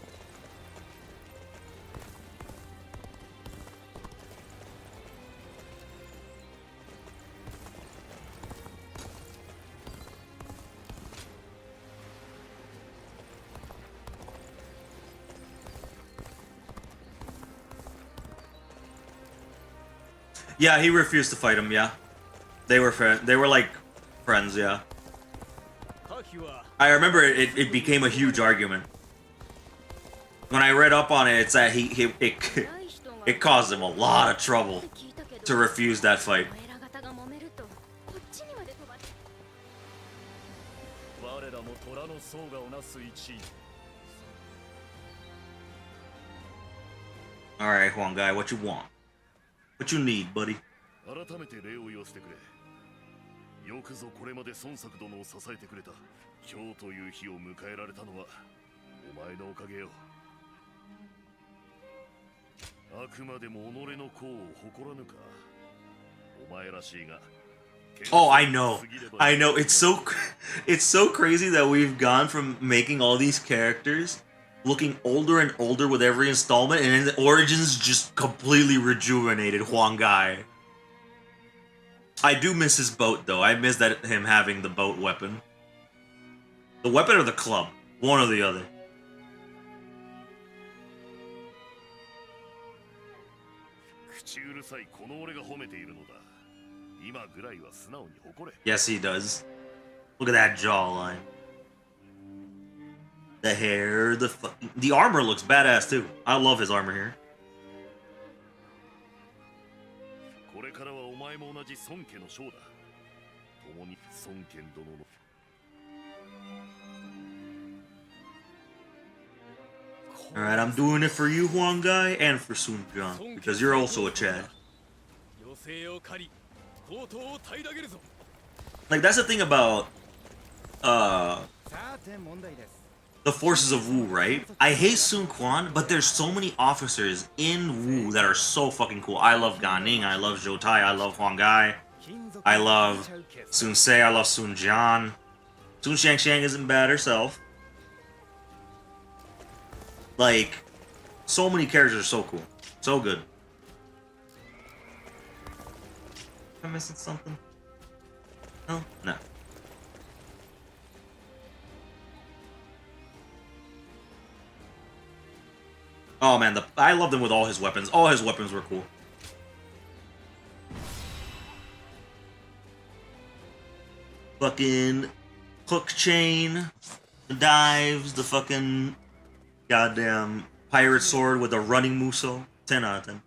[SPEAKER 1] Yeah, he refused to fight him, yeah. They were like friends, yeah. I remember it became a huge argument. When I read up on it, it's that it caused him a lot of trouble to refuse that fight. Alright, Huang Gai, what you want? What you need, buddy?
[SPEAKER 9] よくぞこれまで孫作殿を支えてくれた。今日という日を迎えられたのはお前のおかげよ。あくまでも己の功を誇らぬか。お前らしいが。
[SPEAKER 1] Oh, I know. It's so crazy that we've gone from making all these characters looking older and older with every installment, and then Origins just completely rejuvenated Huang Gai. I do miss his boat, though. I miss him having the boat weapon. The weapon or the club? One or the other. Yes, he does. Look at that jawline. The hair, the armor looks badass, too. I love his armor here. Alright, I'm doing it for you, Huang Gai, and for Sun Jian, because you're also a Chad. Like, that's the thing about, the forces of Wu, right? I hate Sun Quan, but there's so many officers in Wu that are so fucking cool. I love Gan Ning, I love Zhou Tai, I love Huang Gai, I love Sun Se, I love Sun Jian. Sun Shangxiang isn't bad herself. Like, so many characters are so cool. So good. Am I missing something? No? No. Oh man, I loved him with all his weapons. All his weapons were cool. Fucking hook chain, the dives, the fucking goddamn pirate sword with the running muso. 10 out of 10.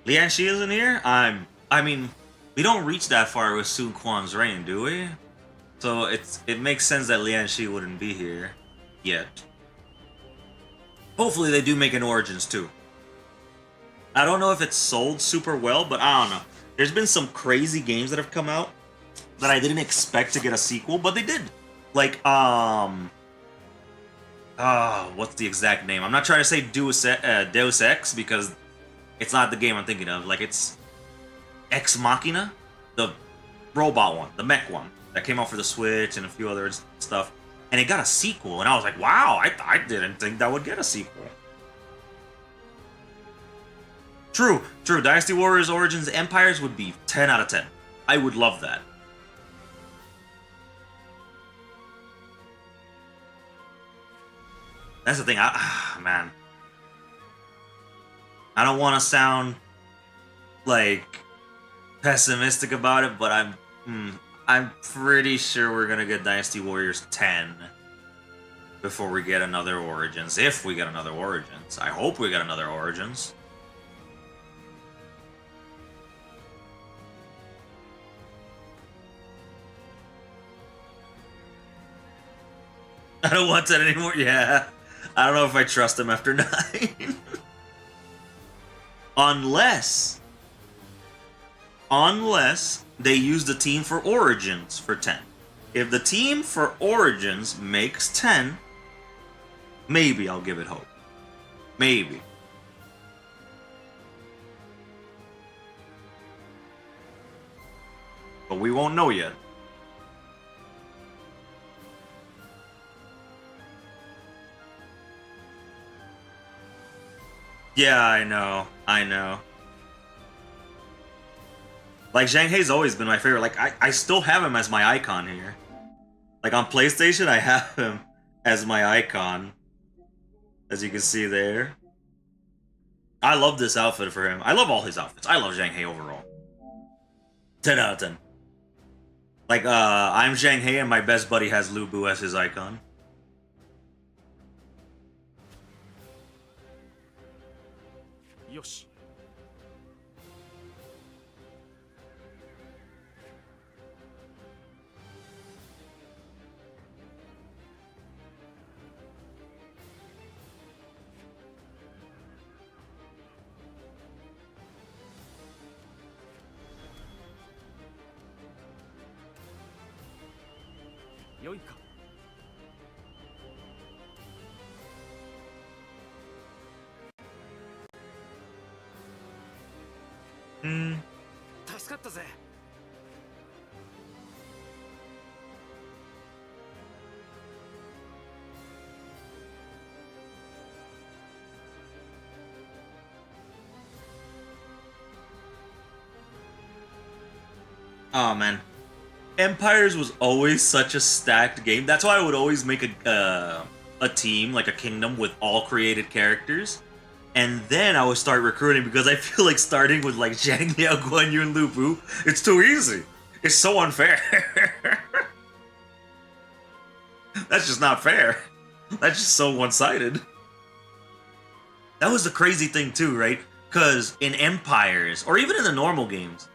[SPEAKER 1] Lian Shi isn't here? I mean, we don't reach that far with Sun Quan's reign, do we? So it makes sense that Lian Shi wouldn't be here yet. Hopefully they do make an Origins too. I don't know if it's sold super well, but I don't know. There's been some crazy games that have come out that I didn't expect to get a sequel, but they did. Like, what's the exact name? I'm not trying to say Deus Ex because it's not the game I'm thinking of. Like, it's Ex Machina, the robot one, the mech one that came out for the Switch and a few other stuff, and it got a sequel, and I was like, wow, I didn't think that would get a sequel. True. Dynasty Warriors Origins Empires would be 10 out of 10. I would love that. That's the thing, man. I don't want to sound, like, pessimistic about it, but I'm pretty sure we're gonna get Dynasty Warriors 10 before we get another Origins. If we get another Origins. I hope we get another Origins. I don't want that anymore. Yeah. I don't know if I trust him after 9. Unless they use the team for Origins for 10. If the team for Origins makes 10, maybe I'll give it hope. Maybe. But we won't know yet. Yeah, I know. Like, Zhang Hei's always been my favorite. Like, I still have him as my icon here. Like, on PlayStation, I have him as my icon. As you can see there. I love this outfit for him. I love all his outfits. I love Zhang Hei overall. 10 out of 10. Like, I'm Zhang Hei and my best buddy has Lu Bu as his icon.
[SPEAKER 2] Yosh. Yoi ka.
[SPEAKER 1] Oh man, Empires was always such a stacked game. That's why I would always make a team, like a kingdom, with all created characters. And then I would start recruiting because I feel like starting with like Zhang Liao, Guan Yu, and Lu Bu, it's too easy. It's so unfair. That's just not fair. That's just so one-sided. That was the crazy thing too, right? Because in Empires, or even in the normal games,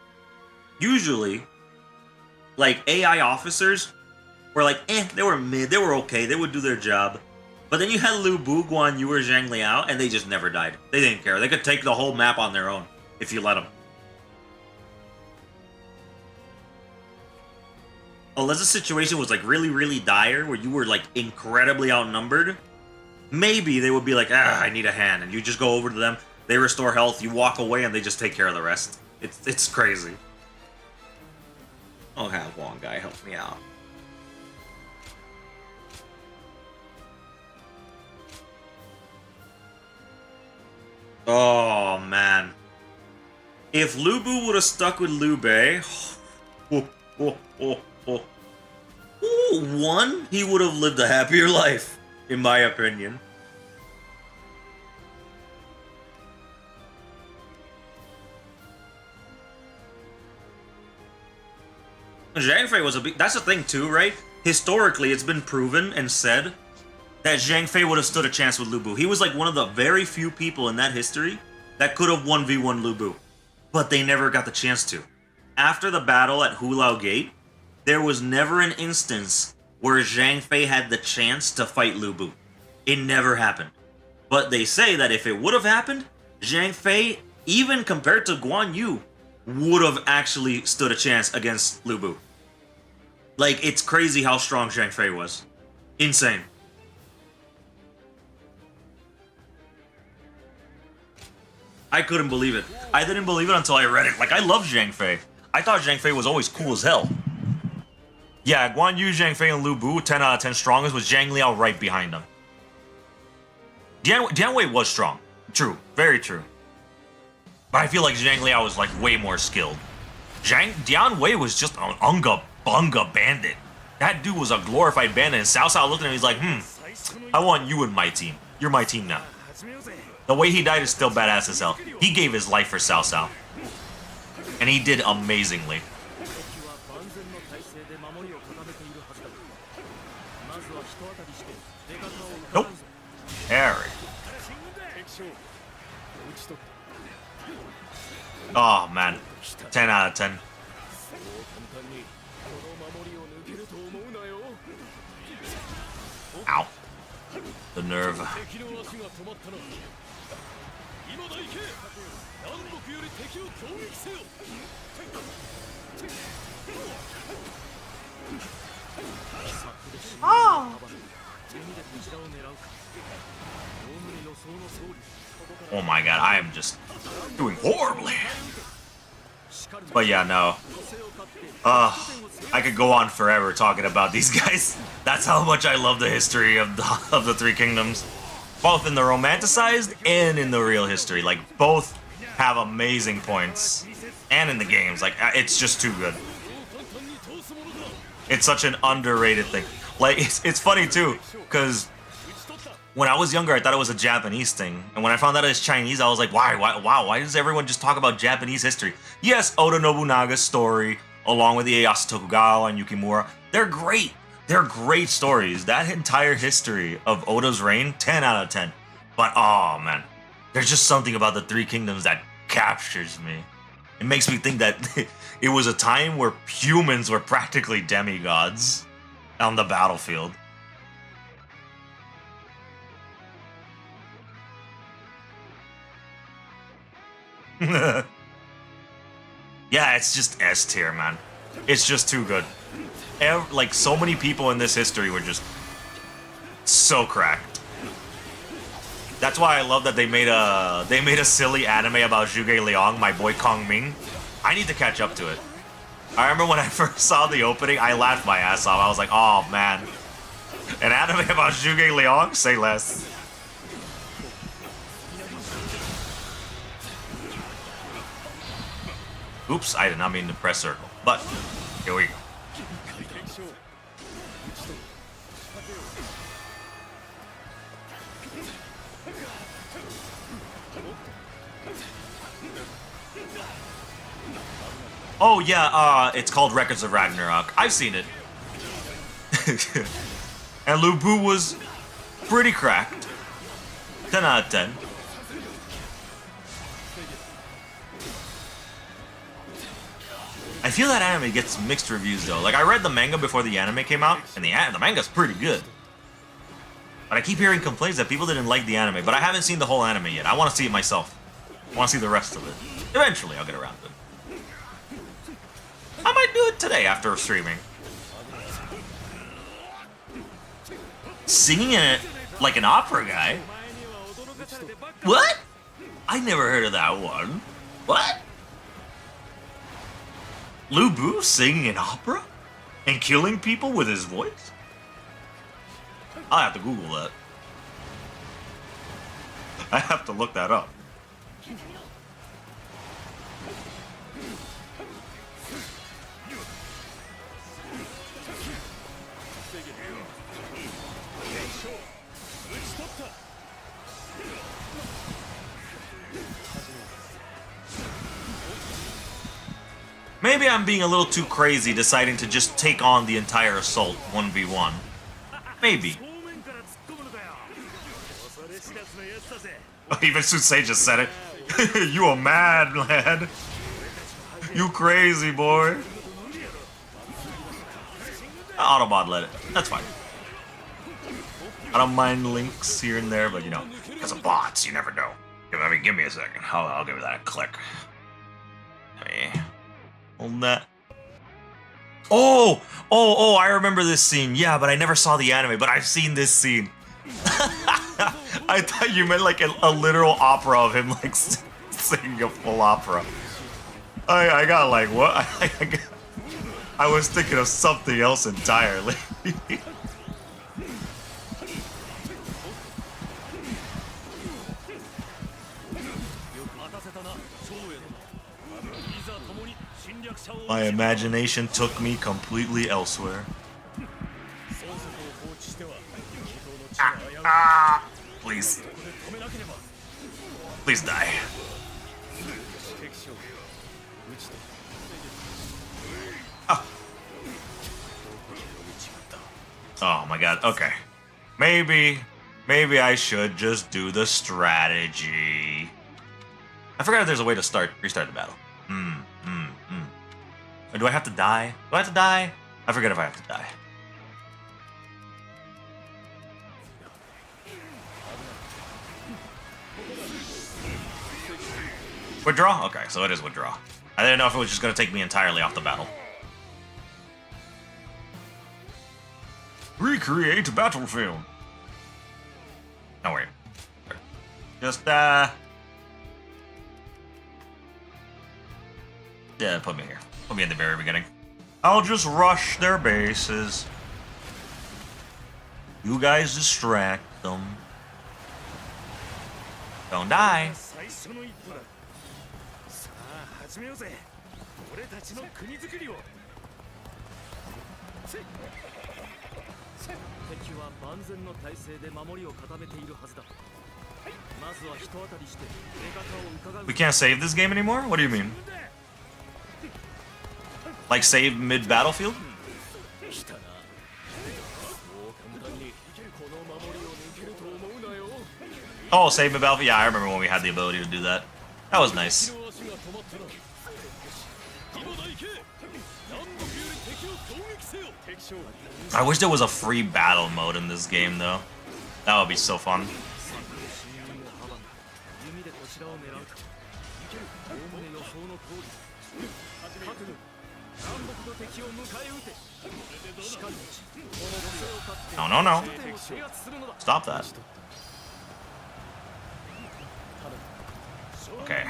[SPEAKER 1] usually, like, AI officers were like, they were mid, they were okay, they would do their job. But then you had Lu Bu, Guan Yu, or Zhang Liao, and they just never died. They didn't care. They could take the whole map on their own, if you let them. Unless the situation was, like, really, really dire, where you were, like, incredibly outnumbered, maybe they would be like, I need a hand, and you just go over to them, they restore health, you walk away, and they just take care of the rest. It's crazy. I'll have one guy help me out. Oh, man. If Lu Bu would have stuck with Liu Bei... Lu Bu won, he would have lived a happier life, in my opinion. Zhang Fei was a big... That's the thing too, right? Historically, it's been proven and said that Zhang Fei would have stood a chance with Lu Bu. He was like one of the very few people in that history that could have 1v1 Lu Bu. But they never got the chance to. After the battle at Hulao Gate, there was never an instance where Zhang Fei had the chance to fight Lu Bu. It never happened. But they say that if it would have happened, Zhang Fei, even compared to Guan Yu, would have actually stood a chance against Lu Bu. Like, it's crazy how strong Zhang Fei was. Insane. I couldn't believe it. I didn't believe it until I read it. Like, I love Zhang Fei. I thought Zhang Fei was always cool as hell. Yeah, Guan Yu, Zhang Fei, and Lu Bu, 10 out of 10 strongest, with Zhang Liao right behind them. Dian Wei was strong. True. Very true. But I feel like Zhang Liao was, like, way more skilled. Dian Wei was just an unga bunga bandit. That dude was a glorified bandit, and Cao Cao looked at him, he's like, I want you in my team. You're my team now. The way he died is still badass as hell. He gave his life for Cao Cao. And he did amazingly. Nope. Harry. Oh, man. 10 out of 10. Ow. The nerve. Oh my god, I am just doing horribly. But yeah, no. I could go on forever talking about these guys. That's how much I love the history of the Three Kingdoms. Both in the romanticized and in the real history. Like, both have amazing points. And in the games. Like, it's just too good. It's such an underrated thing. Like, it's funny too, because when I was younger, I thought it was a Japanese thing. And when I found out it's Chinese, I was like, why does everyone just talk about Japanese history? Yes, Oda Nobunaga's story, along with the Ieyasu Tokugawa and Yukimura, they're great. They're great stories. That entire history of Oda's reign, 10 out of 10. But, oh man, there's just something about the Three Kingdoms that captures me. It makes me think that it was a time where humans were practically demigods on the battlefield. Yeah, it's just S tier, man. It's just too good. Like, so many people in this history were just so cracked. That's why I love that they made a silly anime about Zhuge Liang, my boy Kong Ming. I need to catch up to it. I remember when I first saw the opening, I laughed my ass off. I was like, oh man, an anime about Zhuge Liang? Say less. Oops, I did not mean to press circle, but here we go. Oh yeah, it's called Records of Ragnarok. I've seen it. And Lu Bu was pretty cracked. 10 out of 10. I feel that anime gets mixed reviews though. Like, I read the manga before the anime came out, and the manga's pretty good. But I keep hearing complaints that people didn't like the anime, but I haven't seen the whole anime yet. I want to see it myself. I want to see the rest of it. Eventually, I'll get around to it. I might do it today after streaming. Singing it like an opera guy? What? I never heard of that one. What? Lu Bu singing an opera? And killing people with his voice? I'll have to Google that. I have to look that up. Maybe I'm being a little too crazy deciding to just take on the entire assault 1v1. Maybe. Even Susei just said it. You a mad lad. You crazy boy. Autobot let it. That's fine. I don't mind links here and there, but you know, because of bots, you never know. Give me a second. I'll give that a click. Hey, hold that. Oh, I remember this scene. Yeah, but I never saw the anime, but I've seen this scene. I thought you meant like a literal opera of him like singing a full opera. I got like, what? I was thinking of something else entirely. My imagination took me completely elsewhere. Please. Please die. Oh my god, okay. Maybe I should just do the strategy. I forgot if there's a way to restart the battle. Do I have to die? Do I have to die? I forget if I have to die. Withdraw? Okay, so it is withdraw. I didn't know if it was just going to take me entirely off the battle. Recreate battlefield. No, wait. Just, yeah, put me here. Put me in the very beginning. I'll just rush their bases. You guys distract them. Don't die. We can't save this game anymore? What do you mean? Like save mid-battlefield? Oh, save mid-battlefield? Yeah, I remember when we had the ability to do that. That was nice. I wish there was a free battle mode in this game, though. That would be so fun. No. Stop that. Okay.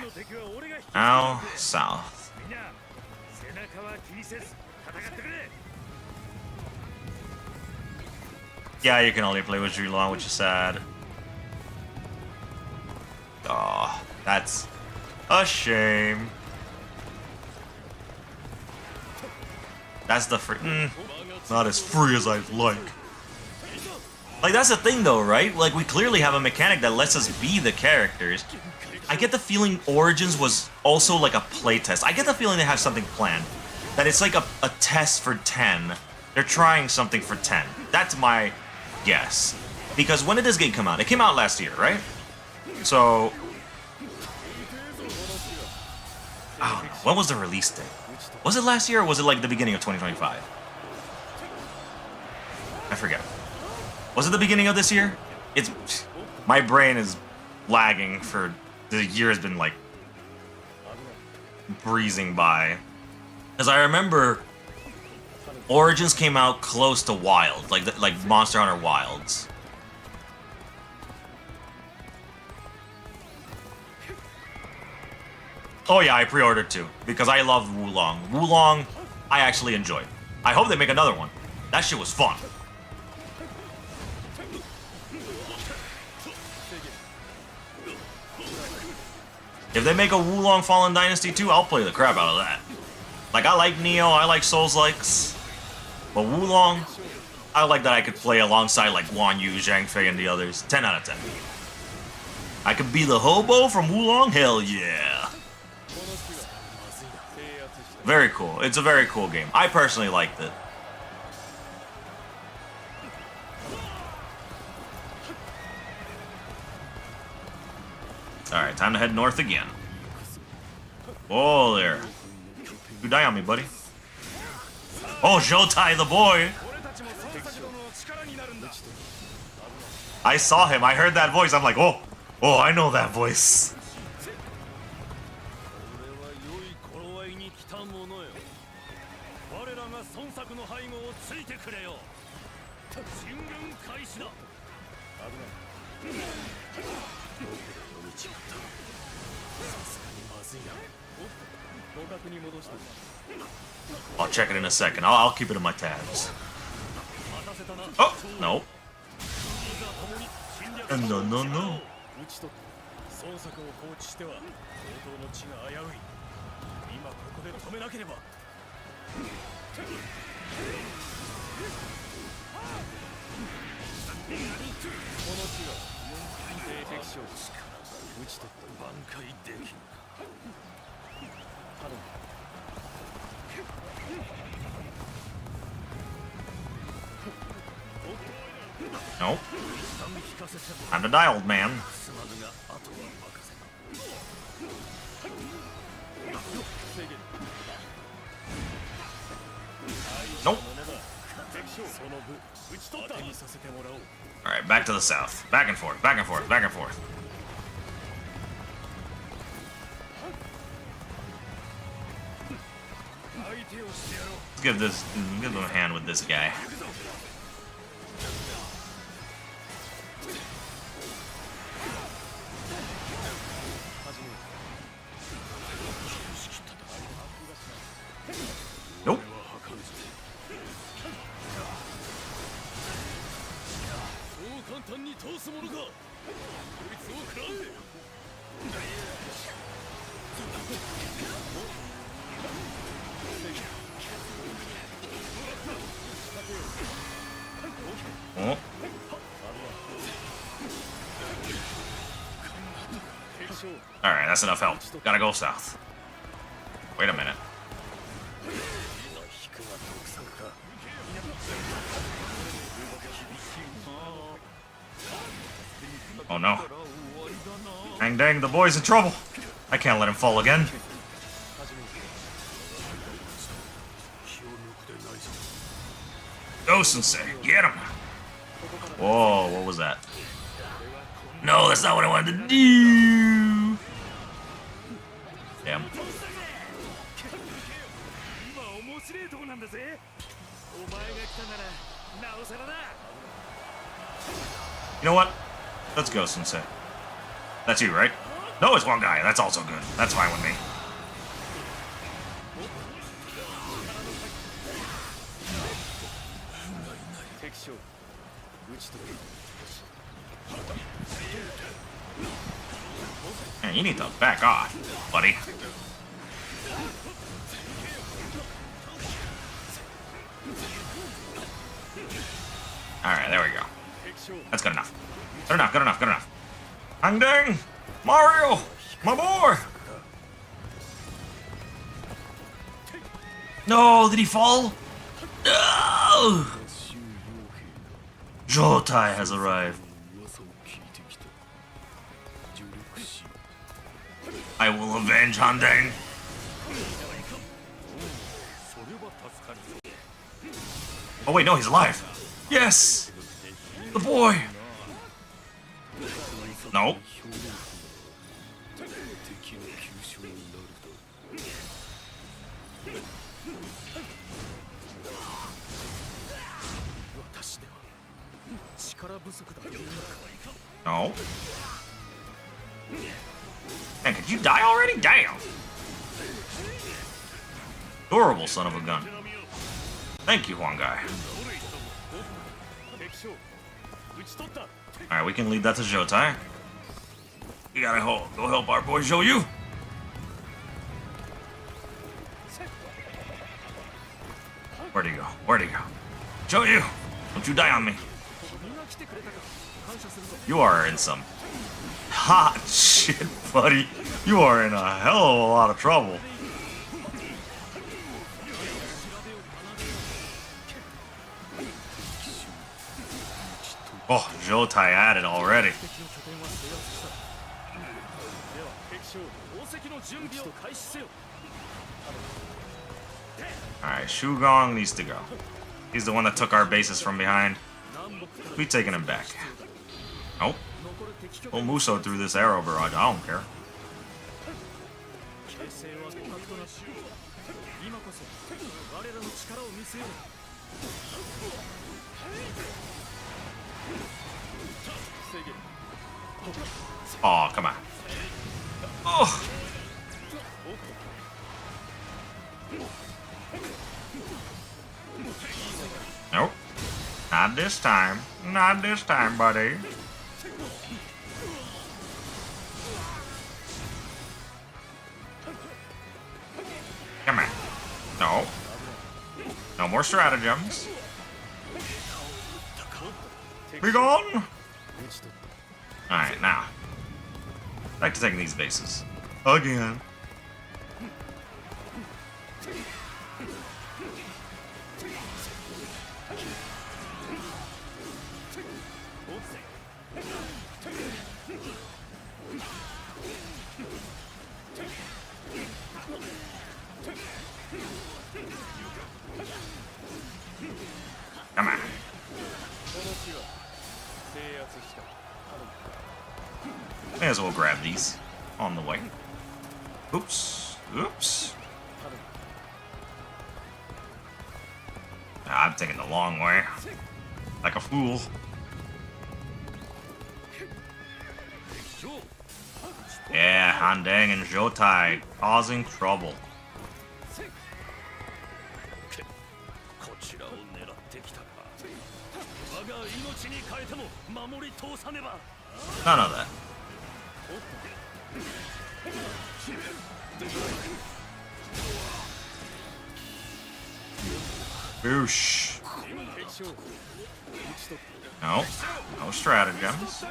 [SPEAKER 1] Now, south. Yeah, you can only play with Julon, which is sad. Oh, that's a shame. That's the free. Not as free as I'd like. Like, that's the thing, though, right? Like, we clearly have a mechanic that lets us be the characters. I get the feeling Origins was also like a playtest. I get the feeling they have something planned. That it's like a test for 10. They're trying something for 10. That's my guess. Because when did this game come out? It came out last year, right? So... I don't know. When was the release date? Was it last year or was it like the beginning of 2025? I forget. Was it the beginning of this year? It's... My brain is lagging for... The year has been like... breezing by. Because I remember... Origins came out close to Wild. Like Monster Hunter Wilds. Oh yeah, I pre-ordered too. Because I love Wulong. Wulong, I actually enjoyed. I hope they make another one. That shit was fun. If they make a Wulong Fallen Dynasty 2, I'll play the crap out of that. Like, I like Neo, I like Souls-likes. But Wulong, I like that I could play alongside like Guan Yu, Zhang Fei, and the others. 10 out of 10. I could be the hobo from Wulong? Hell yeah. Very cool. It's a very cool game. I personally liked it. Alright, time to head north again. Whoa there. You die on me, buddy. Oh, Jotai the boy! I saw him. I heard that voice. I'm like, oh, I know that voice. I'll check it in a second. I'll keep it in my tabs. Oh, no. No, no, no. Nope. Time to die, old man. Nope. Alright, back to the south. Back and forth, back and forth, back and forth. Let's give them a hand with this guy. Nope. Oh. Alright, that's enough help. Gotta go south. Wait a minute. Oh no. Dang dang, the boy's in trouble. I can't let him fall again. Go, Sensei. Get him. Whoa, what was that? No, that's not what I wanted to do. Damn. You know what? Let's go, Sensei. That's you, right? No, it's one guy. That's also good. That's fine with me. Man, you need to back off, buddy. Alright, there we go. That's good enough. Good enough, good enough, good enough. Dang dang! Mario! My boy! No, did he fall? No! Jotai has arrived. I will avenge Handang. Oh wait, no, he's alive. Yes! The boy! No. No. Man, could you die already? Damn. Adorable son of a gun. Thank you, one guy. Alright, we can lead that to Jotai. We gotta go help our boy Joyu. Where'd he go? Where'd he go? Joyu! Don't you die on me. You are in some hot shit, buddy. You are in a hell of a lot of trouble. Oh, Jotai at it already.
[SPEAKER 2] 敵の拠点は制圧した。では敵将宝石の準備を開始せよ。
[SPEAKER 1] Alright, Shugong needs to go. He's the one that took our bases from behind. We taking him back. Nope. Well, Muso threw this arrow barrage. I don't care.
[SPEAKER 2] 形勢は互角となし、今こそ我らの力を見せよう。
[SPEAKER 1] Oh, come on. Oh. Nope. Not this time. Not this time, buddy. Come on. No. No more stratagems. Be gone. Alright, now. Back to taking these bases. Again. Come on. May as well grab these on the way. Oops. Oops. I'm taking the long way. Like a fool. Yeah, Handang and Jotai causing trouble.
[SPEAKER 9] こちらを狙ってきたか。我が命に変えても守り通さねば。
[SPEAKER 1] None of that. Boosh. No. No stratagems.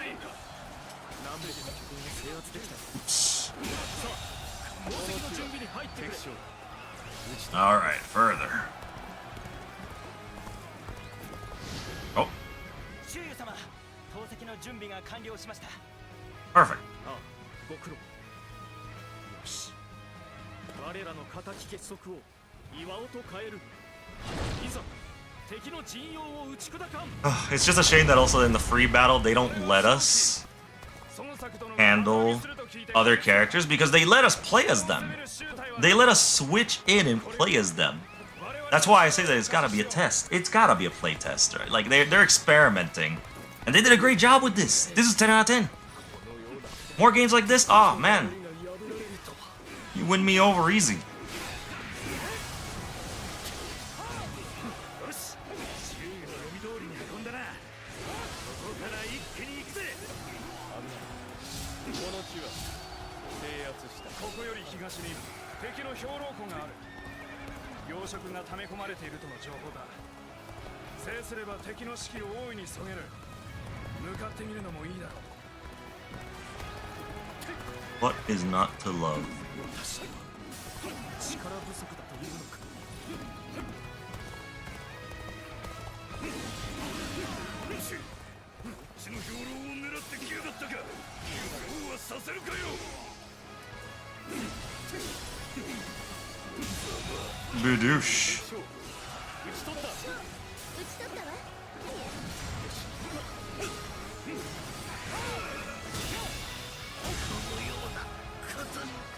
[SPEAKER 1] Oops. Alright, further. Oh. Perfect.
[SPEAKER 2] ご苦労。よし。我らの敵結束を岩尾と変える。いざ敵の陣容を打ち砕かん。
[SPEAKER 1] It's just a shame that also in the free battle they don't let us handle other characters because they let us play as them. They let us switch in and play as them. That's why I say that it's gotta be a test. It's gotta be a play test, right? Like they're experimenting. And they did a great job with this. This is 10 out of 10. More games like this? Oh man. You win me over easy. What is not to love?
[SPEAKER 9] ちの兵糧を狙ってきやがったか。そうはさせるかよ。
[SPEAKER 1] Bidoosh.
[SPEAKER 10] 打ち取ったわ。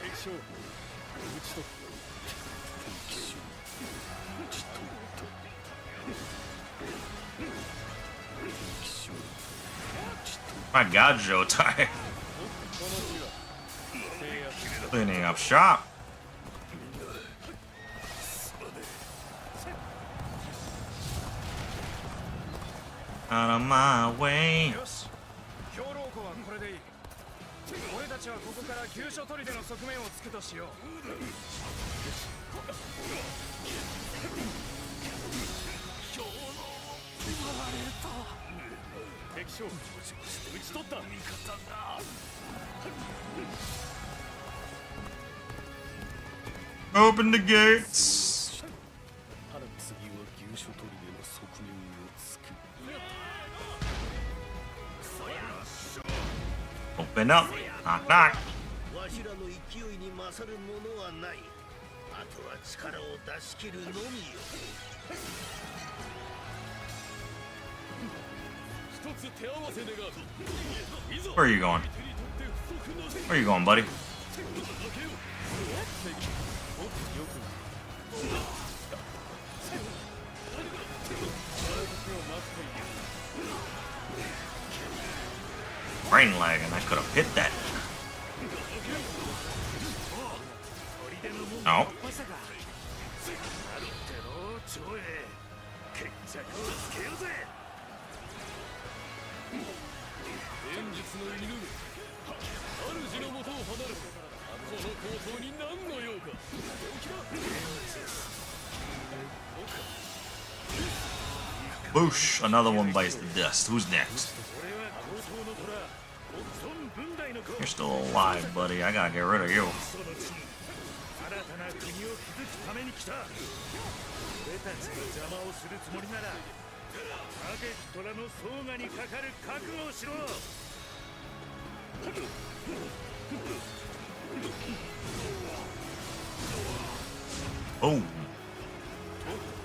[SPEAKER 9] 敵将、打ち取った。敵将、打ち取った。敵将、打ち取った。
[SPEAKER 1] My God, Jotai. Cleaning up shop. Out of my way.
[SPEAKER 7] 兵糧庫はこれでいい。俺たちはここから急所取りでの側面をつくとしよう。
[SPEAKER 9] 敵将、打ち取った。味方だ。
[SPEAKER 1] Open the gates.
[SPEAKER 9] 次は急所取りでの側面をつく。
[SPEAKER 1] Open up. Knock, knock.
[SPEAKER 3] わしらの勢いに勝るものはない。あとは力を出し切るのみよ。
[SPEAKER 1] Where are you going? Where are you going, buddy? Brain lag, and I could have hit that. No. Boosh! Another one bites the dust. Who's next? You're still alive, buddy. I gotta get rid of you. Oh.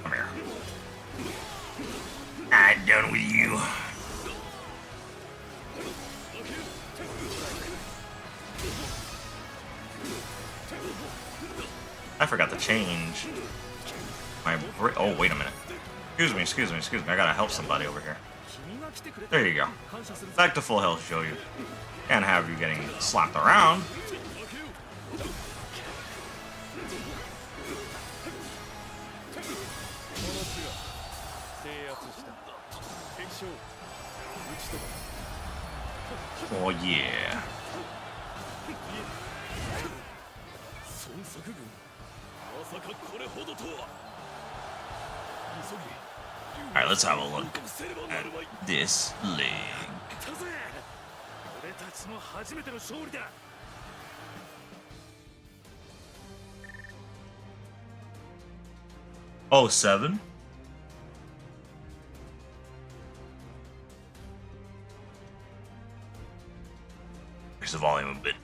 [SPEAKER 1] Come here. I'm done with you. I forgot to change my oh, wait a minute. Excuse me. I gotta help somebody over here. There you go. Back to full health, show you. Can't have you getting slapped around. Oh yeah. Alright, let's have a look at this leg. Oh, 7? Raise the volume a bit.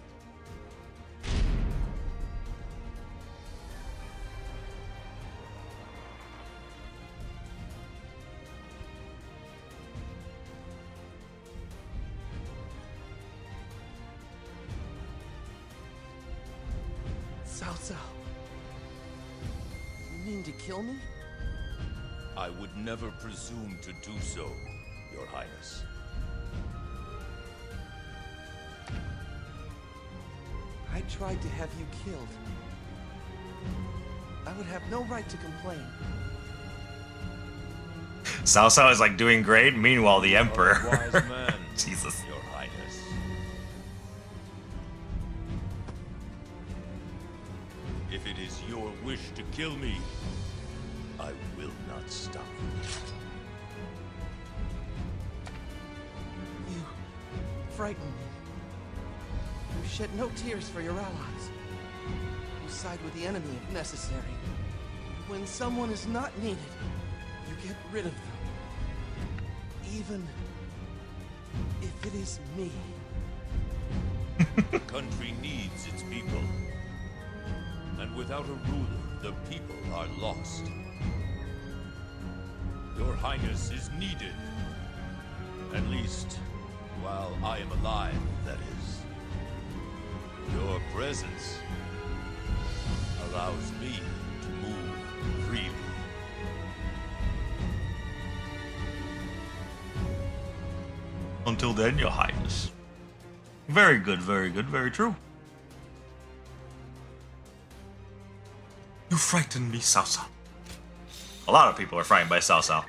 [SPEAKER 13] Cao. You mean to kill me?
[SPEAKER 14] I would never presume to do so, Your Highness.
[SPEAKER 13] I tried to have you killed. I would have no right to complain.
[SPEAKER 1] Cao is like doing great, meanwhile the Emperor.
[SPEAKER 14] Wise man,
[SPEAKER 1] Jesus.
[SPEAKER 14] Your Highness. If it is your wish to kill me, I will not stop.
[SPEAKER 13] You frighten me. You shed no tears for your allies. You side with the enemy if necessary. When someone is not needed, you get rid of them. Even if it is me.
[SPEAKER 14] The country needs its people. And without a ruler, the people are lost. Your Highness is needed. At least, while I am alive, that is. Your presence allows me to move freely.
[SPEAKER 1] Until then, Your Highness. Very good, very true. You frightened me, Cao. A lot of people are frightened by Cao.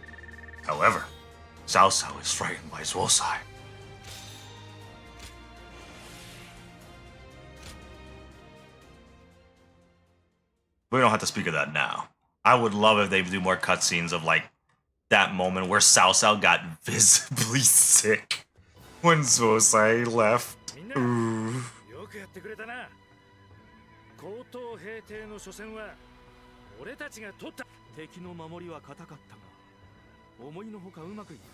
[SPEAKER 1] However, Cao is frightened by Zuosai. We don't have to speak of that now. I would love if they do more cutscenes of like that moment where Cao got visibly sick when Zuosai left. Ooh.
[SPEAKER 2] 敵の守りは固かったが思いのほかうまくいった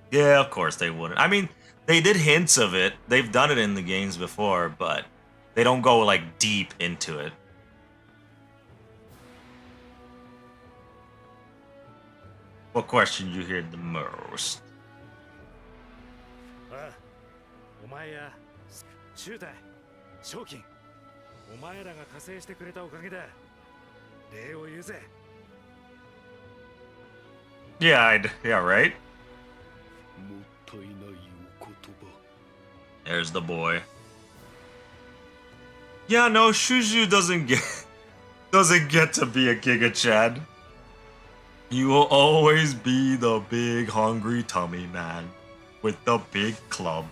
[SPEAKER 2] な。
[SPEAKER 1] Yeah, of course they wouldn't. I mean, they did hints of it. They've done it in the games before, but they don't go like deep into it. What question you hear the most?
[SPEAKER 7] ああ、お前や中隊、賞金、お前らが加勢してくれたおかげだ。礼を言うぜ。
[SPEAKER 1] Yeah, yeah, right? There's the boy. Yeah, no, Shuju doesn't get to be a Giga Chad. You will always be the big hungry tummy man with the big club.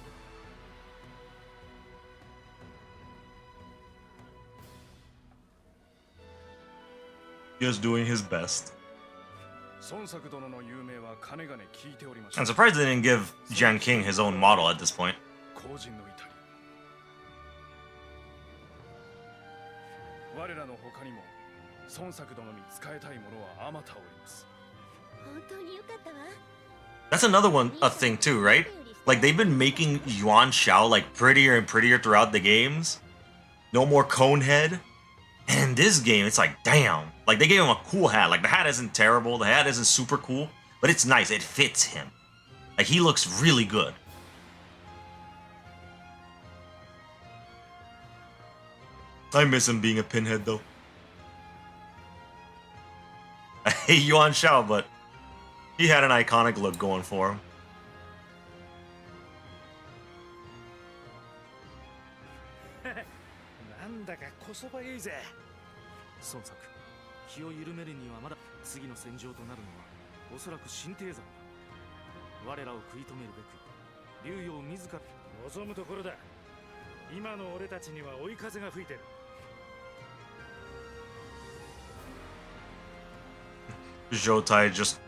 [SPEAKER 1] Just doing his best. I'm surprised they didn't give Jiang King his own model at this point.
[SPEAKER 2] 我らの他にも孫作殿に仕えたい者はあまたおります。
[SPEAKER 10] 本当によかったわ。
[SPEAKER 1] That's another one, a thing too, right? Like they've been making Yuan Shao like prettier and prettier throughout the games. No more cone head. And in this game, it's like, damn. Like they gave him a cool hat. Like the hat isn't terrible. The hat isn't super cool, but it's nice. It fits him. Like he looks really good. I miss him being a pinhead though. I hate Yuan Shao, but he had an iconic look going for him.
[SPEAKER 7] なんだかこそばゆいぜ。
[SPEAKER 2] 孫作、気を緩めるにはまだ次の戦場となるのはおそらく新帝山だ。我らを食い止めるべく竜陽自ら
[SPEAKER 7] 望むところだ。今の俺たちには追い風が吹いてる。
[SPEAKER 1] Jotai just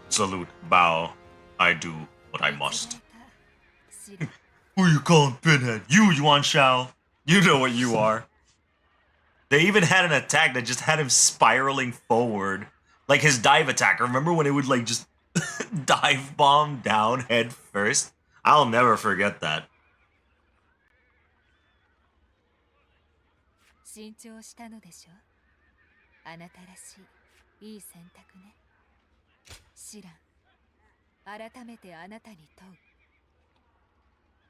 [SPEAKER 1] salute, bow. I do what I must. Who you calling pinhead? You, Yuan Shao. You know what you are. They even had an attack that just had him spiraling forward. Like his dive attack. Remember when it would like just dive bomb down head first? I'll never forget that.
[SPEAKER 11] 慎重したのでしょ。あなたらしいいい選択ね。知らん。改めてあなたに問う。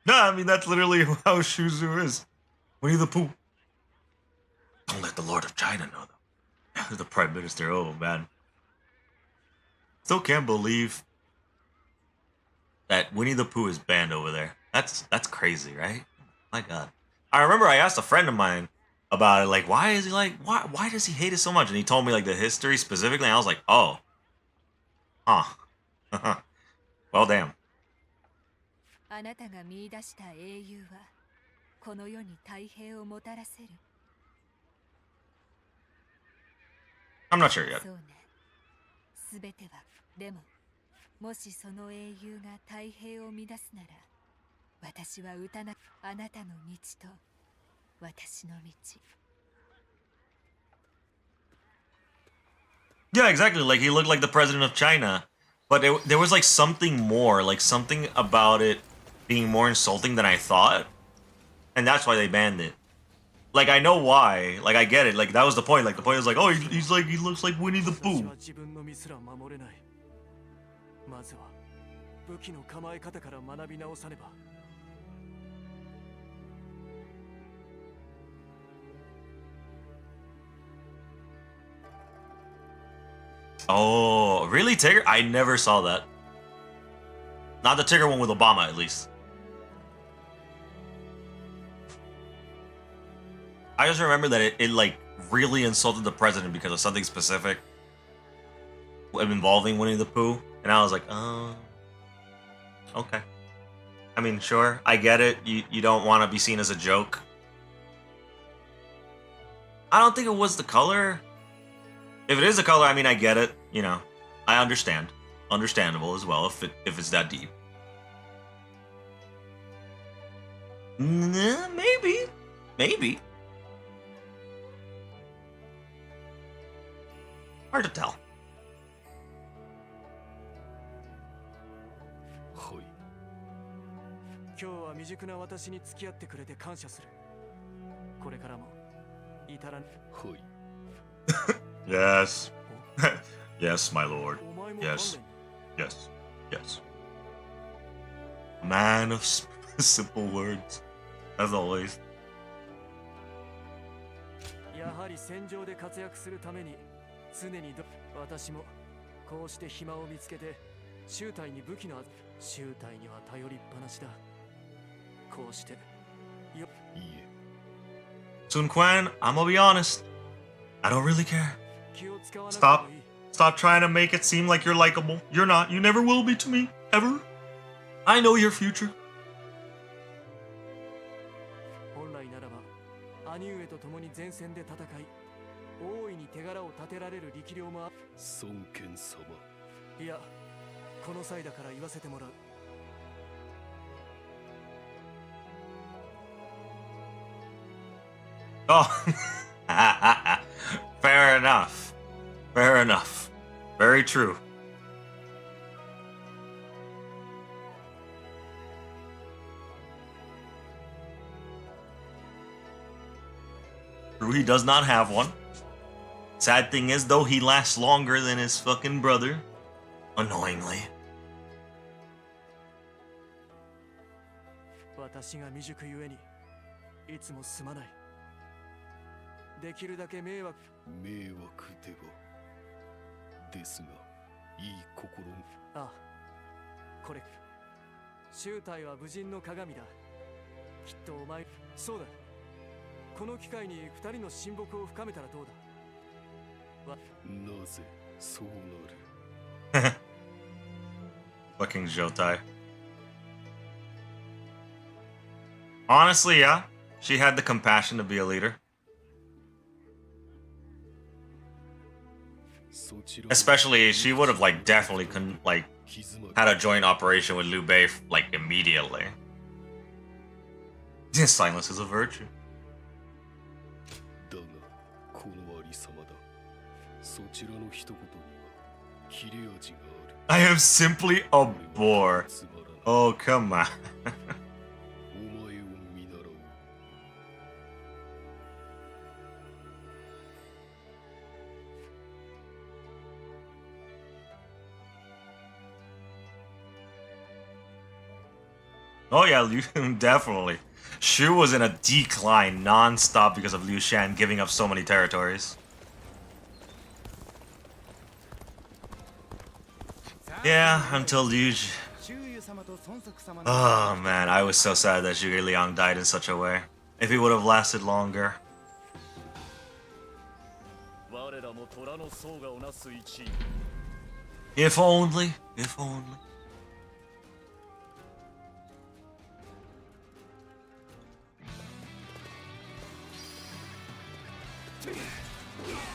[SPEAKER 1] Nah, I mean that's literally how Shuzu is. Winnie the Pooh. Don't let the Lord of China know though. The Prime Minister, oh man. Still can't believe that Winnie the Pooh is banned over there. That's crazy, right? My god. I remember I asked a friend of mine about it, like, why is he like, why does he hate it so much? And he told me like the history specifically, and I was like, oh. Huh. Well damn.
[SPEAKER 11] あなたが見出した英雄はこの世に太平をもたらせる。
[SPEAKER 1] I'm not sure yet.
[SPEAKER 11] そうね。すべてはでももしその英雄が太平を乱すなら私は歌なあなたの道と私の道。
[SPEAKER 1] Yeah, exactly. Like he looked like the president of China, but there was like something more, like something about it being more insulting than I thought, and that's why they banned it. Like I know why. Like I get it. Like that was the point. Like the point was like, oh, he's like he looks like Winnie the Pooh.
[SPEAKER 2] まずは武器の構え方から学び直さねば。
[SPEAKER 1] Oh, really, Tigger? I never saw that. Not the Tigger one with Obama, at least. I just remember that it like really insulted the president because of something specific involving Winnie the Pooh, and I was like, oh, okay. I mean, sure, I get it. You don't want to be seen as a joke. I don't think it was the color. If it is a color, I mean, I get it. You know, I understand. Understandable as well if it's that deep. Maybe. Hard to tell.
[SPEAKER 9] はい。
[SPEAKER 2] 未熟な私に付き合ってくれて感謝する。これからも至らん。
[SPEAKER 9] ほい。
[SPEAKER 1] Yes. Yes, my lord. Yes. Yes. Yes. A man of simple words, as always.
[SPEAKER 2] やはり戦場で活躍するために常に私もこうして暇を見つけて集隊に武器の集隊には頼りっぱなしだ。こうしてよ。
[SPEAKER 9] いいえ。
[SPEAKER 1] Sun Quan, I'm gonna be honest. I don't really care. Stop trying to make it seem like you're likable. You're not. You never will be to me. Ever. I know your future.
[SPEAKER 2] 本来ならば兄上と共に前線で戦い大いに手柄を立てられる力量もあ。
[SPEAKER 9] 孫権様。
[SPEAKER 2] いや、この際だから言わせてもらう。
[SPEAKER 1] Oh. Fair enough. Fair enough. Very true. True, he does not have one. Sad thing is, though, he lasts longer than his fucking brother. Annoyingly.
[SPEAKER 2] 私が未熟ゆえにいつもすまない。できるだけ迷惑。
[SPEAKER 9] 迷惑では。ですが、いい心も。
[SPEAKER 2] ああ、これ。集隊は武人の鏡だ。きっとお前、そうだ。この機会に二人の親睦を深めたらどうだ。
[SPEAKER 9] なぜそうなる。
[SPEAKER 1] Fucking Jotai. Honestly, yeah. She had the compassion to be a leader. Especially, she would have like definitely had a joint operation with Liu Bei like immediately. Silence is a virtue. I am simply a bore. Oh, come on. Oh yeah, Liu, definitely. Shu was in a decline non-stop because of Liu Shan giving up so many territories. Yeah, until Liu... Oh man, I was so sad that Zhuge Liang died in such a way. If he would have lasted longer. If only, if only.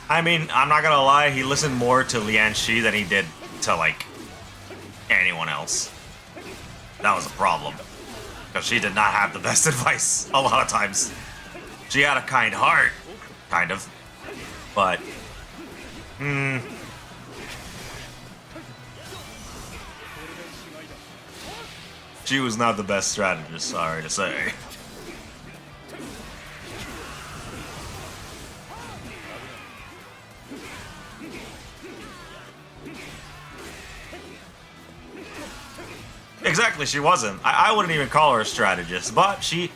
[SPEAKER 1] I mean, I'm not gonna lie, he listened more to Lian Shi than he did to, like, anyone else. That was a problem. Because she did not have the best advice a lot of times. She had a kind heart, kind of. But, she was not the best strategist, sorry to say. Exactly, she wasn't. I wouldn't even call her a strategist, but she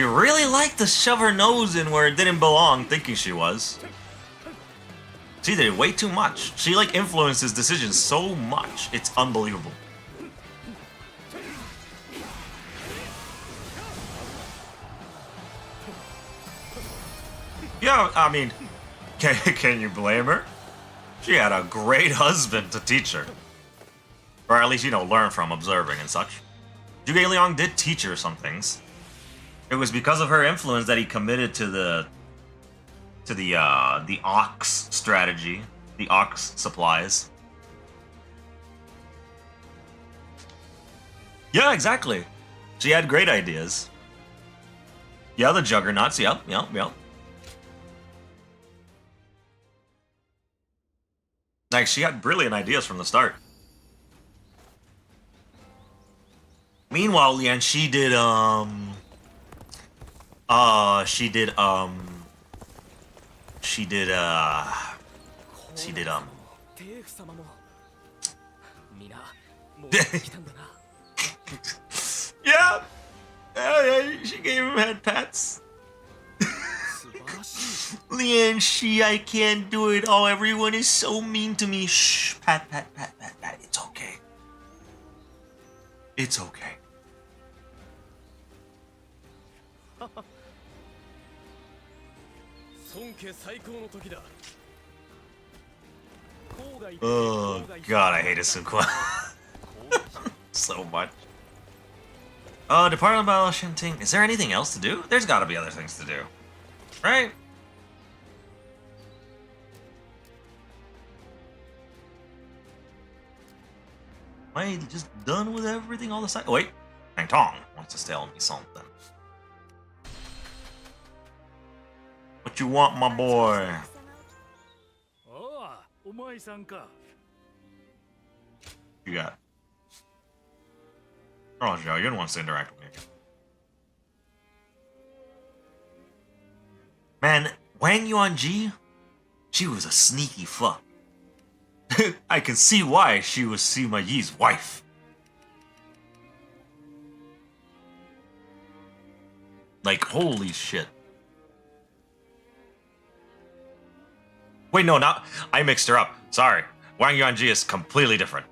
[SPEAKER 1] really liked to shove her nose in where it didn't belong, thinking she was. She did way too much. She like influences decisions so much. It's unbelievable. Yeah, I mean, can you blame her? She had a great husband to teach her. Or at least, you know, learn from observing and such. Zhuge Liang did teach her some things. It was because of her influence that he committed to the ox strategy, the ox supplies. Yeah, exactly. She had great ideas. Yeah, the juggernauts. Yep. Like, she had brilliant ideas from the start. Meanwhile, Lian, she did yeah. Yeah, she gave him head pats. Lian, I can't do it. Oh, everyone is so mean to me. Shh, pat, pat, pat, pat, pat. It's okay. It's okay. Oh god, I hate Asukwa so much. Department Battle Shinting. Is there anything else to do? There's gotta be other things to do. Right? Am I just done with everything all the side? Oh, wait. Hang Tong wants to tell me something. What you want, my boy? You got? Oh, Joe, you didn't want to interact with me again. Man, Wang Yuanji, she was a sneaky fuck. I can see why she was Sima Yi's wife. Like, holy shit. Wait, no, not. I mixed her up. Sorry. Wang Yuanji is completely different.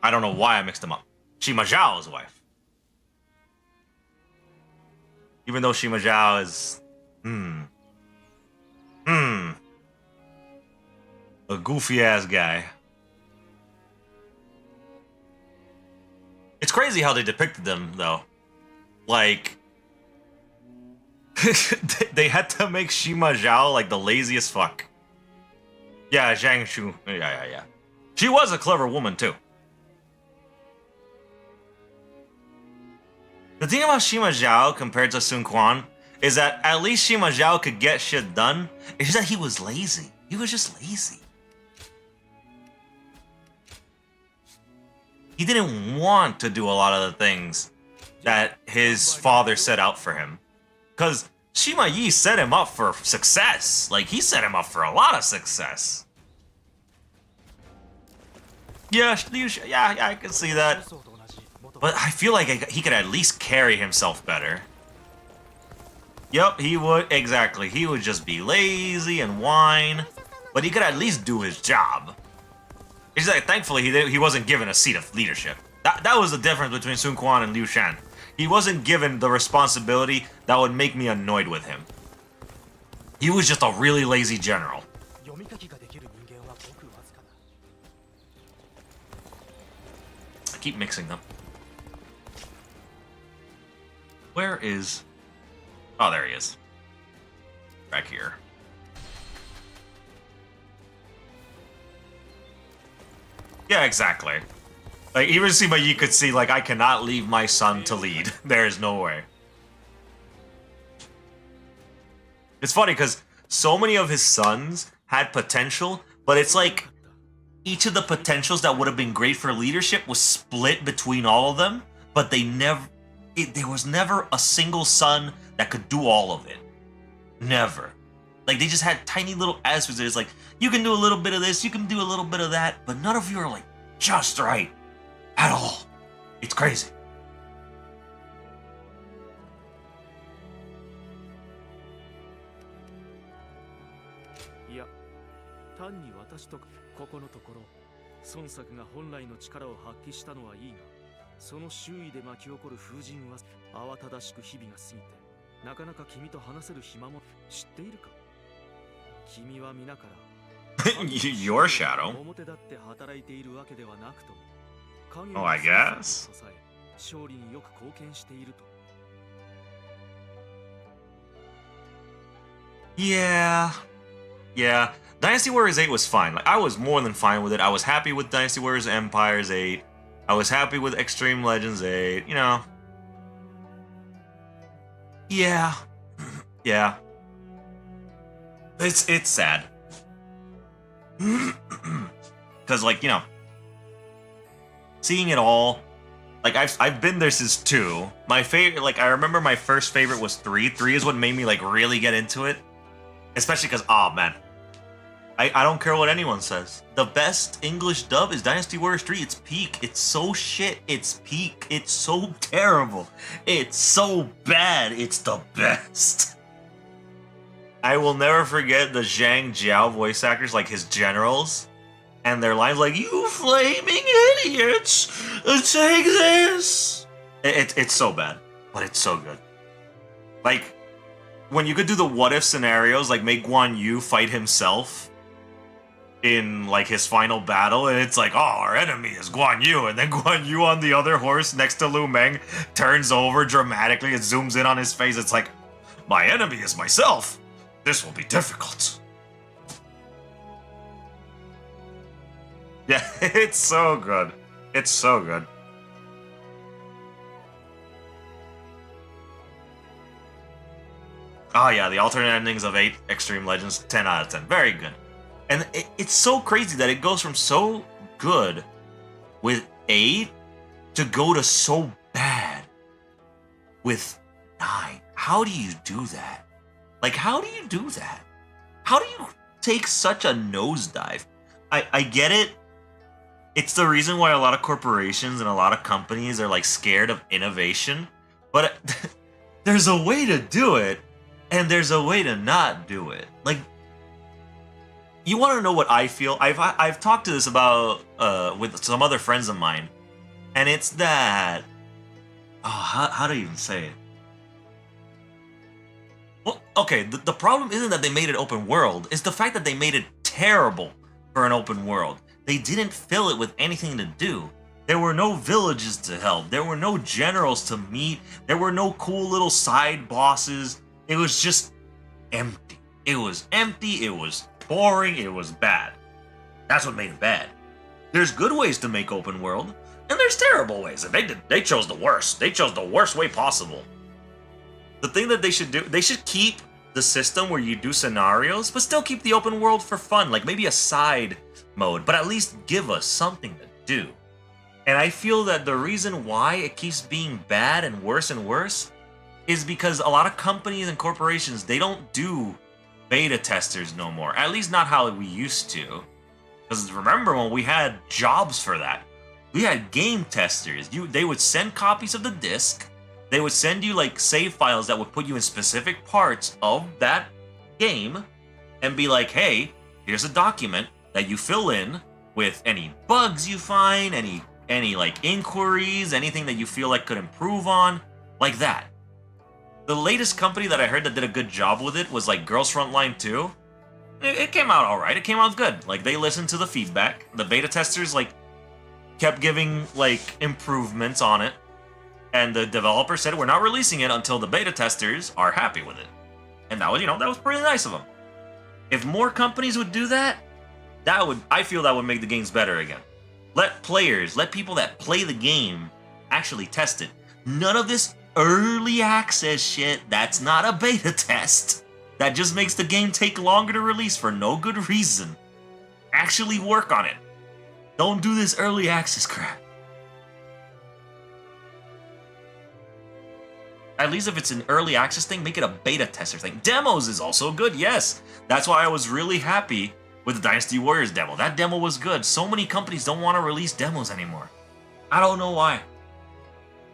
[SPEAKER 1] I don't know why I mixed them up. Sima Zhao's wife. Even though Sima Zhao is... a goofy-ass guy. It's crazy how they depicted them, though. Like... they had to make Sima Zhao like the laziest fuck. Yeah, Zhang Shu. Yeah. She was a clever woman, too. The thing about Sima Zhao compared to Sun Quan is that at least Sima Zhao could get shit done. It's just that he was lazy. He was just lazy. He didn't want to do a lot of the things that his father set out for him. Because Sima Yi set him up for success. Like, he set him up for a lot of success. Yeah, I can see that. But I feel like he could at least carry himself better. Yep, he would. Exactly. He would just be lazy and whine. But he could at least do his job. It's like, thankfully, he wasn't given a seat of leadership. That was the difference between Sun Quan and Liu Shan. He wasn't given the responsibility that would make me annoyed with him. He was just a really lazy general. I keep mixing them. Where is... Oh, there he is. Back here. Yeah, exactly. Like, even Sima Yi could see, like, I cannot leave my son to lead. There is no way. It's funny, because so many of his sons had potential, but it's like, each of the potentials that would have been great for leadership was split between all of them, but they never... there was never a single son that could do all of it. Never. Like, they just had tiny little aspects. It's like, you can do a little bit of this, you can do a little bit of that, but none of you are, like, just right. At all. It's crazy.
[SPEAKER 2] Yeah. 単に私とここのところ孫作が本来の力を発揮したのはいいが、その周囲で巻き起こる風神は慌ただしく日々が過ぎて、なかなか君と話せる暇も知っているか。君は皆から
[SPEAKER 1] Your shadow.
[SPEAKER 2] 表立って働いているわけではなくとも、
[SPEAKER 1] Oh, I guess.
[SPEAKER 2] 勝利によく貢献していると。
[SPEAKER 1] Yeah. Dynasty Warriors 8 was fine. Like, I was more than fine with it. I was happy with Dynasty Warriors Empires 8. I was happy with Extreme Legends 8. You know. Yeah. Yeah. It's sad. Because, like, you know, seeing it all Like I've been there since 2. My favorite, like I remember my first favorite was 3. 3 is what made me like really get into it, especially because man, I don't care what anyone says. The best English dub is Dynasty Warriors 3. It's peak. It's so shit. It's peak. It's so terrible. It's so bad. It's the best. I will never forget the Zhang Jiao voice actors, like his generals, and their lines like, "You flaming idiots! Take this!" It's so bad, but it's so good. Like, when you could do the what-if scenarios, like make Guan Yu fight himself in, like, his final battle, and it's like, oh, our enemy is Guan Yu, and then Guan Yu on the other horse next to Lu Meng turns over dramatically and zooms in on his face. It's like, my enemy is myself. This will be difficult. Yeah, it's so good. It's so good. Oh yeah, the alternate endings of 8 Extreme Legends, 10 out of 10. Very good. And it's so crazy that it goes from so good with 8 to go to so bad with 9. How do you do that? Like, how do you do that? How do you take such a nosedive? I get it. It's the reason why a lot of corporations and a lot of companies are, like, scared of innovation. But there's a way to do it, and there's a way to not do it. Like, you want to know what I feel? I've talked to this about with some other friends of mine, and it's that. Oh, how do you even say it? Well, okay, the problem isn't that they made it open world. It's the fact that they made it terrible for an open world. They didn't fill it with anything to do. There were no villages to help. There were no generals to meet. There were no cool little side bosses. It was just empty. It was empty. It was boring. It was bad. That's what made it bad. There's good ways to make open world, and there's terrible ways. And they chose the worst. They chose the worst way possible. The thing that they should do, they should keep the system where you do scenarios, but still keep the open world for fun, like maybe a side mode, but at least give us something to do. And I feel that the reason why it keeps being bad and worse is because a lot of companies and corporations, they don't do beta testers no more. At least not how we used to. Because remember when we had jobs for that? We had game testers. They would send copies of the disc. They would send you like save files that would put you in specific parts of that game and be like, hey, here's a document that you fill in with any bugs you find, any like inquiries, anything that you feel like could improve on, like that. The latest company that I heard that did a good job with it was like Girls Frontline 2. It came out alright, it came out good. Like they listened to the feedback. The beta testers like kept giving like improvements on it. And the developer said, we're not releasing it until the beta testers are happy with it. And that was, that was pretty nice of them. If more companies would do that, I feel that would make the games better again. Let people that play the game actually test it. None of this early access shit, that's not a beta test. That just makes the game take longer to release for no good reason. Actually work on it. Don't do this early access crap. At least if it's an early access thing, make it a beta tester thing. Demos is also good, yes. That's why I was really happy with the Dynasty Warriors demo. That demo was good. So many companies don't want to release demos anymore. I don't know why.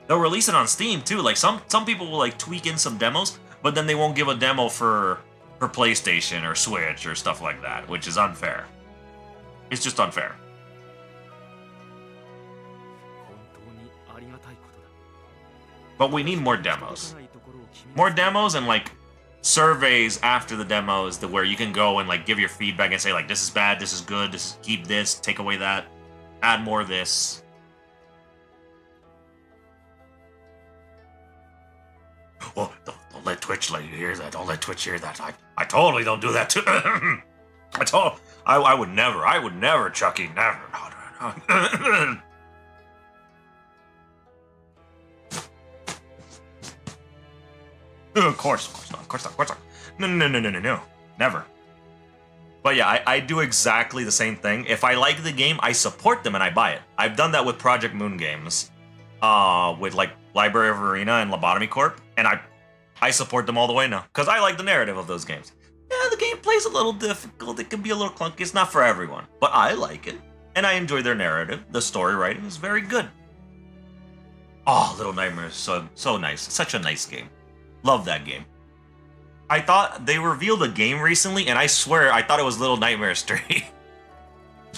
[SPEAKER 1] They'll release it on Steam too. Like some people will like tweak in some demos, but then they won't give a demo for PlayStation or Switch or stuff like that, which is unfair. It's just unfair. But we need more demos. More demos and like surveys after the demos where you can go and like give your feedback and say like this is bad, this is good, keep this, take away that, add more of this. Well, don't let Twitch let you hear that. Don't let Twitch hear that. I totally don't do that too. I would never, Chucky, never. No. Of course not. No. Never. But yeah, I do exactly the same thing. If I like the game, I support them and I buy it. I've done that with Project Moon games. with like Library of Arena and Lobotomy Corp, and I support them all the way now because I like the narrative of those games. Yeah, the gameplay's a little difficult. It can be a little clunky. It's not for everyone, but I like it, and I enjoy their narrative. The story writing is very good. Oh, Little Nightmares, so nice. Such a nice game. Love that game. I thought they revealed a game recently, and I swear I thought it was Little Nightmares 3.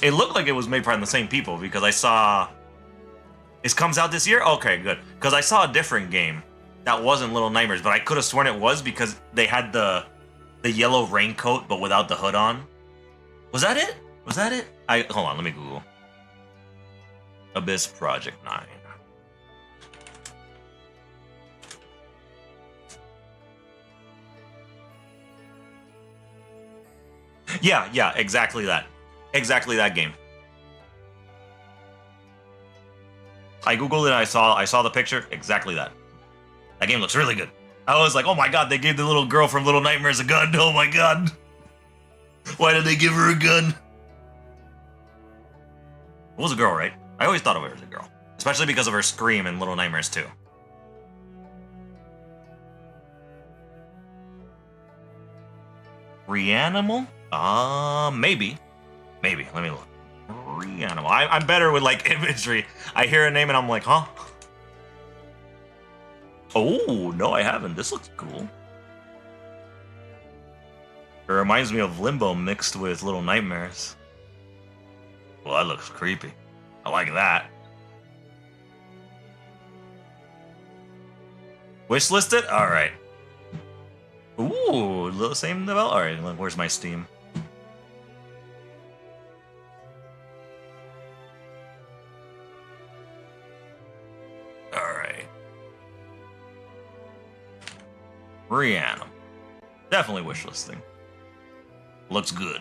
[SPEAKER 1] It looked like it was made by the same people because I saw. It comes out this year? Okay, good. Because I saw a different game that wasn't Little Nightmares, but I could have sworn it was because they had the yellow raincoat but without the hood on. Was that it? Was that it? Hold on, let me Google. Abyss Project 9. Yeah, exactly that. Exactly that game. I googled it. I saw the picture. Exactly that. That game looks really good. I was like, oh my god, they gave the little girl from Little Nightmares a gun. Oh my god. Why did they give her a gun? It was a girl, right? I always thought of her as a girl, especially because of her scream in Little Nightmares 2. Reanimal? Maybe. Maybe. Let me look. Reanimal. I'm better with like imagery. I hear a name and I'm like, huh? Oh, no, I haven't. This looks cool. It reminds me of Limbo mixed with Little Nightmares. Well, that looks creepy. I like that. Wishlisted? Alright. Ooh, the same develop. Alright, where's my Steam? Alright. Reanimate. Definitely wishlisting. Looks good.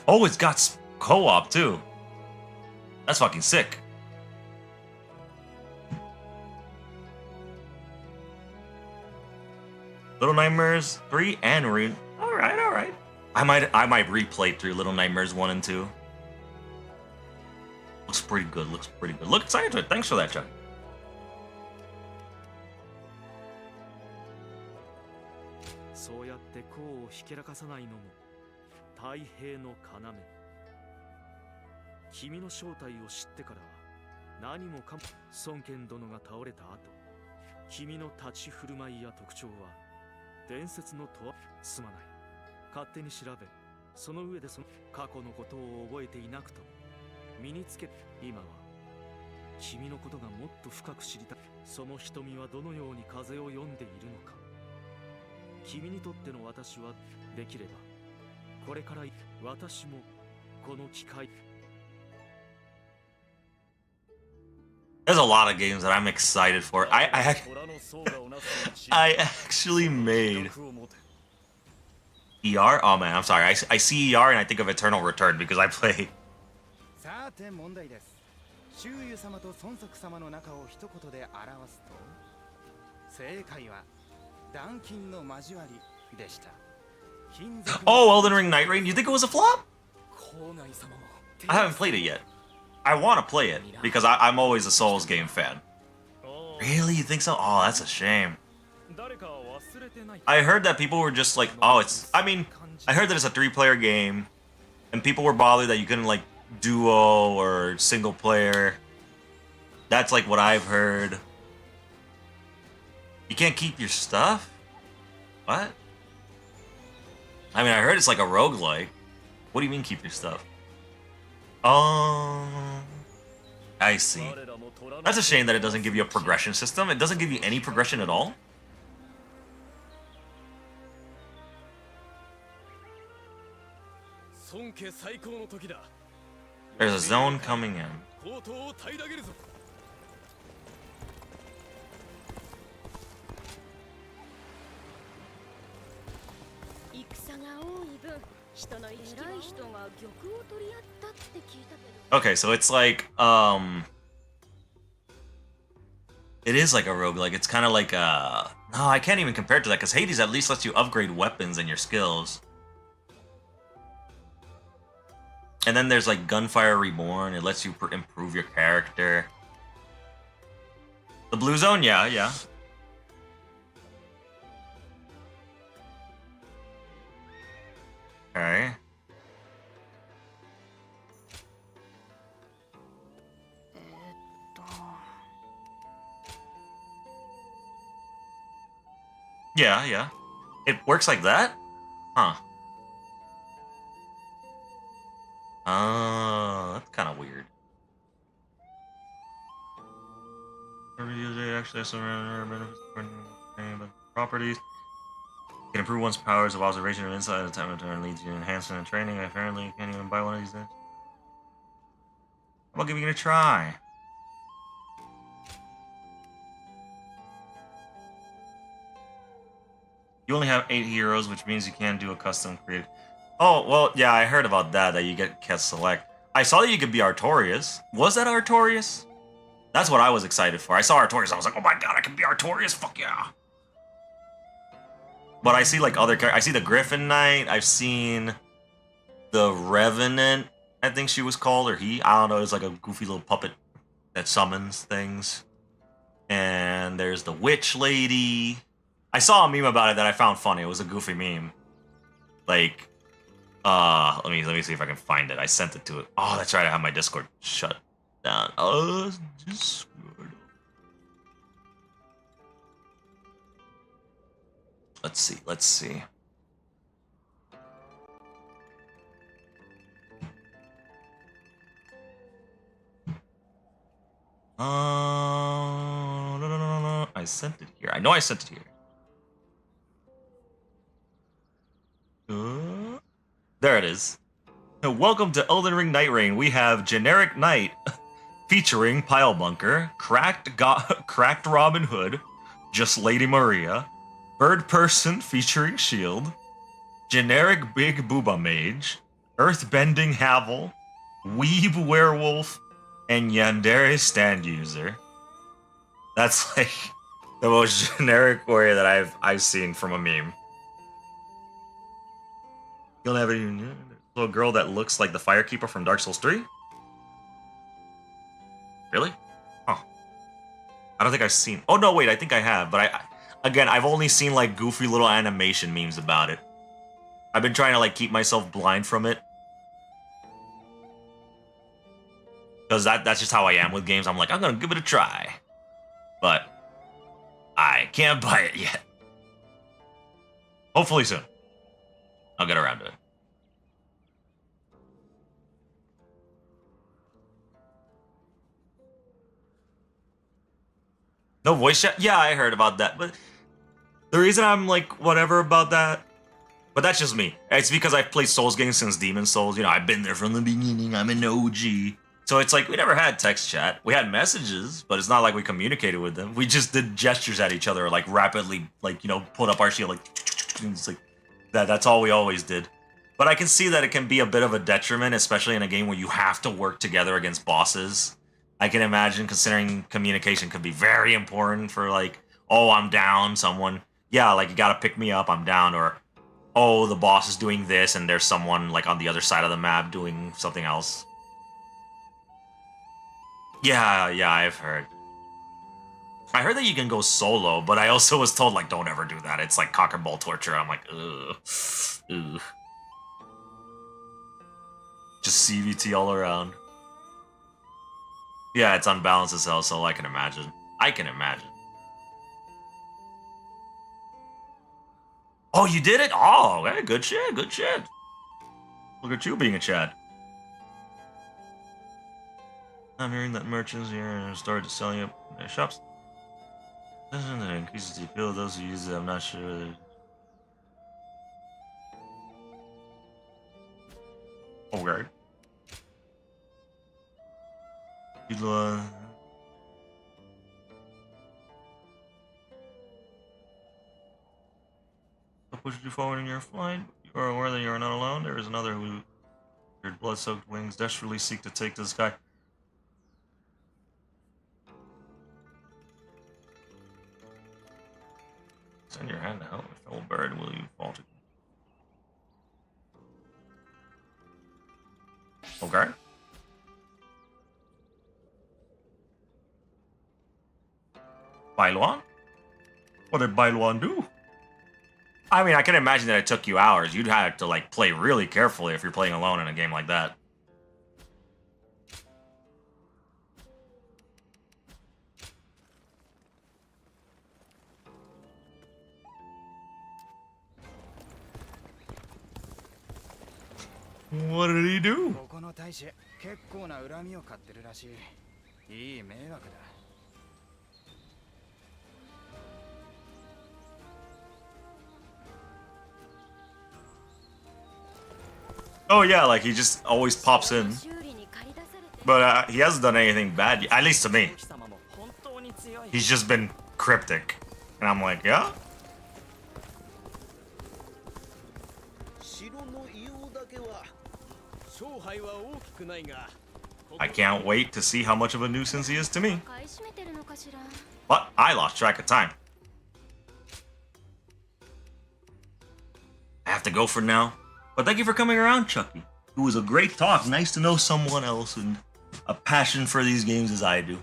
[SPEAKER 1] Oh, it's got co-op too. That's fucking sick. Little Nightmares 3 and Alright. I might replay through Little Nightmares 1 and 2. Looks pretty good, Look excited to it. Thanks for that, Chuck. There's a lot of games that I'm excited for. I actually made ER. Oh man, I'm sorry. I see ER and I think of Eternal Return because I play. Oh, Elden Ring Night Rain. You think it was a flop? I haven't played it yet. I want to play it because I'm always a Souls game fan. Really? You think so? Oh, that's a shame. I heard that people were just like, oh, it's... I mean, I heard that it's a 3-player game, and people were bothered that you couldn't, like, duo or single player. That's, like, what I've heard. You can't keep your stuff? What? I mean, I heard it's like a roguelike. What do you mean keep your stuff? Oh, I see. That's a shame that it doesn't give you a progression system. It doesn't give you any progression at all. There's a zone coming in. Okay, so it's like, it is like a roguelike. It's kind of like a... No, I can't even compare it to that, because Hades at least lets you upgrade weapons and your skills. And then there's like Gunfire Reborn. It lets you improve your character. The Blue Zone, yeah, yeah. Okay. Yeah, yeah. It works like that? Huh. That's kind of weird. Actually has some benefits properties. Can improve one's powers of observation and insight at a time of turn, leads you to enhancement and training. Apparently, you can't even buy one of these days. How about giving it a try? You only have 8 heroes, which means you can't do a custom created. Oh, well, yeah, I heard about that you can't select. I saw that you could be Artorias. Was that Artorias? That's what I was excited for. I saw Artorias, I was like, oh my god, I can be Artorias, fuck yeah. But I see like other characters. I see the Griffin Knight. I've seen the Revenant, I think she was called, or he. I don't know. It's like a goofy little puppet that summons things. And there's the Witch Lady. I saw a meme about it that I found funny. It was a goofy meme. Like, let me see if I can find it. I sent it to it. Oh, that's right. I have my Discord shut down. Discord. Let's see. Let's see. No. I sent it here. I know I sent it here. There it is. Welcome to Elden Ring Night Rain. We have Generic Knight featuring Pile Bunker, Cracked Robin Hood, Just Lady Maria, Bird Person featuring Shield, Generic Big Booba Mage, Earthbending Havel, Weeb Werewolf, and Yandere Stand User. That's like the most generic warrior that I've seen from a meme. You'll never even little girl that looks like the Firekeeper from Dark Souls 3? Really? Huh. I don't think I've seen. Oh no, wait, I think I have, but I've only seen like goofy little animation memes about it. I've been trying to like keep myself blind from it. Because that's just how I am with games. I'm like, I'm gonna give it a try. But I can't buy it yet. Hopefully soon. I'll get around to it. No voice chat? Yeah, I heard about that. But the reason I'm like, whatever about that, but that's just me. It's because I've played Souls games since Demon Souls. You know, I've been there from the beginning. I'm an OG. So it's like, we never had text chat. We had messages, but it's not like we communicated with them. We just did gestures at each other, like rapidly, like, you know, put up our shield, like, and it's like, that's all we always did. But I can see that it can be a bit of a detriment, especially in a game where you have to work together against bosses. I can imagine, considering communication could be very important for like, oh, I'm down, someone, yeah, like you gotta pick me up, I'm down, or, oh, the boss is doing this and there's someone like on the other side of the map doing something else. Yeah, I've heard. I heard that you can go solo, but I also was told, like, don't ever do that. It's like cock and ball torture. I'm like, ugh. Just CVT all around. Yeah, it's unbalanced as hell, so I can imagine. Oh, you did it? Oh, hey, good shit. Look at you being a Chad. I'm hearing that merchants here started selling up in their shops. That increases the appeal of those who use it. I'm not sure. Okay. I'll push you forward in your flight. You are aware that you are not alone. There is another who, your blood-soaked wings, desperately seek to take to the sky. Send your hand to help me, fellow bird. Will you fall to? Okay. Bailuan? What did Bailuan do? I mean, I can imagine that it took you hours. You'd have to, like, play really carefully if you're playing alone in a game like that. What did he do?
[SPEAKER 5] ここの大使、結構な恨みを買ってるらしい。いい迷惑だ。
[SPEAKER 1] Oh yeah, like he just always pops in. But he hasn't done anything bad, at least to me. He's just been cryptic. And I'm like, yeah? I can't wait to see how much of a nuisance he is to me. But I lost track of time. I have to go for now. But thank you for coming around, Chucky. It was a great talk. Nice to know someone else and a passion for these games as I do.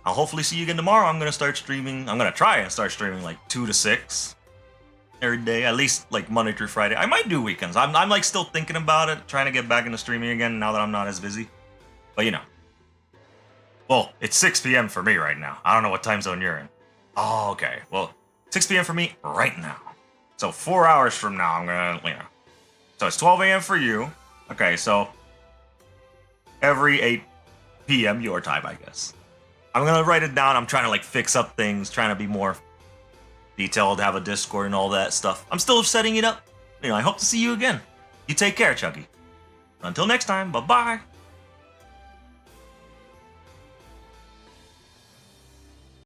[SPEAKER 1] I'll hopefully see you again tomorrow. I'm going to start streaming. I'm going to try and start streaming like 2 to 6 every day. At least like Monday through Friday. I might do weekends. I'm like still thinking about it. Trying to get back into streaming again now that I'm not as busy. But you know. Well, it's 6 p.m. for me right now. I don't know what time zone you're in. Oh, okay. Well, 6 p.m. for me right now. So 4 hours from now, I'm gonna, you know. So it's 12 a.m. for you. Okay, so every 8 p.m. your time, I guess. I'm gonna write it down. I'm trying to like fix up things, trying to be more detailed, have a Discord and all that stuff. I'm still setting it up. You know, I hope to see you again. You take care, Chucky. Until next time, bye-bye.